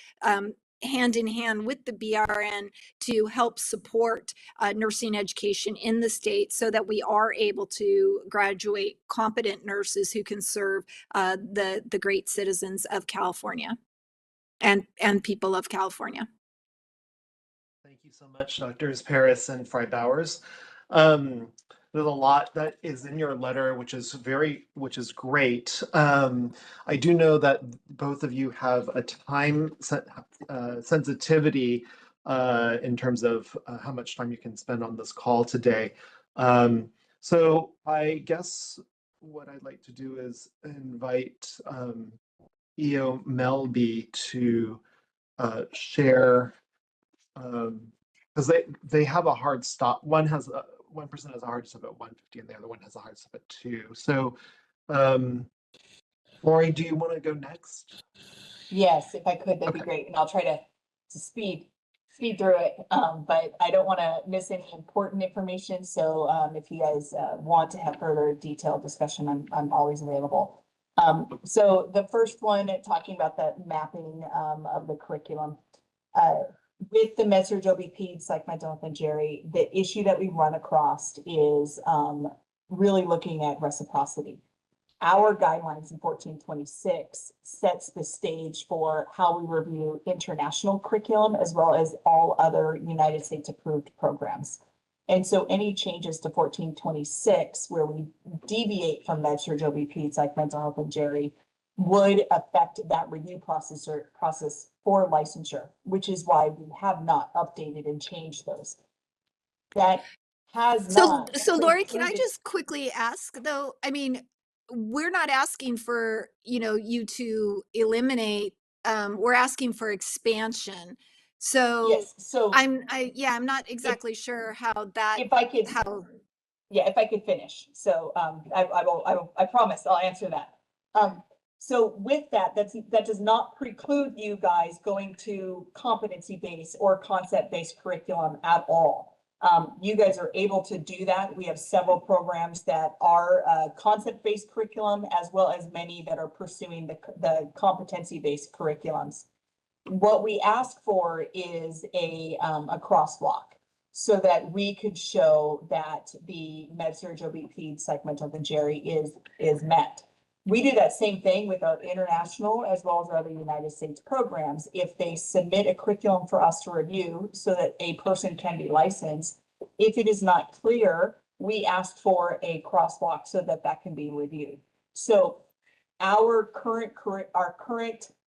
hand in hand with the BRN to help support nursing education in the state, so that we are able to graduate competent nurses who can serve the great citizens of California and people of California. Thank you so much, Drs. Paris and Frey-Bowers. There's a lot that is in your letter, which is great. I do know that both of you have a time sensitivity in terms of how much time you can spend on this call today. So I guess what I'd like to do is invite EO Melby to share, because they have a hard stop. One person has a hard stop at 1:50 and the other one has a hard stop at 2. So Lori, do you want to go next? Yes, if I could, that'd be great. And I'll try to speed through it. But I don't want to miss any important information. So if you guys want to have further detailed discussion, I'm always available. So the first one, talking about the mapping of the curriculum. With the MedSurg OB-Peds, Psych Mental Health and Jerry, the issue that we run across is really looking at reciprocity. Our guidelines in 1426 sets the stage for how we review international curriculum as well as all other United States approved programs. And so any changes to 1426 where we deviate from MedSurg OB-Peds, like Mental Health and Jerry, would affect that review process for licensure, which is why we have not updated and changed those. That has not. So Lori, can I just quickly ask though? I mean, we're not asking for, you to eliminate, we're asking for expansion. So yes, so I'm not exactly sure how that, if I could finish. So I promise I'll answer that. So with that does not preclude you guys going to competency-based or concept-based curriculum at all. You guys are able to do that. We have several programs that are concept-based curriculum, as well as many that are pursuing the competency-based curriculums. What we ask for is a crosswalk so that we could show that the MedSurg OB-Peds, Psych Mental Health and Jerry is met. We do that same thing with our international as well as our other United States programs. If they submit a curriculum for us to review so that a person can be licensed, if it is not clear, we ask for a crosswalk so that that can be reviewed. So our current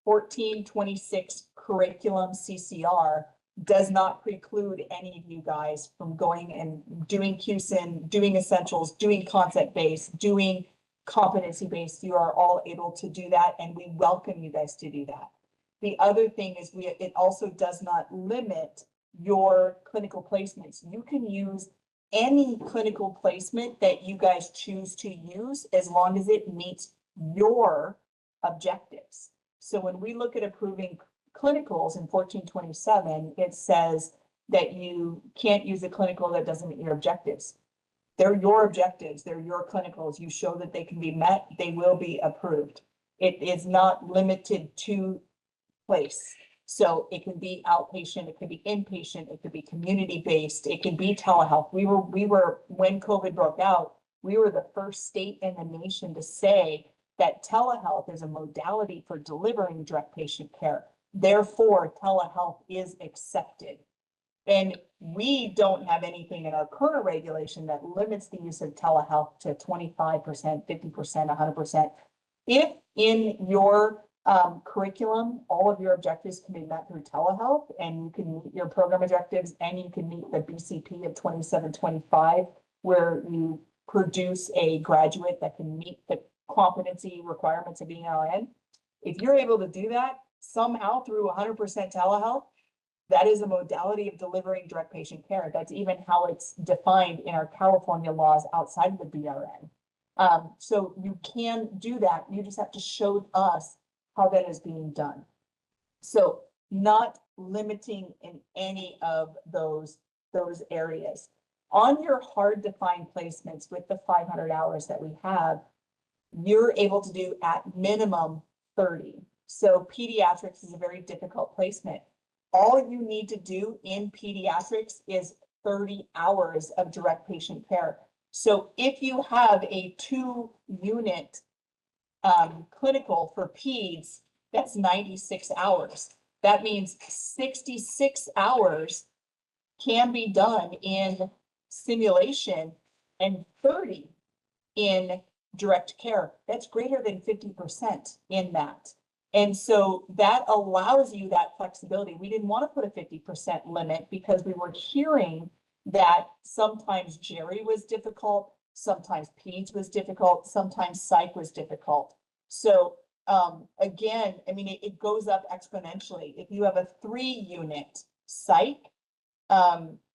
1426 curriculum CCR does not preclude any of you guys from going and doing QSIN, doing essentials, doing concept-based, doing competency-based. You are all able to do that, and we welcome you guys to do that. The other thing is it also does not limit your clinical placements. You can use any clinical placement that you guys choose to use as long as it meets your objectives. So when we look at approving clinicals in 1427, it says that you can't use a clinical that doesn't meet your objectives. They're your objectives, they're your clinicals. You show that they can be met, they will be approved. It is not limited to place. So it can be outpatient, it could be inpatient, it could be community-based, it can be telehealth. We were, when COVID broke out, we were the first state in the nation to say that telehealth is a modality for delivering direct patient care. Therefore, telehealth is accepted. And we don't have anything in our current regulation that limits the use of telehealth to 25%, 50%, 100%. If in your curriculum, all of your objectives can be met through telehealth, and you can meet your program objectives, and you can meet the BCP of 2725, where you produce a graduate that can meet the competency requirements of being an RN. If you're able to do that somehow through 100% telehealth, that is a modality of delivering direct patient care. That's even how it's defined in our California laws outside of the BRN. So you can do that. You just have to show us how that is being done. So not limiting in any of those areas. On your hard to find placements with the 500 hours that we have, you're able to do at minimum 30. So pediatrics is a very difficult placement. All you need to do in pediatrics is 30 hours of direct patient care. So if you have a 2-unit clinical for peds, that's 96 hours. That means 66 hours can be done in simulation and 30 in direct care. That's greater than 50% in that. And so that allows you that flexibility. We didn't want to put a 50% limit because we were hearing that sometimes Jerry was difficult, Sometimes peds was difficult, sometimes psych was difficult. So again, I mean, it goes up exponentially. If you have a 3-unit psych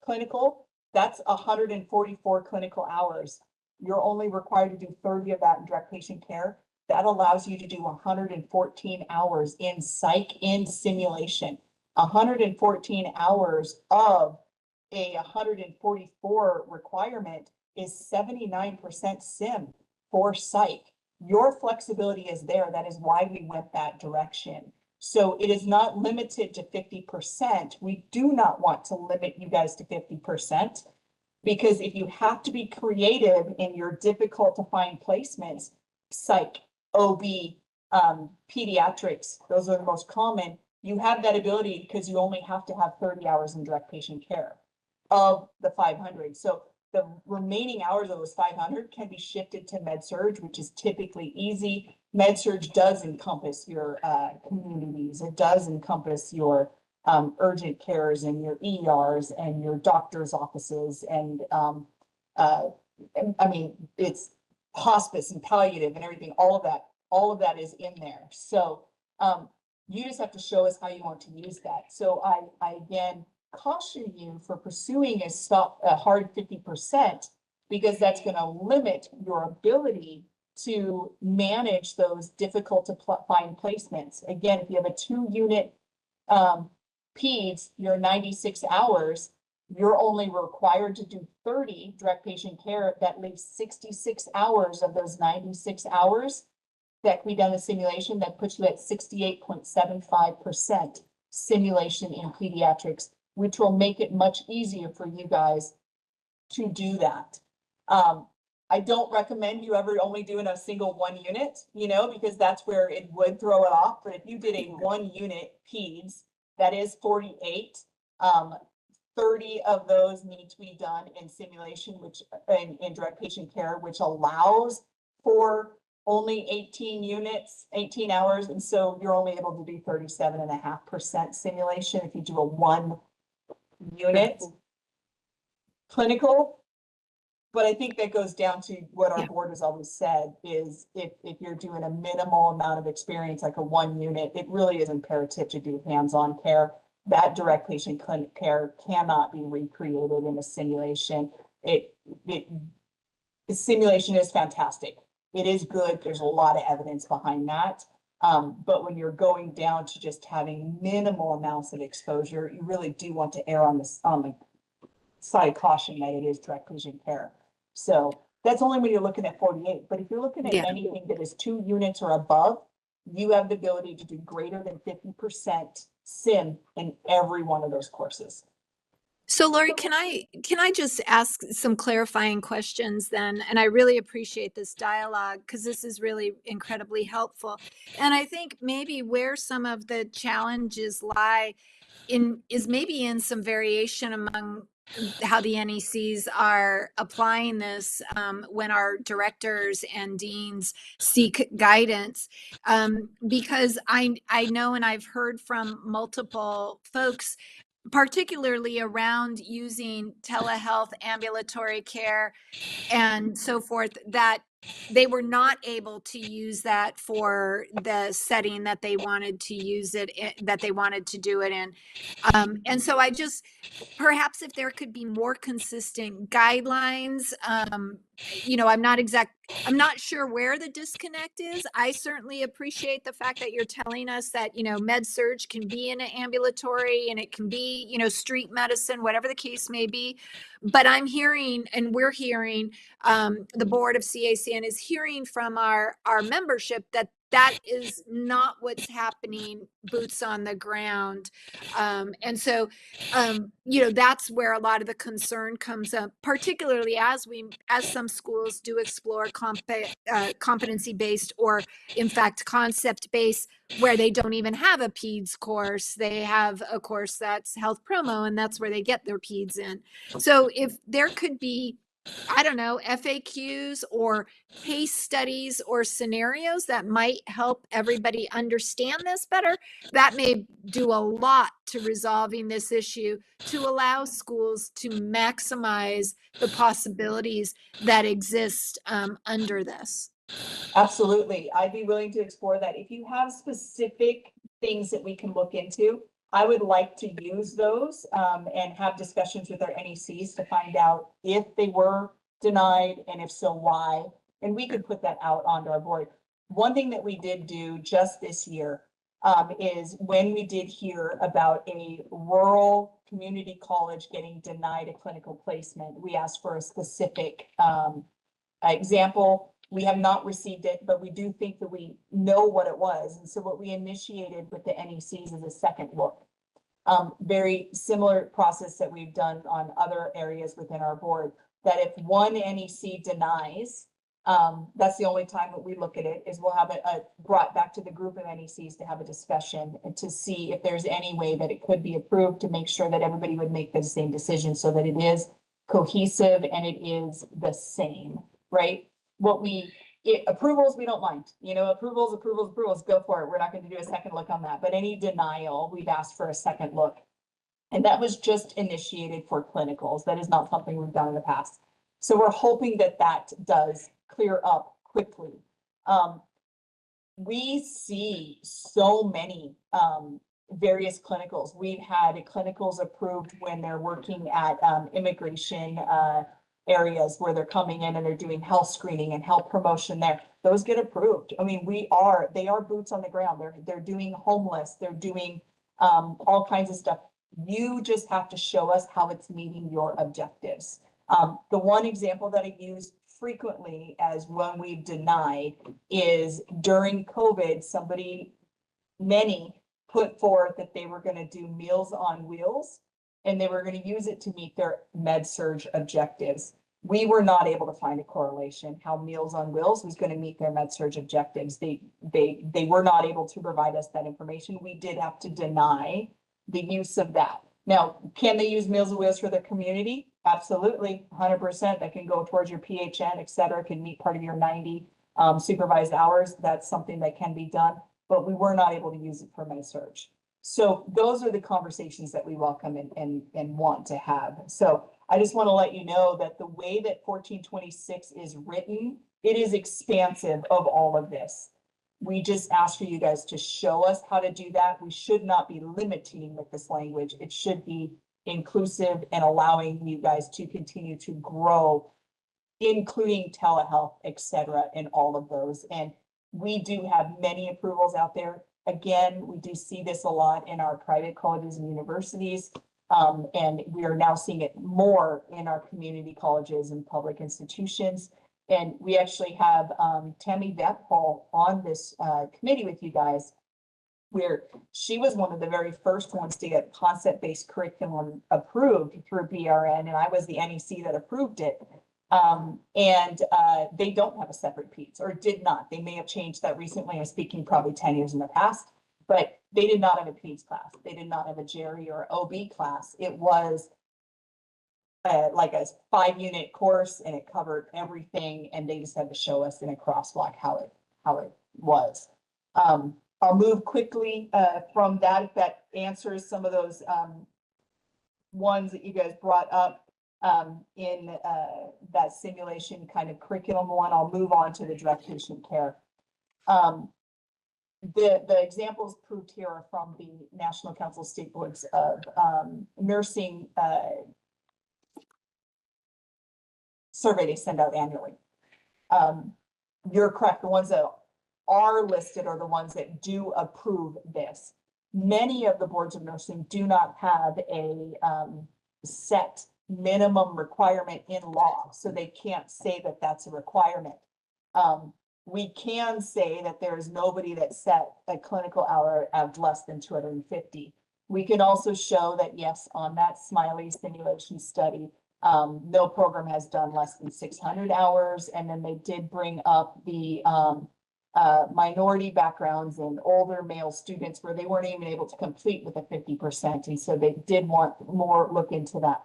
clinical, that's 144 clinical hours. You're only required to do 30 of that in direct patient care. That allows you to do 114 hours in psych in simulation. 114 hours of a 144 requirement is 79% sim for psych. Your flexibility is there. That is why we went that direction. So it is not limited to 50%. We do not want to limit you guys to 50%, because if you have to be creative in your difficult to find placements, psych, OB, pediatrics, those are the most common. You have that ability because you only have to have 30 hours in direct patient care of the 500. So the remaining hours of those 500 can be shifted to med-surg, which is typically easy. Med-surg does encompass your communities. It does encompass your urgent cares and your ERs and your doctor's offices. And I mean, it's hospice and palliative and everything, all of that is in there. So you just have to show us how you want to use that. So I again caution you for pursuing a hard 50%, because that's going to limit your ability to manage those difficult to find placements. Again, if you have a 2-unit peds, you're 96 hours, you're only required to do 30 direct patient care. That leaves 66 hours of those 96 hours that can be done in simulation. That puts you at 68.75% simulation in pediatrics, which will make it much easier for you guys to do that. I don't recommend you ever only doing a single 1 unit, because that's where it would throw it off. But if you did a 1-unit peds, that is 48. 30 of those need to be done in simulation, which in direct patient care, which allows for only 18 hours. And so you're only able to do 37.5% simulation if you do a 1-unit clinical. But I think that goes down to what our board has always said is if you're doing a minimal amount of experience, like a 1-unit, it really is imperative to do hands-on care. That direct patient clinic care cannot be recreated in a simulation. The simulation is fantastic. It is good. There's a lot of evidence behind that. But when you're going down to just having minimal amounts of exposure, you really do want to err on the side of caution that it is direct patient care. So that's only when you're looking at 48. But if you're looking at anything that is 2 units or above, you have the ability to do greater than 50% sim in every one of those courses. So Lori, can I just ask some clarifying questions then? And I really appreciate this dialogue because this is really incredibly helpful. And I think maybe where some of the challenges lie is maybe in some variation among how the NECs are applying this when our directors and deans seek guidance. Because I know, and I've heard from multiple folks, particularly around using telehealth, ambulatory care, and so forth, that they were not able to use that for the setting that they wanted to use it in, that they wanted to do it in. And so I just, perhaps if there could be more consistent guidelines, I'm not sure where the disconnect is. I certainly appreciate the fact that you're telling us that, med-surg can be in an ambulatory and it can be, street medicine, whatever the case may be. But I'm hearing, and we're hearing, the board of CACN is hearing from our membership that is not what's happening, boots on the ground. And so, that's where a lot of the concern comes up, particularly as some schools do explore competency-based or in fact concept-based, where they don't even have a PEDS course. They have a course that's health promo, and that's where they get their PEDS in. So if there could be I don't know, FAQs or case studies or scenarios that might help everybody understand this better. That may do a lot to resolving this issue to allow schools to maximize the possibilities that exist under this. Absolutely. I'd be willing to explore that. If you have specific things that we can look into, I would like to use those and have discussions with our NECs to find out if they were denied and if so, why. And we could put that out onto our board. One thing that we did do just this year is when we did hear about a rural community college getting denied a clinical placement, we asked for a specific example. We have not received it, but we do think that we know what it was. And so what we initiated with the NECs is a second look. Very similar process that we've done on other areas within our board, that if one NEC denies, that's the only time that we look at it, is we'll have it brought back to the group of NECs to have a discussion and to see if there's any way that it could be approved, to make sure that everybody would make the same decision so that it is cohesive and it is the same, right? Approvals, we don't mind, approvals, go for it. We're not going to do a second look on that, but any denial, we've asked for a second look. And that was just initiated for clinicals. That is not something we've done in the past. So we're hoping that that does clear up quickly. We see so many various clinicals. We've had clinicals approved when they're working at immigration areas where they're coming in and they're doing health screening and health promotion there. Those get approved. I mean, they are boots on the ground. They're doing homeless. They're doing all kinds of stuff. You just have to show us how it's meeting your objectives. The one example that I use frequently as when we've denied is during COVID, many put forth that they were going to do Meals on Wheels and they were going to use it to meet their med-surg objectives. We were not able to find a correlation how Meals on Wheels was going to meet their med-surg objectives. They were not able to provide us that information. We did have to deny the use of that. Now, can they use Meals on Wheels for their community? Absolutely, 100%. That can go towards your PHN, et cetera, can meet part of your 90 supervised hours. That's something that can be done, but we were not able to use it for med-surg. So those are the conversations that we welcome and want to have. So I just want to let you know that the way that 1426 is written, it is expansive of all of this. We just ask for you guys to show us how to do that. We should not be limiting with this language. It should be inclusive and allowing you guys to continue to grow, including telehealth, et cetera, in all of those. And we do have many approvals out there. Again, we do see this a lot in our private colleges and universities. And we are now seeing it more in our community colleges and public institutions. And we actually have Tammy Vetpol on this committee with you guys, where she was one of the very first ones to get concept-based curriculum approved through BRN, and I was the NEC that approved it. They don't have a separate PEDS, or did not. They may have changed that recently. I'm speaking probably 10 years in the past, but they did not have a PEDS class. They did not have a GERI or OB class. It was like a 5-unit course, and it covered everything, and they just had to show us in a crosswalk how it was. I'll move quickly from that, if that answers some of those ones that you guys brought up in that simulation kind of curriculum one. I'll move on to the direct patient care. The examples proved here are from the National Council of State Boards of Nursing survey they send out annually. You're correct. The ones that are listed are the ones that do approve this. Many of the boards of nursing do not have a set minimum requirement in law, so they can't say that that's a requirement. We can say that there's nobody that set a clinical hour of less than 250. We can also show that, yes, on that Smiley simulation study, no program has done less than 600 hours. And then they did bring up the minority backgrounds and older male students where they weren't even able to complete with a 50%. And so they did want more look into that.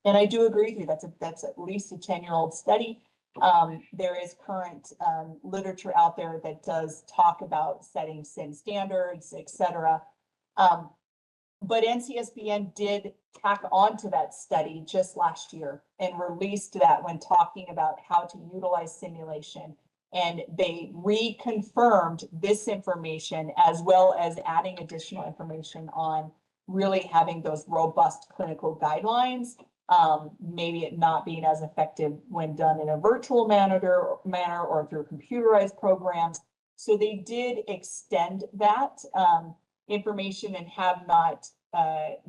And I do agree with you, that's at least a 10-year-old study. There is current literature out there that does talk about setting SIM standards, et cetera. But NCSBN did tack on to that study just last year and released that when talking about how to utilize simulation. And they reconfirmed this information as well as adding additional information on really having those robust clinical guidelines. Maybe it not being as effective when done in a virtual manner or through computerized programs. So they did extend that information and have not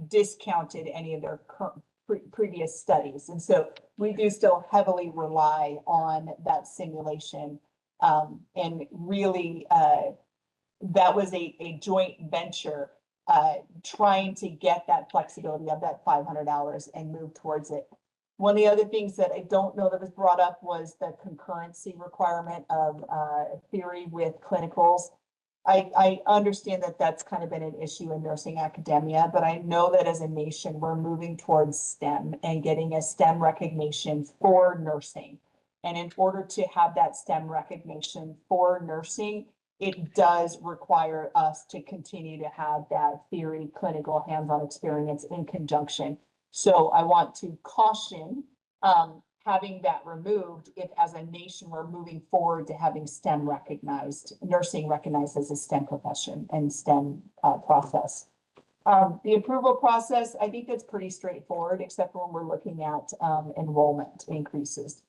discounted any of their previous studies. And so we do still heavily rely on that simulation. And really, that was a joint venture trying to get that flexibility of that 500 hours and move towards it. One of the other things that I don't know that was brought up was the concurrency requirement of theory with clinicals. I understand that that's kind of been an issue in nursing academia, but I know that as a nation, we're moving towards STEM and getting a STEM recognition for nursing. And in order to have that STEM recognition for nursing, it does require us to continue to have that theory, clinical, hands-on experience in conjunction. So I want to caution having that removed if as a nation we're moving forward to having STEM recognized, nursing recognized as a STEM profession and STEM process. The approval process, I think that's pretty straightforward, except for when we're looking at enrollment increases.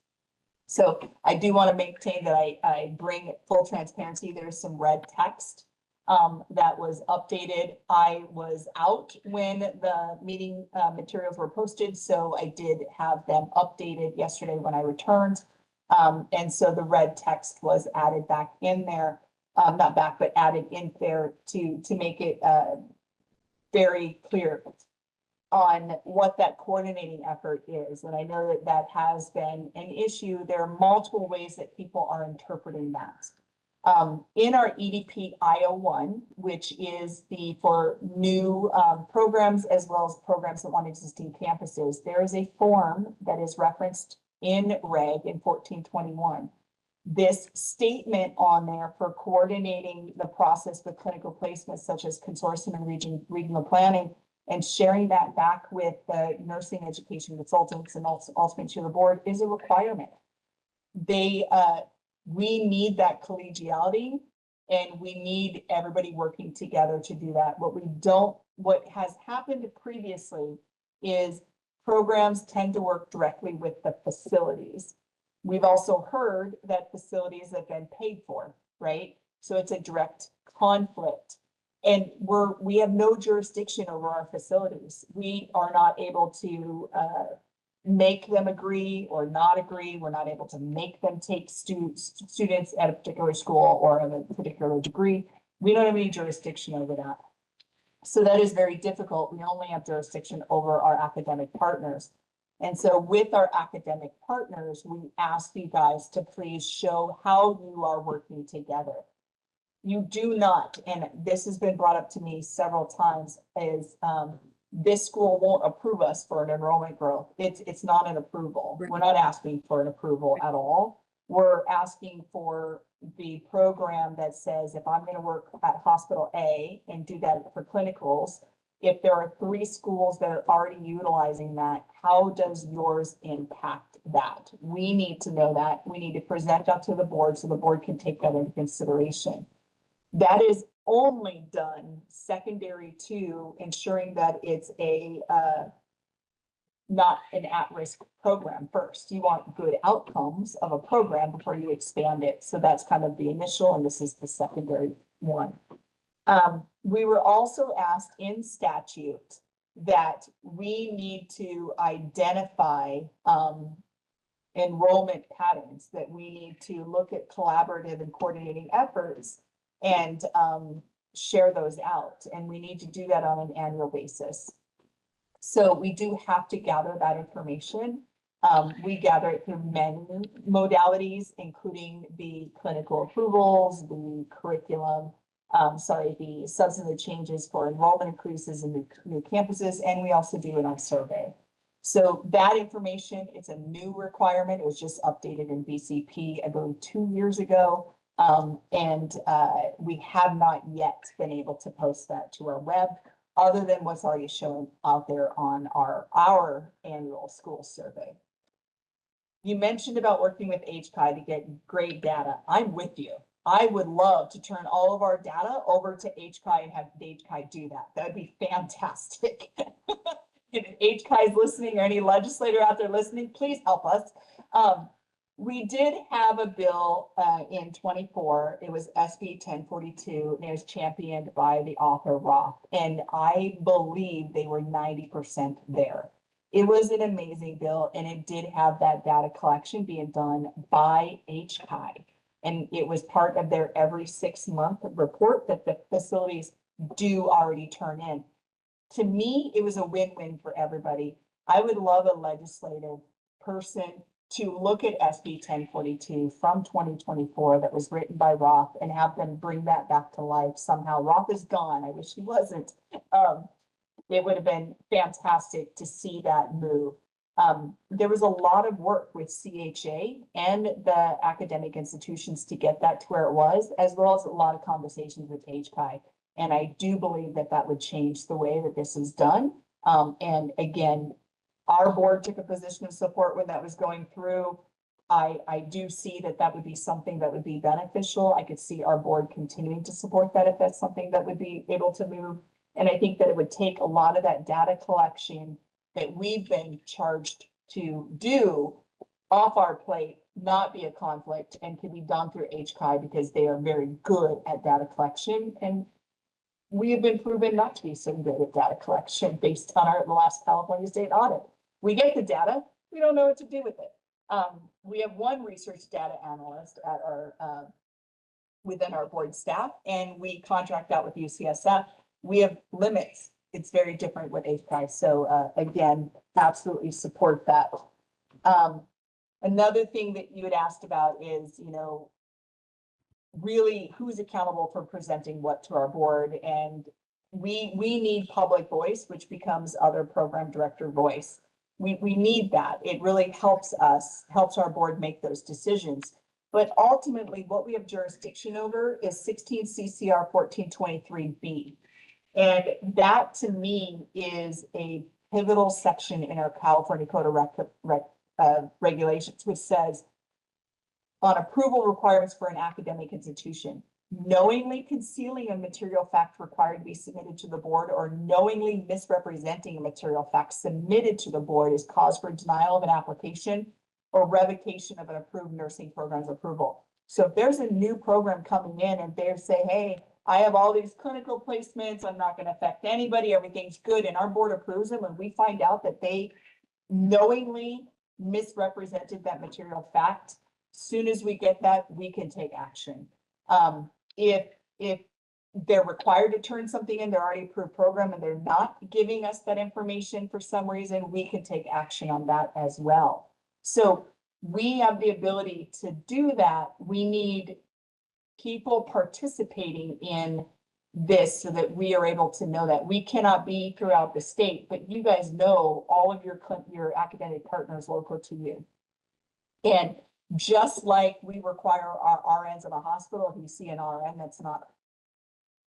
So I do want to maintain that I bring full transparency. There's some red text that was updated. I was out when the meeting materials were posted, so I did have them updated yesterday when I returned. And so the red text was added back in there, not back, but added in there to make it very clear on what that coordinating effort is. And I know that that has been an issue. There are multiple ways that people are interpreting that. In our EDP IO1, which is for new programs as well as programs that on existing campuses, there is a form that is referenced in reg in 1421. This statement on there for coordinating the process with clinical placements such as consortium and regional planning and sharing that back with the nursing education consultants and ultimately to the board is a requirement. We need that collegiality and we need everybody working together to do that. What has happened previously is programs tend to work directly with the facilities. We've also heard that facilities have been paid for, right? So it's a direct conflict. And we have no jurisdiction over our facilities. We are not able to make them agree or not agree. We're not able to make them take students at a particular school or at a particular degree. We don't have any jurisdiction over that. So that is very difficult. We only have jurisdiction over our academic partners. And so with our academic partners, we ask you guys to please show how you are working together. You do not, and this has been brought up to me several times, is this school won't approve us for an enrollment growth. It's not an approval. We're not asking for an approval at all. We're asking for the program that says if I'm going to work at hospital A and do that for clinicals, if there are 3 schools that are already utilizing that, how does yours impact that? We need to know that. We need to present that to the board so the board can take that into consideration. That is only done secondary to ensuring that it's not an at-risk program first. You want good outcomes of a program before you expand it. So that's kind of the initial, and this is the secondary one. We were also asked in statute that we need to identify enrollment patterns, that we need to look at collaborative and coordinating efforts and share those out. And we need to do that on an annual basis. So we do have to gather that information. We gather it through many modalities, including the clinical approvals, the curriculum, the substantive changes for enrollment increases in new campuses, and we also do it on survey. So that information, it's a new requirement. It was just updated in BCP, I believe, 2 years ago. We have not yet been able to post that to our web, other than what's already shown out there on our annual school survey. You mentioned about working with HCI to get great data. I'm with you. I would love to turn all of our data over to HCI and have HCI do that. That would be fantastic. If HCI is listening or any legislator out there listening, please help us. We did have a bill in 24. It was SB 1042, and it was championed by the author Roth. And I believe they were 90% there. It was an amazing bill, and it did have that data collection being done by HCI. And it was part of their every 6-month report that the facilities do already turn in. To me, it was a win-win for everybody. I would love a legislative person to look at SB 1042 from 2024 that was written by Roth and have them bring that back to life somehow. Roth is gone. I wish he wasn't. It would have been fantastic to see that move. There was a lot of work with CHA and the academic institutions to get that to where it was, as well as a lot of conversations with HCI. And I do believe that that would change the way that this is done. And again, our board took a position of support when that was going through. I do see that that would be something that would be beneficial. I could see our board continuing to support that if that's something that would be able to move. And I think that it would take a lot of that data collection that we've been charged to do off our plate, not be a conflict, and can be done through HCI because they are very good at data collection. And we have been proven not to be so good at data collection based on the last California state audit. We get the data, we don't know what to do with it. We have one research data analyst at our within our board staff, and we contract out with UCSF. We have limits. It's very different with HCI. So again, absolutely support that. Another thing that you had asked about is, really who's accountable for presenting what to our board. And we need public voice, which becomes other program director voice. We need that. It really helps us, helps our board make those decisions. But ultimately, what we have jurisdiction over is 16 CCR 1423B. And that to me is a pivotal section in our California Code of Regulations, which says on approval requirements for an academic institution, knowingly concealing a material fact required to be submitted to the board or knowingly misrepresenting a material fact submitted to the board is cause for denial of an application or revocation of an approved nursing program's approval. So if there's a new program coming in and they say, hey, I have all these clinical placements, I'm not going to affect anybody, everything's good, and our board approves them, and we find out that they knowingly misrepresented that material fact, soon as we get that, we can take action. If they're required to turn something in, they're already approved program, and they're not giving us that information for some reason, we can take action on that as well. So we have the ability to do that. We need people participating in this so that we are able to know that. We cannot be throughout the state, but you guys know all of your academic partners local to you. And just like we require our RNs in a hospital, if you see an RN that's not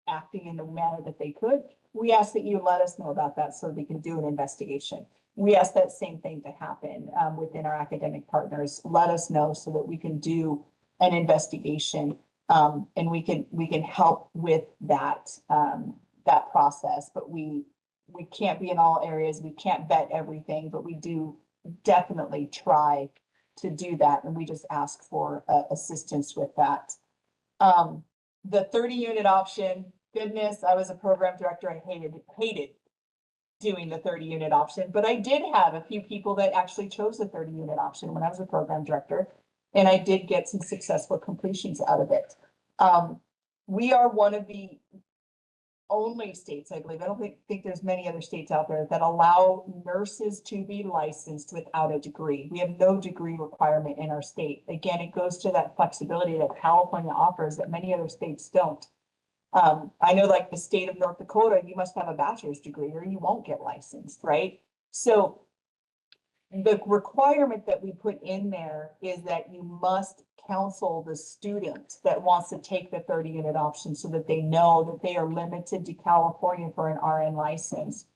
acting in the manner that they could, we ask that you let us know about that so we can do an investigation. We ask that same thing to happen within our academic partners. Let us know so that we can do an investigation and we can help with that that process. But we can't be in all areas. We can't vet everything, but we do definitely try to do that, and we just ask for assistance with that. The 30-unit option, goodness, I was a program director. I hated doing the 30-unit option, but I did have a few people that actually chose the 30-unit option when I was a program director, and I did get some successful completions out of it. We are one of the only states, I believe, I don't think there's many other states out there that allow nurses to be licensed without a degree. We have no degree requirement in our state. Again, it goes to that flexibility that California offers that many other states don't. I know, like the state of North Dakota, you must have a bachelor's degree or you won't get licensed, right? So The requirement that we put in there is that you must counsel the student that wants to take the 30-unit option so that they know that they are limited to California for an RN license.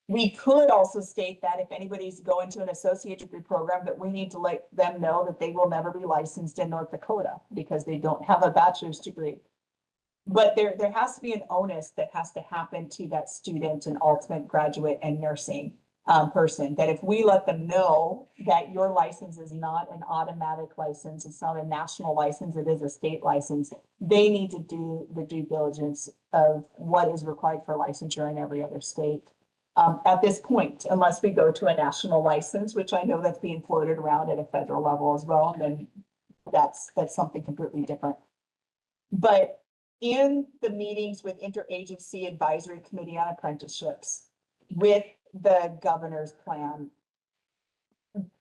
We could also state that if anybody's going to an associate degree program, that we need to let them know that they will never be licensed in North Dakota because they don't have a bachelor's degree. But there has to be an onus that has to happen to that student and ultimate graduate and nursing person, that if we let them know that your license is not an automatic license, it's not a national license, it is a state license, they need to do the due diligence of what is required for licensure in every other state. At this point, unless we go to a national license, which I know that's being floated around at a federal level as well, then that's something completely different. But in the meetings with Interagency Advisory Committee on Apprenticeships, with the governor's plan,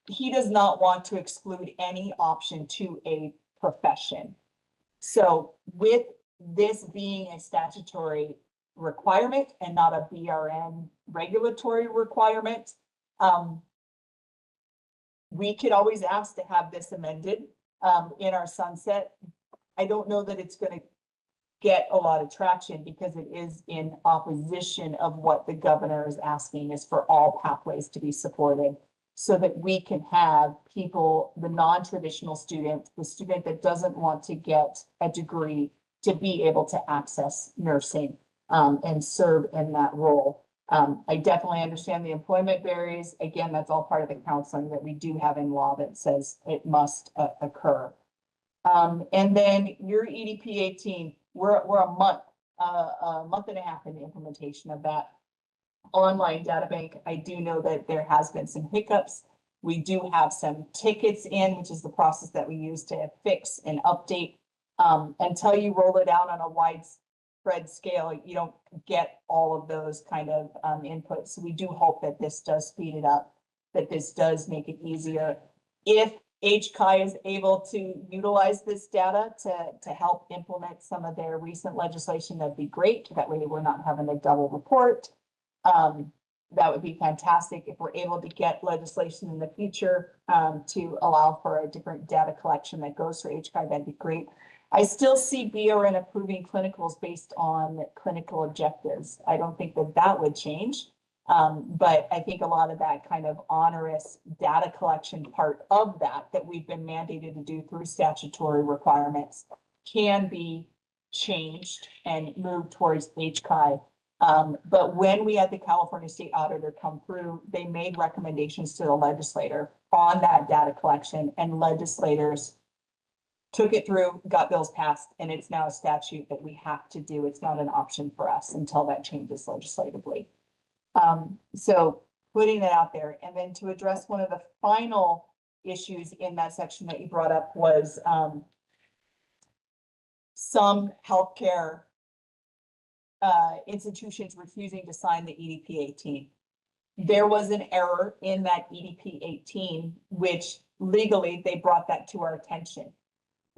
he does not want to exclude any option to a profession. So with this being a statutory requirement and not a BRN regulatory requirement, we could always ask to have this amended in our sunset. I don't know that it's going to get a lot of traction because it is in opposition of what the governor is asking, is for all pathways to be supported so that we can have people, the non-traditional student, the student that doesn't want to get a degree, to be able to access nursing and serve in that role. I definitely understand the employment barriers. Again, that's all part of the counseling that we do have in law that says it must occur. And then your EDP 18, we're a month and a half in the implementation of that online data bank. I do know that there has been some hiccups. We do have some tickets in, which is the process that we use to fix and update. Until you roll it out on a widespread scale, you don't get all of those kind of inputs. So we do hope that this does speed it up, that this does make it easier. If HCI is able to utilize this data to help implement some of their recent legislation, that'd be great. That way we're not having a double report. That would be fantastic if we're able to get legislation in the future to allow for a different data collection that goes for HCI. That'd be great. I still see BRN approving clinicals based on clinical objectives. I don't think that that would change. But I think a lot of that kind of onerous data collection part of that we've been mandated to do through statutory requirements can be changed and moved towards HCI. But when we had the California State Auditor come through, they made recommendations to the legislator on that data collection, and legislators took it through, got bills passed, and it's now a statute that we have to do. It's not an option for us until that changes legislatively. So putting that out there, and then to address one of the final issues in that section that you brought up was some healthcare institutions refusing to sign the EDP 18. There was an error in that EDP 18, which legally they brought that to our attention.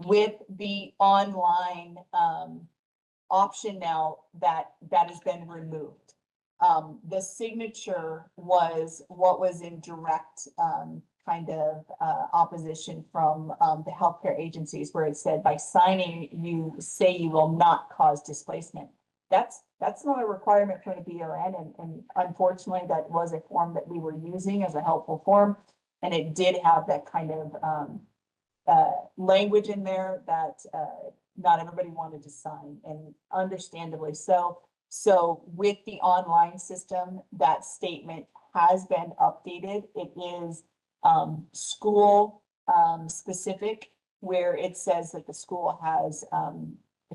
With the online option now, that has been removed. The signature was what was in direct kind of opposition from the healthcare agencies, where it said by signing, you say you will not cause displacement. That's not a requirement for the BRN, and unfortunately that was a form that we were using as a helpful form, and it did have that kind of language in there that not everybody wanted to sign, and understandably so. So with the online system, that statement has been updated. It is school specific, where it says that the school has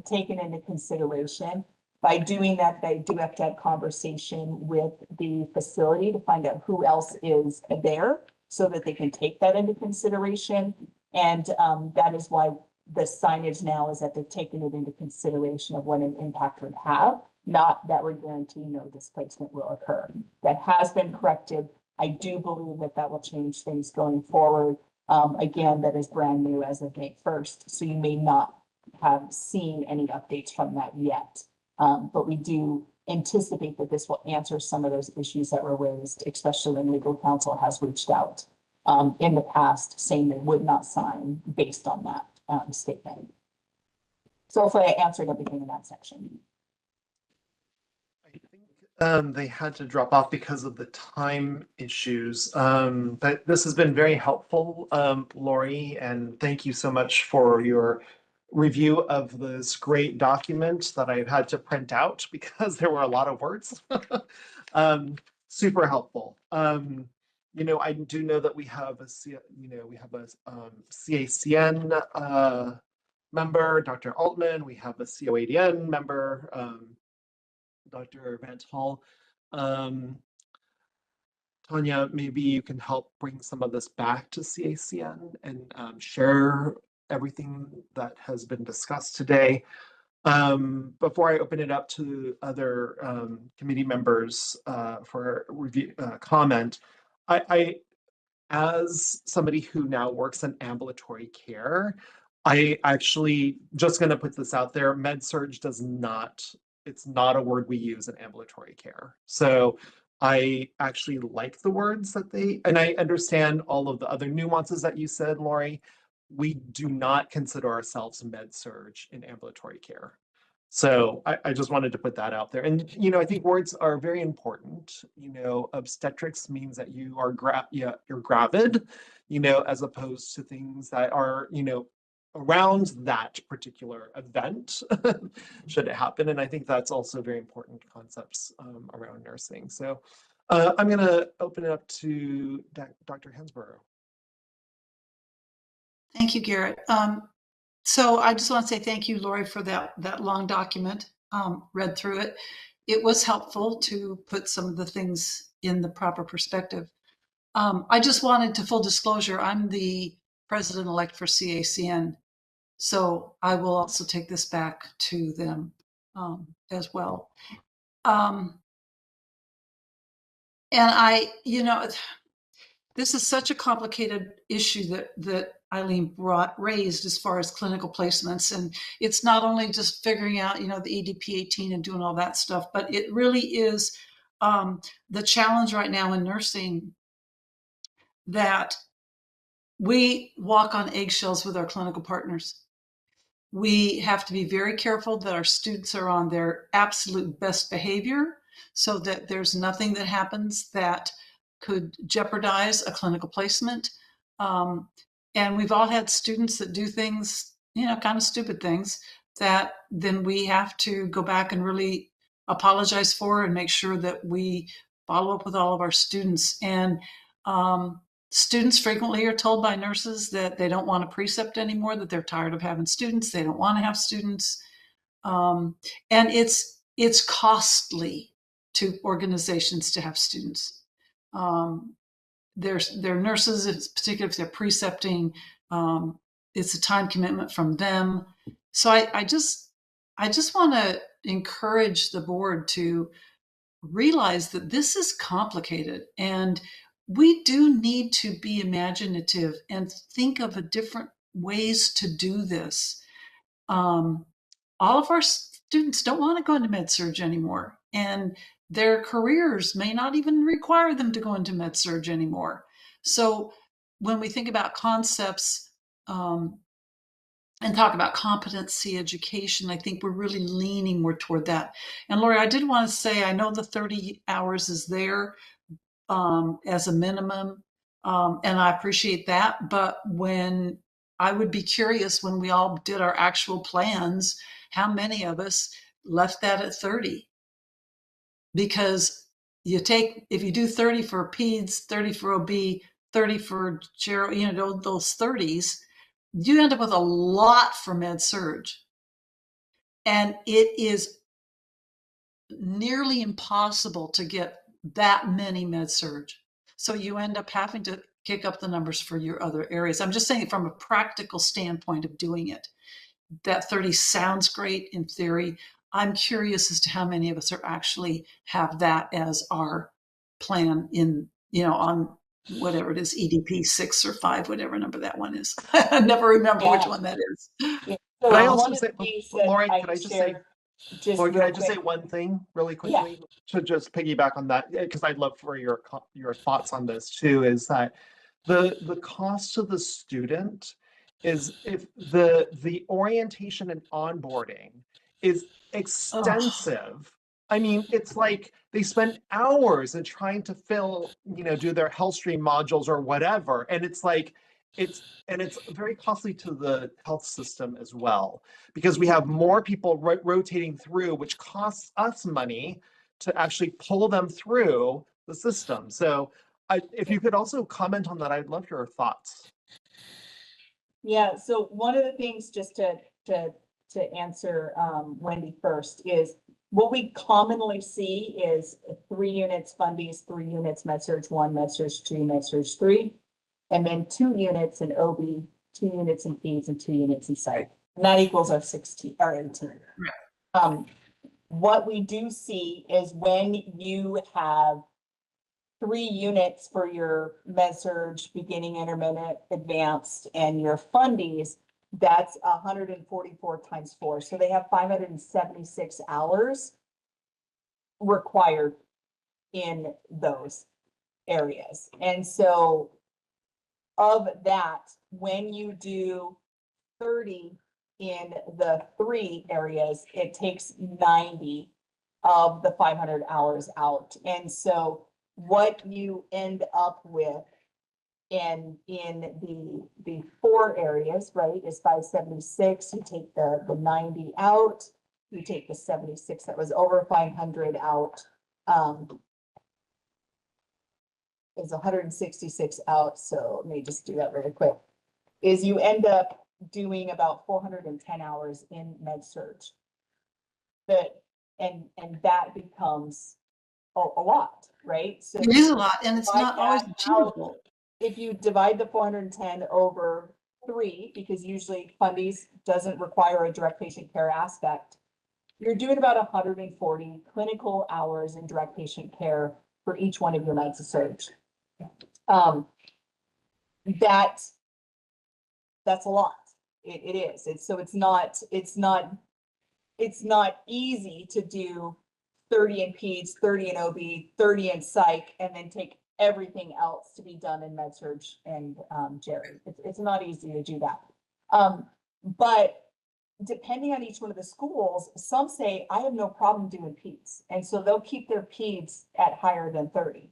taken into consideration. By doing that, they do have to have conversation with the facility to find out who else is there so that they can take that into consideration. And that is why the signage now is that they're taking it into consideration of what an impact would have, not that we're guaranteeing no displacement will occur. That has been corrected. I do believe that that will change things going forward. Again, that is brand new as of May 1st, so you may not have seen any updates from that yet. But we do anticipate that this will answer some of those issues that were raised, especially when legal counsel has reached out in the past saying they would not sign based on that statement. So hopefully I answered everything in that section. They had to drop off because of the time issues. But this has been very helpful, Lori, and thank you so much for your review of this great document that I've had to print out because there were a lot of words. Super helpful. I do know that we have a CACN member, Dr. Altman. We have a COADN member, Dr. Van Hall. Tanya, maybe you can help bring some of this back to CACN and share everything that has been discussed today. Before I open it up to other committee members for review comment, I as somebody who now works in ambulatory care, I actually just going to put this out there. Med-surg it's not a word we use in ambulatory care. So I actually like the words and I understand all of the other nuances that you said, Lori. We do not consider ourselves med-surg in ambulatory care. So I just wanted to put that out there. And, I think words are very important. Obstetrics means that you are you're gravid, as opposed to things that are, around that particular event should it happen. And I think that's also very important concepts around nursing. So I'm going to open it up to Dr. Hansborough. Thank you, Garrett. So I just want to say thank you, Lori, for that long document. Read through it. It was helpful to put some of the things in the proper perspective. I just wanted to full disclosure, I'm the president-elect for CACN. So I will also take this back to them as well. And this is such a complicated issue that Eileen raised as far as clinical placements. And it's not only just figuring out, the EDP 18 and doing all that stuff, but it really is the challenge right now in nursing that we walk on eggshells with our clinical partners. We have to be very careful that our students are on their absolute best behavior so that there's nothing that happens that could jeopardize a clinical placement. And we've all had students that do things, kind of stupid things that then we have to go back and really apologize for and make sure that we follow up with all of our students. And students frequently are told by nurses that they don't want a precept anymore, that they're tired of having students. They don't want to have students. And it's costly to organizations to have students. Their nurses, particularly if they're precepting, it's a time commitment from them. So I just want to encourage the board to realize that this is complicated and we do need to be imaginative and think of different ways to do this. All of our students don't want to go into med-surg anymore, and their careers may not even require them to go into med-surg anymore. So when we think about concepts and talk about competency education, I think we're really leaning more toward that. And Lori, I did want to say, I know the 30 hours is there as a minimum, and I appreciate that. But when I would be curious when we all did our actual plans, how many of us left that at 30? Because if you do 30 for peds, 30 for OB, 30 for gero, those 30s, you end up with a lot for med-surg. And it is nearly impossible to get that many med-surg. So you end up having to kick up the numbers for your other areas. I'm just saying from a practical standpoint of doing it, that 30 sounds great in theory. I'm curious as to how many of us are actually have that as our plan in, on whatever it is, EDP 6 or 5, whatever number that one is. I never remember which one that is. Yeah. Can I also say, Lori, can I just say, just Lori, can real I just say quick. one thing really Yeah. quickly to just piggyback on that? Because I'd love for your thoughts on this too, is that the cost to the student is if the orientation and onboarding is extensive. I mean, it's like they spend hours in trying to do their HealthStream modules or whatever. And it's like, it's very costly to the health system as well, because we have more people rotating through, which costs us money to actually pull them through the system. So if you could also comment on that, I'd love your thoughts. Yeah, so one of the things, just to answer Wendy first, is what we commonly see is 3 units fundies, 3 units med-surg 1, med-surg 2, med-surg 3, and then 2 units in OB, 2 units in peds, and 2 units in psych. And that equals our 16 or 18. What we do see is when you have 3 units for your med-surg, beginning, intermittent, advanced, and your fundies, that's 144 times 4. So they have 576 hours required in those areas. And so of that, when you do 30 in the 3 areas, it takes 90 of the 500 hours out. And so what you end up with in the 4 areas, right, is 576. You take the 90 out, you take the 76 that was over 500 out, is 166 out. So let me just do that really quick. Is you end up doing about 410 hours in med-surg. And that becomes a lot, right? So It is a lot, and it's not always achievable. If you divide the 410 over 3, because usually fundies doesn't require a direct patient care aspect, you're doing about 140 clinical hours in direct patient care for each one of your med-surg. That's a lot. It is. It's not easy to do 30 in peds, 30 in OB, 30 in psych, and then take everything else to be done in med-surg and Jerry. It's not easy to do that. But depending on each one of the schools, some say, I have no problem doing peds. And so they'll keep their peds at higher than 30.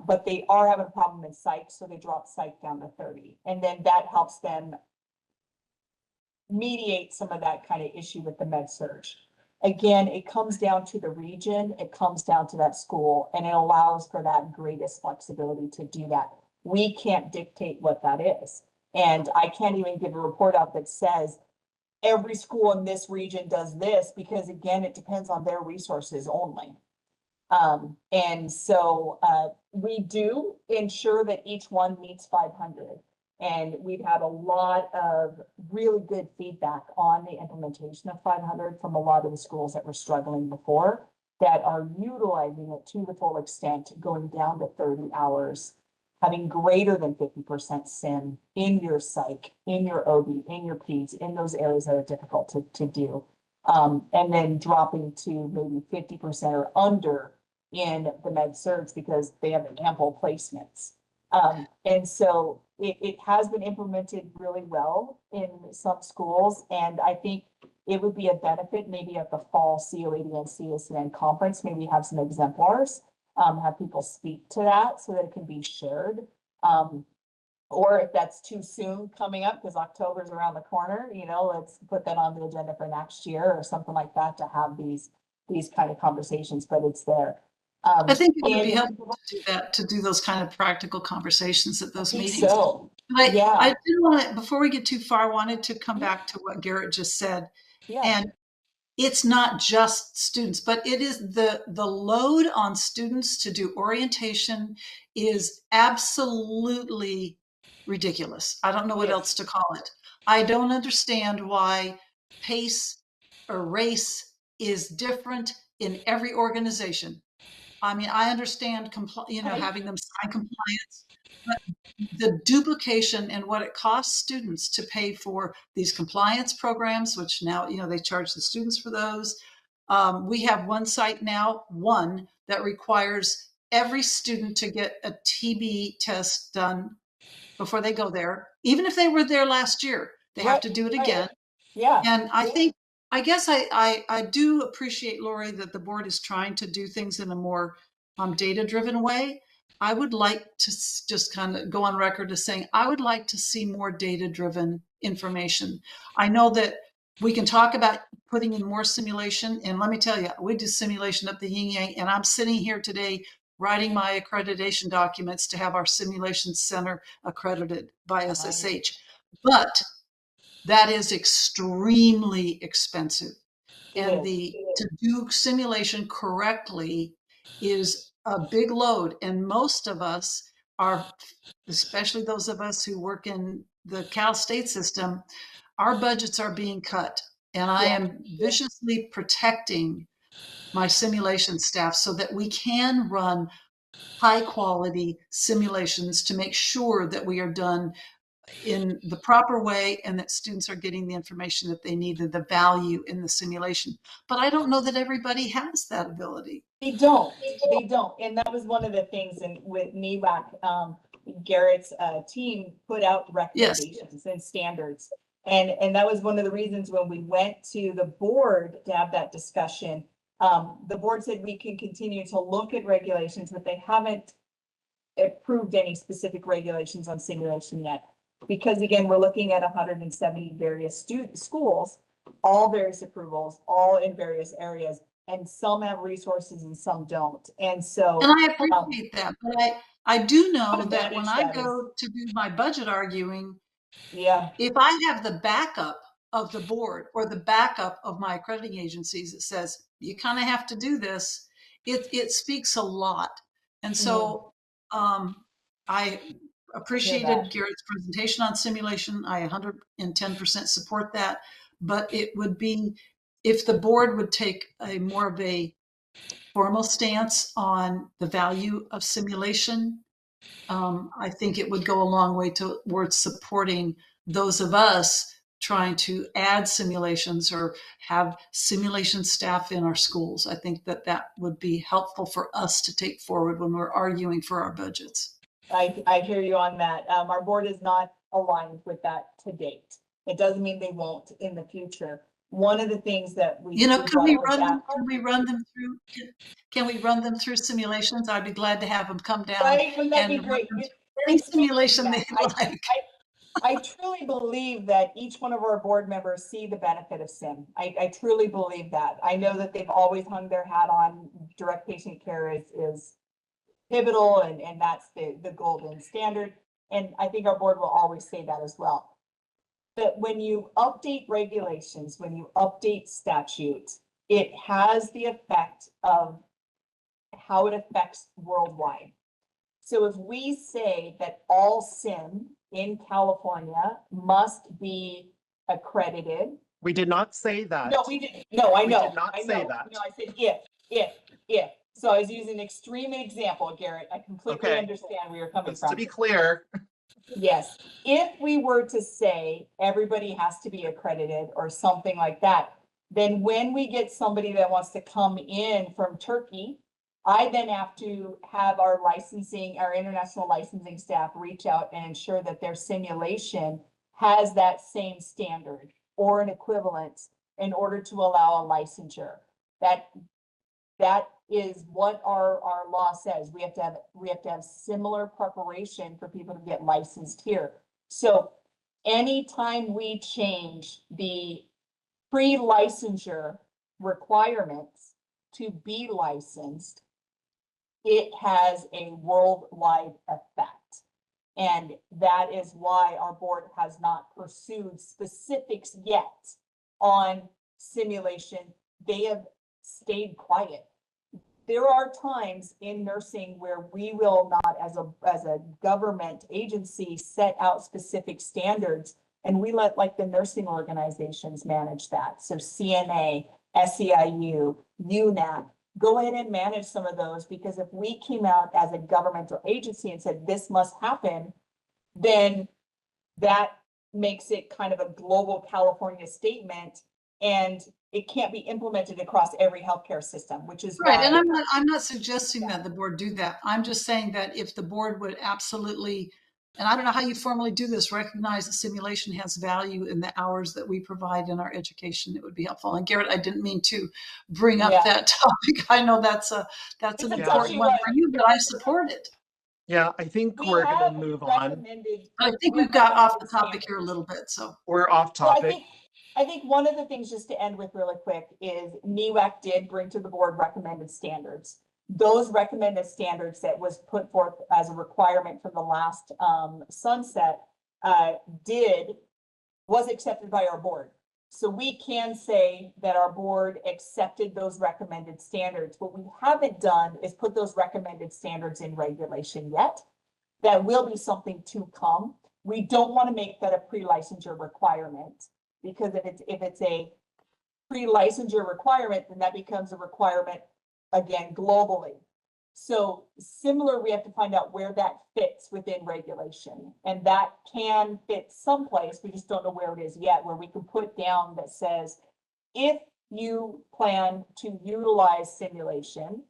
But they are having a problem in psych, so they drop psych down to 30. And then that helps them mediate some of that kind of issue with the med-surg. Again, it comes down to the region, it comes down to that school, and it allows for that greatest flexibility to do that. We can't dictate what that is. And I can't even give a report out that says every school in this region does this, because again, it depends on their resources only. And so we do ensure that each one meets 500. And we've had a lot of really good feedback on the implementation of 500 from a lot of the schools that were struggling before, that are utilizing it to the full extent, going down to 30 hours, having greater than 50% SIM in your psych, in your OB, in your peds, in those areas that are difficult to do. And then dropping to maybe 50% or under in the med-surg because they have ample placements. And so it has been implemented really well in some schools. And I think it would be a benefit maybe at the fall COAD and CSN conference, maybe have some exemplars, have people speak to that so that it can be shared. Or if that's too soon coming up, because October is around the corner, let's put that on the agenda for next year or something like that to have these kind of conversations, but it's there. I think it would be helpful to do that, to do those kind of practical conversations at those meetings. So, I did want to, before we get too far, I wanted to come back to what Garrett just said. Yeah. And it's not just students, but it is the load on students to do orientation is absolutely ridiculous. I don't know what else to call it. I don't understand why pace or race is different in every organization. I mean, I understand, having them sign compliance, but the duplication and what it costs students to pay for these compliance programs, which now, they charge the students for those, We have one site now, one that requires every student to get a TB test done before they go there. Even if they were there last year, they have to do it again. Yeah. And I guess I do appreciate, Lori, that the board is trying to do things in a more data-driven way. I would like to just kind of go on record as saying, I would like to see more data-driven information. I know that we can talk about putting in more simulation. And let me tell you, we do simulation up the yin yang, and I'm sitting here today writing my accreditation documents to have our simulation center accredited by SSH. But that is extremely expensive. And to do simulation correctly is a big load. And most of us are, especially those of us who work in the Cal State system, our budgets are being cut. And I am viciously protecting my simulation staff so that we can run high quality simulations to make sure that we are done in the proper way and that students are getting the information that they need and the value in the simulation. But I don't know that everybody has that ability. They don't. And that was one of the things with NEWAC, Garrett's team put out recommendations and standards. And that was one of the reasons when we went to the board to have that discussion, the board said we can continue to look at regulations, but they haven't approved any specific regulations on simulation yet. Because again, we're looking at 170 various schools, all various approvals, all in various areas, and some have resources and some don't. And so, and I appreciate that, but I do know that when I go to do my budget arguing, if I have the backup of the board or the backup of my accrediting agencies that says you kind of have to do this, it speaks a lot. And so I appreciated Garrett's presentation on simulation. I 110% support that, but it would be if the board would take a more of a formal stance on the value of simulation. I think it would go a long way towards supporting those of us trying to add simulations or have simulation staff in our schools. I think that would be helpful for us to take forward when we're arguing for our budgets. I hear you on that. Our board is not aligned with that to date. It doesn't mean they won't in the future. One of the things that we can we run them through simulations? I'd be glad to have them come down. Right, wouldn't that be great? Any simulation they like. I truly believe that each one of our board members see the benefit of sim. I truly believe that. I know that they've always hung their hat on direct patient care is pivotal and that's the golden standard. And I think our board will always say that as well. But when you update regulations, when you update statutes, it has the effect of how it affects worldwide. So if we say that all sim in California must be accredited. We did not say that. No, we didn't. No, I know. We did not say that. No, I said if. So I was using an extreme example, Garrett. I completely understand where you're coming from. To be clear. Yes. If we were to say everybody has to be accredited or something like that, then when we get somebody that wants to come in from Turkey, I then have to have our international licensing staff reach out and ensure that their simulation has that same standard or an equivalent in order to allow a licensure. That is what our law says. We have to have similar preparation for people to get licensed here. So anytime we change the pre-licensure requirements to be licensed, it has a worldwide effect. And that is why our board has not pursued specifics yet on simulation. They have stayed quiet. There are times in nursing where we will not, as a government agency, set out specific standards, and we let the nursing organizations manage that. So CNA, SEIU, UNAP, go ahead and manage some of those, because if we came out as a governmental agency and said this must happen, then that makes it kind of a global California statement, And it can't be implemented across every healthcare system, which is right. why. And I'm not suggesting that the board do that. I'm just saying that if the board would absolutely, and I don't know how you formally do this, recognize that simulation has value in the hours that we provide in our education, it would be helpful. And Garrett, I didn't mean to bring up that topic. I know that's an important one for you, but I support it. Yeah, I think we're going to move on. I think we've got off the topic here a little bit, so. We're off Well, topic. I think one of the things, just to end with really quick, is NEWAC did bring to the board recommended standards. Those recommended standards that was put forth as a requirement for the last sunset was accepted by our board. So we can say that our board accepted those recommended standards. What we haven't done is put those recommended standards in regulation yet. That will be something to come. We don't want to make that a pre-licensure requirement, because if it's a pre-licensure requirement, then that becomes a requirement again globally. So similar, we have to find out where that fits within regulation, and that can fit someplace. We just don't know where it is yet, where we can put down that says, if you plan to utilize simulation,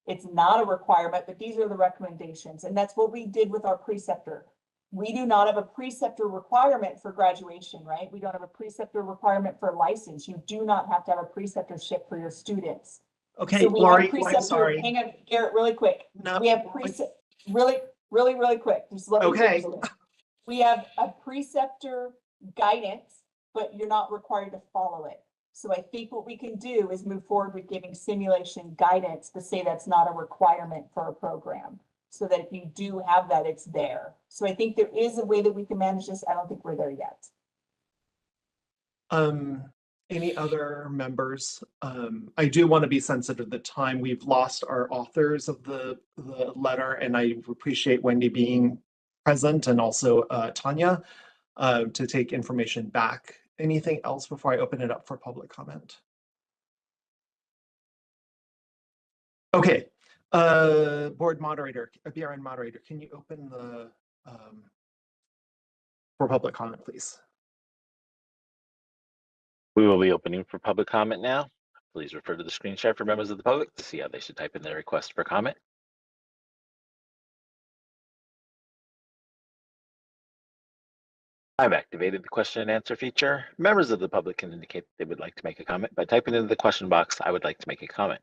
it's not a requirement, but these are the recommendations. And that's what we did with our preceptor. We do not have a preceptor requirement for graduation, right? We don't have a preceptor requirement for license. You do not have to have a preceptorship for your students. Okay, so we Lori, have preceptor, I'm sorry. hang on, Garrett, really quick. No, we have really quick. Just let me okay. We have a preceptor guidance, but you're not required to follow it. So I think what we can do is move forward with giving simulation guidance to say that's not a requirement for a program, so that if you do have that, it's there. So I think there is a way that we can manage this. I don't think we're there yet. Any other members? I do want to be sensitive to the time. We've lost our authors of the letter, and I appreciate Wendy being present, and also Tanya to take information back. Anything else before I open it up for public comment? Okay, board moderator, BRN moderator, can you open the for public comment, please? We will be opening for public comment now. Please refer to the screen share for members of the public to see how they should type in their request for comment. I've activated the question and answer feature. Members of the public can indicate they would like to make a comment by typing into the question box, "I would like to make a comment."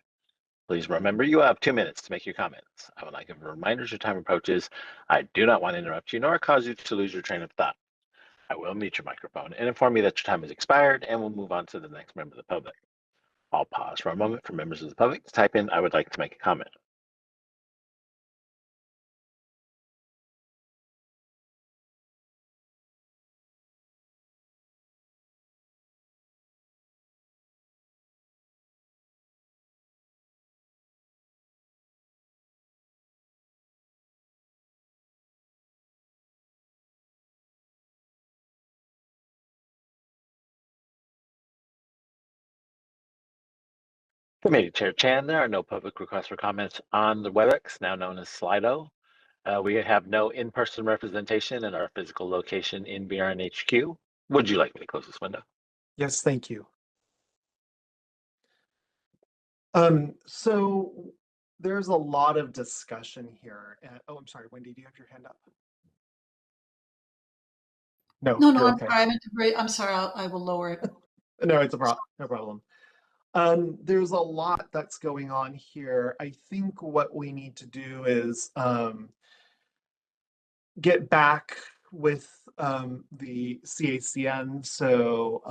Please remember you have 2 minutes to make your comments. I would like to give a reminder as your time approaches. I do not want to interrupt you nor cause you to lose your train of thought. I will mute your microphone and inform you that your time has expired, and we'll move on to the next member of the public. I'll pause for a moment for members of the public to type in, "I would like to make a comment." Committee Chair Chan, there are no public requests for comments on the WebEx, now known as Slido. We have no in-person representation in our physical location in BRN HQ. Would you like me to close this window? Yes, thank you. So there's a lot of discussion here. Oh, I'm sorry, Wendy, do you have your hand up? No, No, okay. I'm sorry, I will lower it. No, it's no problem. There's a lot that's going on here. I think what we need to do is get back with the CACN. So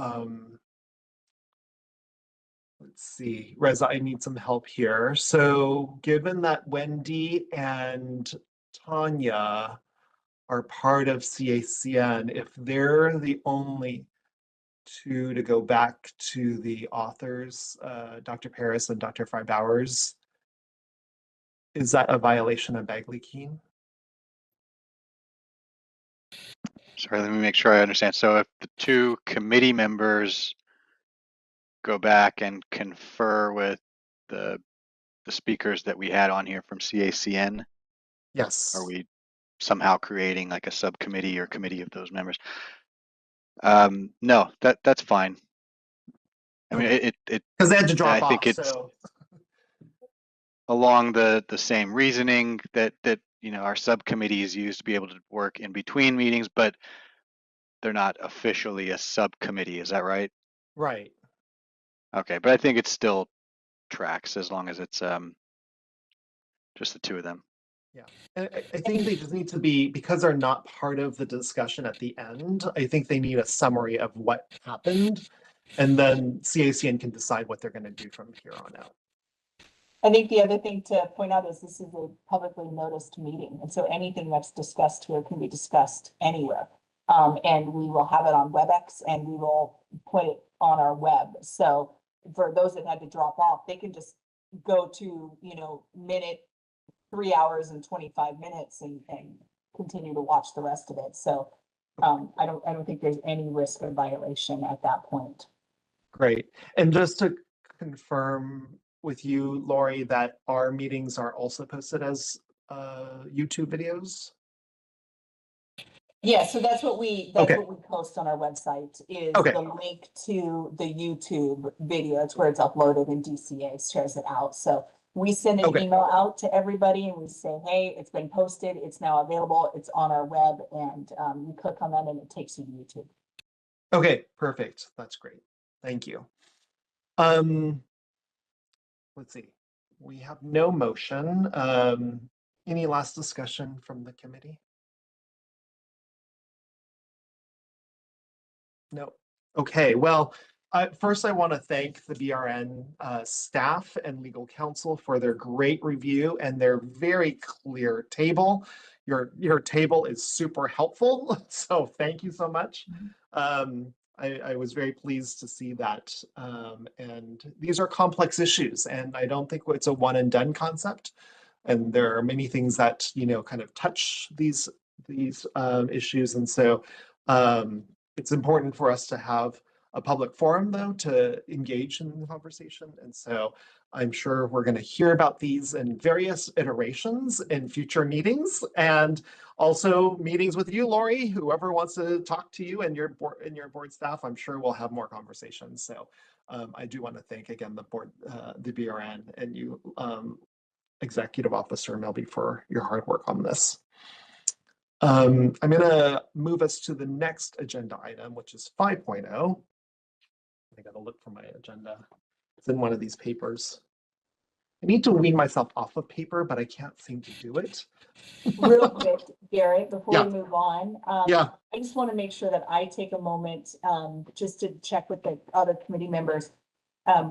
let's see, Reza, I need some help here. So given that Wendy and Tanya are part of CACN, if they're the only two to go back to the authors, Dr. Paris and Dr. Freibowers, is that a violation of Bagley-Keene? Sorry, let me make sure I understand. So if the two committee members go back and confer with the speakers that we had on here from CACN, yes, are we somehow creating like a subcommittee or committee of those members? No, that's fine. I mean, it Because they had to drop I think off, it's so. along the same reasoning that our subcommittees use to be able to work in between meetings, but they're not officially a subcommittee. Is that right? Right. Okay, but I think it still tracks as long as it's just the two of them. Yeah, and I think they just need to be, because they're not part of the discussion at the end, I think they need a summary of what happened, and then CACN can decide what they're going to do from here on out. I think the other thing to point out is this is a publicly noticed meeting, and so anything that's discussed here can be discussed anywhere. And we will have it on WebEx, and we will put it on our web. So for those that had to drop off, they can just go to, minute 3 hours and 25 minutes and continue to watch the rest of it. So I don't think there's any risk of violation at that point. Great. And just to confirm with you, Lori, that our meetings are also posted as YouTube videos? Yeah, so that's what we post on our website is Okay. the link to the YouTube video. It's where it's uploaded and DCA shares it out. So we send an email out to everybody and we say, hey, it's been posted, it's now available, it's on our web, and you click on that and it takes you to YouTube. Okay, perfect. That's great. Thank you. Let's see. We have no motion. Any last discussion from the committee? No. Okay, well, first I want to thank the BRN staff and legal counsel for their great review and their very clear table. Your table is super helpful, so thank you so much. I was very pleased to see that. And these are complex issues, and I don't think it's a one and done concept. And there are many things that, kind of touch these issues. And so it's important for us to have a public forum, though, to engage in the conversation. And so I'm sure we're going to hear about these in various iterations in future meetings, and also meetings with you, Lori. Whoever wants to talk to you and your board staff, I'm sure we'll have more conversations. So I do want to thank again the board, the BRN, and you, Executive Officer Melby, for your hard work on this. I'm going to move us to the next agenda item, which is 5.0. I got to look for my agenda. It's in one of these papers. I need to wean myself off of paper, but I can't seem to do it. Real quick, Garrett, before Yeah. we move on, Yeah. I just want to make sure that I take a moment just to check with the other committee members.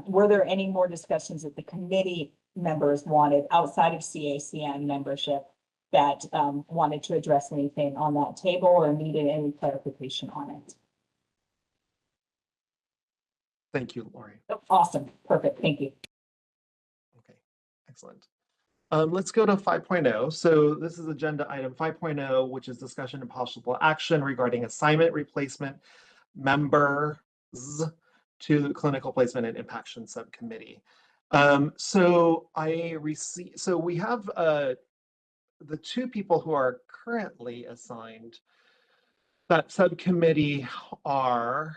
Were there any more discussions that the committee members wanted outside of CACN membership that wanted to address anything on that table or needed any clarification on it? Thank you, Lori. Awesome. Perfect. Thank you. Okay, excellent. Let's go to 5.0. So this is agenda item 5.0, which is discussion and possible action regarding assignment replacement members to the clinical placement and impaction subcommittee. So we have the two people who are currently assigned that subcommittee are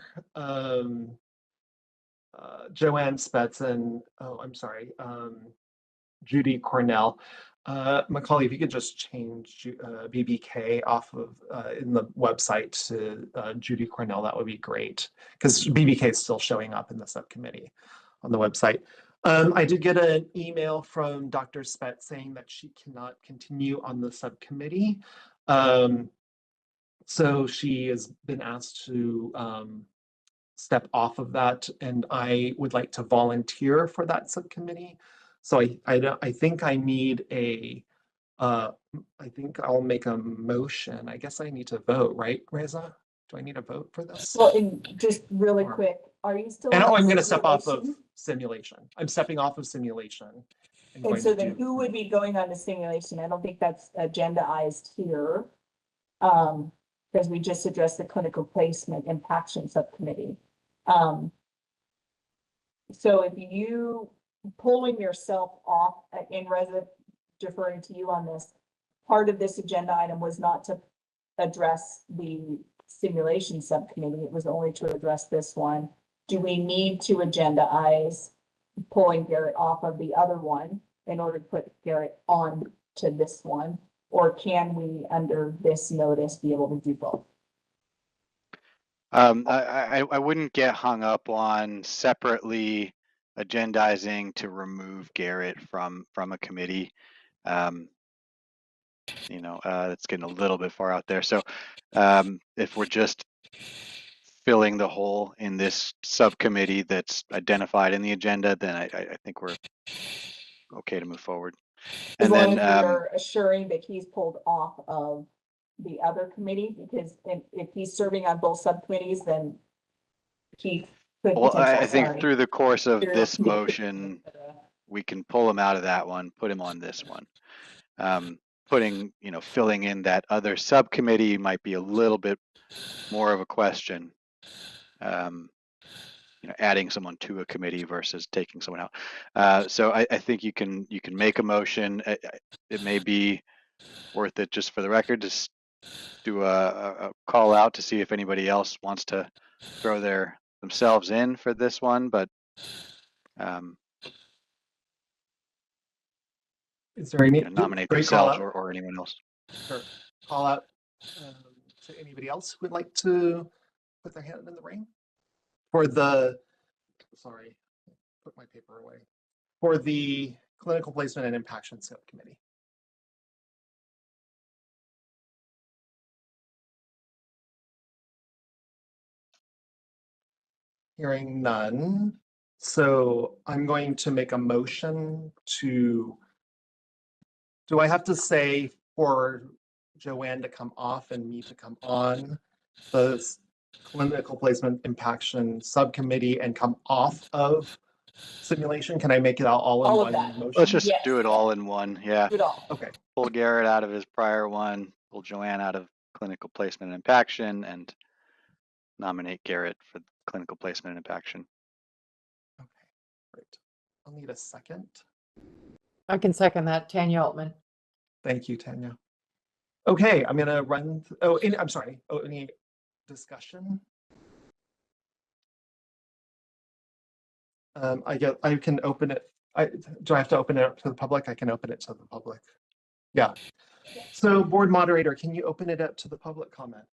Joanne Spetz and, Judy Cornell. Macaulay, if you could just change BBK off of in the website to Judy Cornell, that would be great, because BBK is still showing up in the subcommittee on the website. I did get an email from Dr. Spetz saying that she cannot continue on the subcommittee. So she has been asked to step off of that, and I would like to volunteer for that subcommittee. So I think I need I think I'll make a motion. I guess I need to vote, right, Reza? Do I need a vote for this? Well, and just really quick, are you still? And on I'm going to step off of simulation? simulation. I'm stepping off of simulation. And so then who would be going on to simulation? I don't think that's agendaized here. Because we just addressed the clinical placement impaction subcommittee. So if you pulling yourself off, in Reza, deferring to you on this, part of this agenda item was not to address the simulation subcommittee. It was only to address this one. do we need to agendaize pulling Garrett off of the other one in order to put Garrett on to this one? Or can we, under this notice, be able to do both? I wouldn't get hung up on separately agendizing to remove Garrett from a committee. It's getting a little bit far out there. So if we're just filling the hole in this subcommittee that's identified in the agenda, then I think we're okay to move forward. As And long then as we are assuring that he's pulled off of the other committee, because if he's serving on both subcommittees, then he could well, I potentially. think sorry. through the course of You're this not- motion, we can pull him out of that one, put him on this one. Filling in that other subcommittee might be a little bit more of a question. Adding someone to a committee versus taking someone out. So I think you can make a motion. It may be worth it just for the record to do a call out to see if anybody else wants to throw themselves in for this one, but is there any nominate great call themselves out? or anyone else. Sure. Call out to anybody else who would like to put their hand in the ring for the. Sorry, put my paper away. For the clinical placement and impaction subcommittee. Hearing none. So I'm going to make a motion to, do I have to say for Joanne to come off and me to come on the clinical placement impaction subcommittee and come off of simulation? Can I make it all in one motion? Let's just do it all in one. Yeah. Do it all. Okay. Pull Garrett out of his prior one, pull Joanne out of clinical placement and impaction, and nominate Garrett for clinical placement and impaction. Okay, great. I'll need a second. I can second that. Tanya Altman. Thank you, Tanya. Okay, I'm gonna run. I'm sorry. Any discussion? I can open it. Do I have to open it up to the public? I can open it to the public. Yeah. So board moderator, can you open it up to the public comment?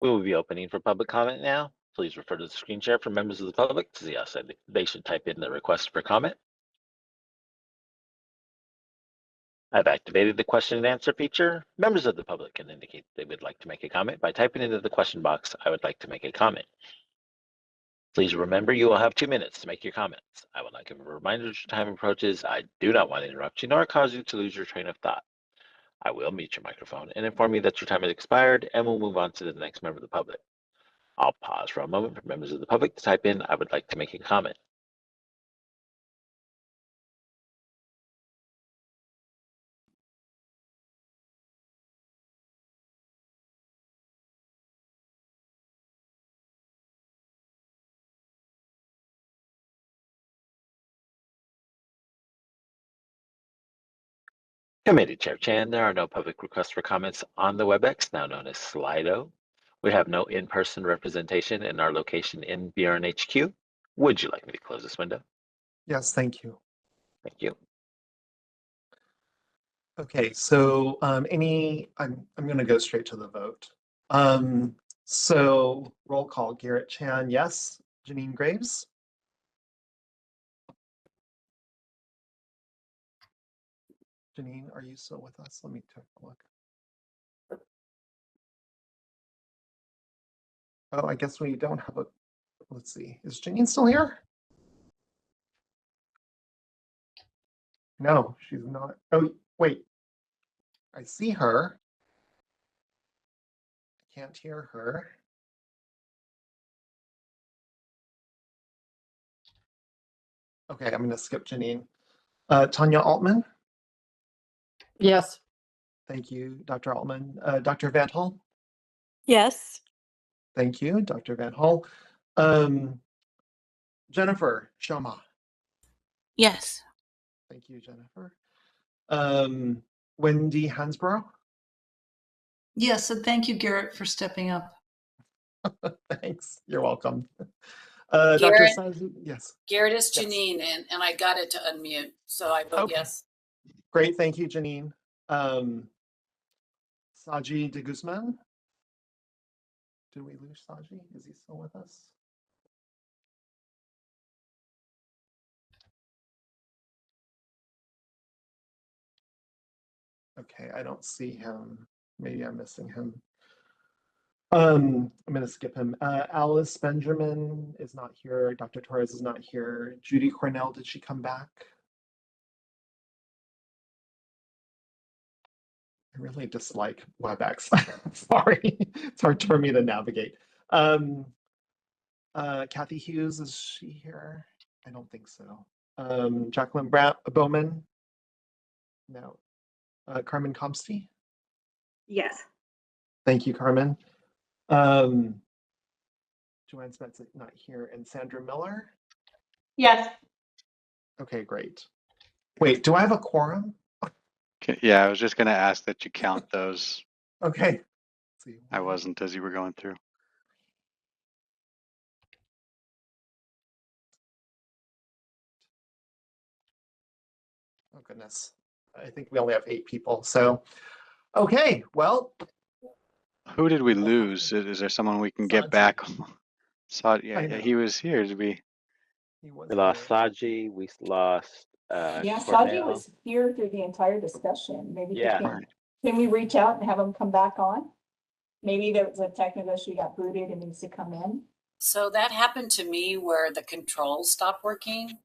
We will be opening for public comment now. Please refer to the screen share for members of the public to see how they should type in the request for comment. I've activated the question and answer feature. Members of the public can indicate they would like to make a comment by typing into the question box, "I would like to make a comment." Please remember you will have 2 minutes to make your comments. I will not give a reminder as your time approaches. I do not want to interrupt you nor cause you to lose your train of thought. I will mute your microphone and inform you that your time has expired, and we'll move on to the next member of the public. I'll pause for a moment for members of the public to type in, "I would like to make a comment." Committee Chair Chan, there are no public requests for comments on the WebEx, now known as Slido. We have no in-person representation in our location in BRN HQ. Would you like me to close this window? Yes, thank you. Thank you. Okay, so I'm going to go straight to the vote. So roll call: Garrett Chan, yes. Janine Graves. Janine, are you still with us? Let me take a look. Oh, I guess we don't have a, let's see. Is Janine still here? No, she's not. Oh, wait. I see her. I can't hear her. Okay, I'm going to skip Janine. Tanya Altman. Yes. Thank you, Dr. Altman. Dr. Van Hall. Yes. Thank you, Dr. Van Hall. Jennifer Shoma. Yes. Thank you, Jennifer. Wendy Hansborough. Yes, and thank you, Garrett, for stepping up. Thanks. You're welcome. Dr. Garrett, Saji, yes. Garrett is Yes. Janine, and I got it to unmute, so I vote Okay. yes. Great, thank you, Janine. Saji de Guzman. Did we lose Saji? Is he still with us? Okay, I don't see him. Maybe I'm missing him. I'm going to skip him. Alice Benjamin is not here. Dr. Torres is not here. Judy Cornell, did she come back? I really dislike WebEx. Sorry, it's hard for me to navigate. Kathy Hughes, is she here? I don't think so. Jacqueline Bowman? No. Carmen Comsty? Yes. Thank you, Carmen. Joanne Smith's not here. And Sandra Miller? Yes. Okay, great. Wait, do I have a quorum? Okay, yeah, I was just going to ask that you count those. Okay. Let's see. I wasn't as you were going through. Oh, goodness. I think we only have 8 people. So, okay, well. Who did we lose? Is there someone we can get back? Yeah, he was here. Did we? We lost Saji. We lost Yeah, Saji Cornell. was here through the entire discussion. Maybe Yeah. can we reach out and have him come back on? Maybe there was a technical issue, got booted and needs to come in. So that happened to me where the controls stopped working.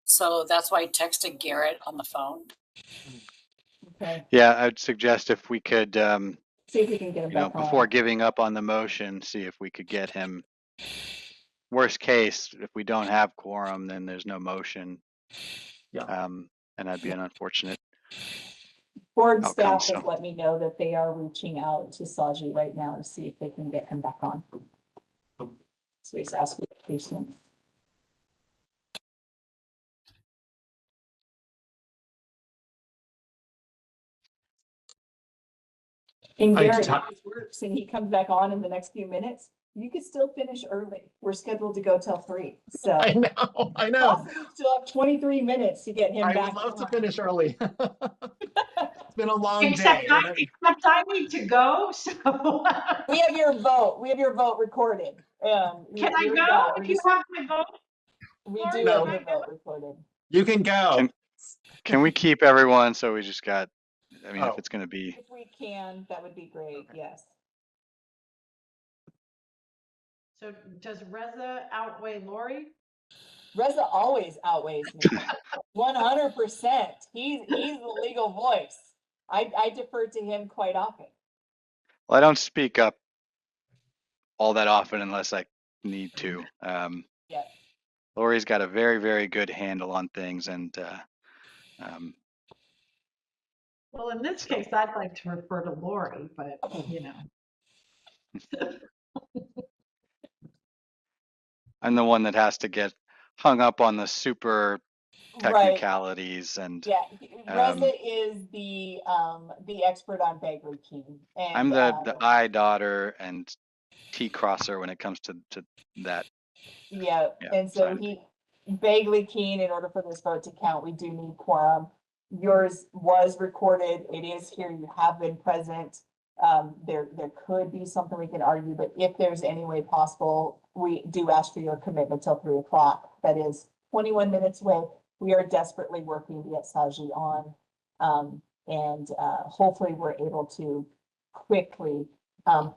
So that's why I texted Garrett on the phone. Okay. Yeah, I'd suggest if we could, see if we can get him back before on. giving up on the motion, see if we could get him. Worst case, if we don't have quorum, then there's no motion. Yeah. And that'd be an unfortunate Board outcome. staff has let me know that they are reaching out to Saji right now to see if they can get him back on. So he's asking patience. And Garrett, if this works and he comes back on in the next few minutes, you could still finish early. We're scheduled to go till 3. So I know. You still have 23 minutes to get him back. I would love to finish early. It's been a long Except day. I need to go, so. We have your vote. We have your vote recorded. Can I go if you have my vote? We do have your vote recorded. You can go. Can we keep everyone so we just got, I mean, if it's going to be. If we can, that would be great, yes. So does Reza outweigh Lori? Reza always outweighs me. 100%. He's the legal voice. I defer to him quite often. Well, I don't speak up all that often unless I need to. Yeah. Lori's got a very, very good handle on things, and Well, in this case, I'd like to refer to Lori, but you know. I'm the one that has to get hung up on the super technicalities. And yeah, Reza is the expert on Bagley King. And, I'm the I daughter and T crosser when it comes to that. Yeah, and so he vaguely keen in order for this vote to count, we do need quorum. Yours was recorded. It is here. You have been present. There could be something we can argue, but if there's any way possible, we do ask for your commitment till 3 o'clock. That is 21 minutes away. We are desperately working to get Saji on, and hopefully we're able to quickly.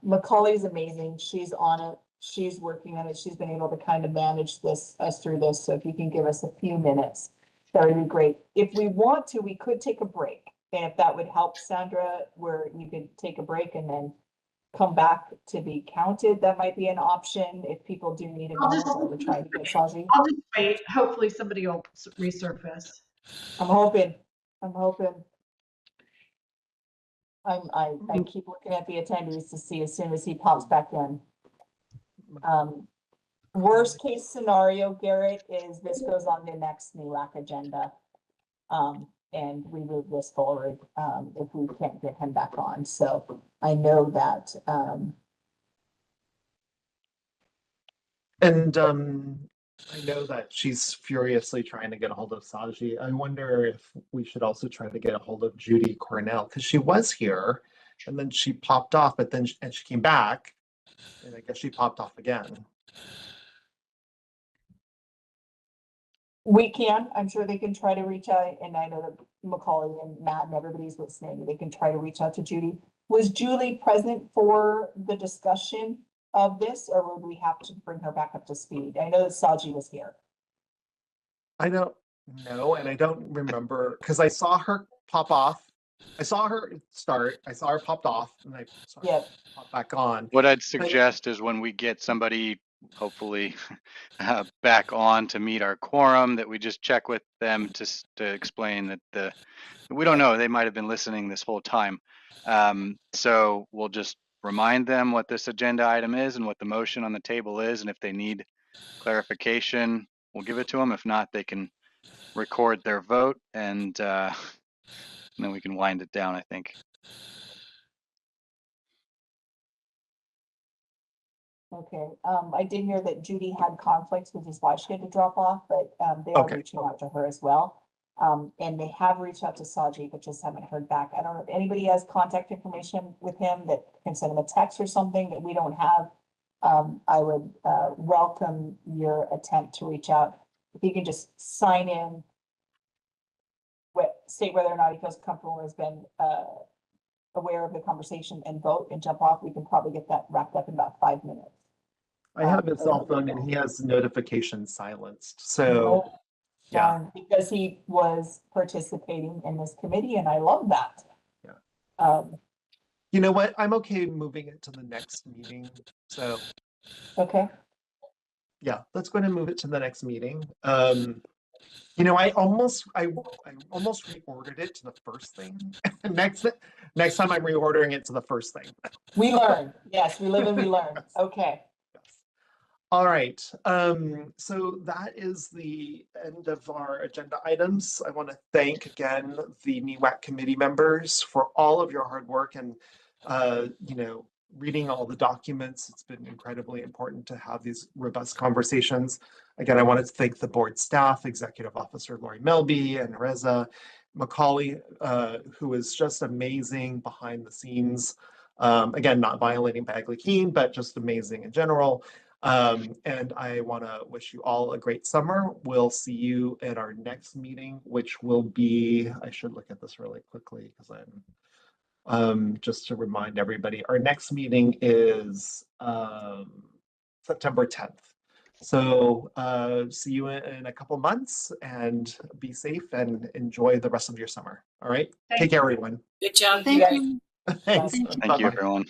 Macaulay's amazing. She's on it. She's working on it. She's been able to kind of manage us through this. So if you can give us a few minutes, that would be great. If we want to, we could take a break. And if that would help, Sandra, where you could take a break and then come back to be counted, that might be an option if people do need a moment while we're trying to get Saji. I'll just wait. Hopefully somebody will resurface. I'm hoping. I keep looking at the attendees to see as soon as he pops back in. Worst case scenario, Garrett, is this goes on the next NELAC agenda. And we move this forward if we can't get him back on. So I know that And I know that she's furiously trying to get a hold of Saji. I wonder if we should also try to get a hold of Judy Cornell, because she was here and then she popped off, but then and she came back and I guess she popped off again. We can, I'm sure they can try to reach out, and I know that Macaulay and Matt and everybody's listening, they can try to reach out to Judy. Was Julie present for the discussion of this, or would we have to bring her back up to speed? I know that Saji was here. I don't know, and I don't remember, because I saw her pop off. I saw her start, I saw her popped off, and I saw her pop back on. What I'd suggest is when we get somebody, hopefully, back on to meet our quorum, that we just check with them to explain that we don't know, they might have been listening this whole time. So we'll just remind them what this agenda item is and what the motion on the table is, and if they need clarification, we'll give it to them. If not, they can record their vote, and then we can wind it down, I think. Okay, I did hear that Judy had conflicts, which is why she had to drop off, but they are reaching out to her as well. And they have reached out to Saji, but just haven't heard back. I don't know if anybody has contact information with him that can send him a text or something that we don't have. I would welcome your attempt to reach out. If you can just sign in, state whether or not he feels comfortable or has been aware of the conversation and vote and jump off, we can probably get that wrapped up in about 5 minutes. I have his cell phone and he has notifications silenced, so yeah. Because he was participating in this committee, and I love that. Yeah. You know what? I'm okay moving it to the next meeting. So. Okay. Yeah, let's go ahead and move it to the next meeting. You know, I almost reordered it to the first thing. next time I'm reordering it to the first thing. We learn. Yes, we live and we learn. Okay. All right, so that is the end of our agenda items. I want to thank again the NEWAC committee members for all of your hard work and, you know, reading all the documents. It's been incredibly important to have these robust conversations. Again, I wanted to thank the board staff, Executive Officer Lori Melby and Reza Macaulay, who is just amazing behind the scenes. Again, not violating Bagley Keene, but just amazing in general. And I want to wish you all a great summer. We'll see you at our next meeting, which will be, I should look at this really quickly because I'm, just to remind everybody, our next meeting is September 10th. So see you in a couple months, and be safe and enjoy the rest of your summer. All right. Take care, everyone. Good job. Thank you. Thanks. Thank you, everyone.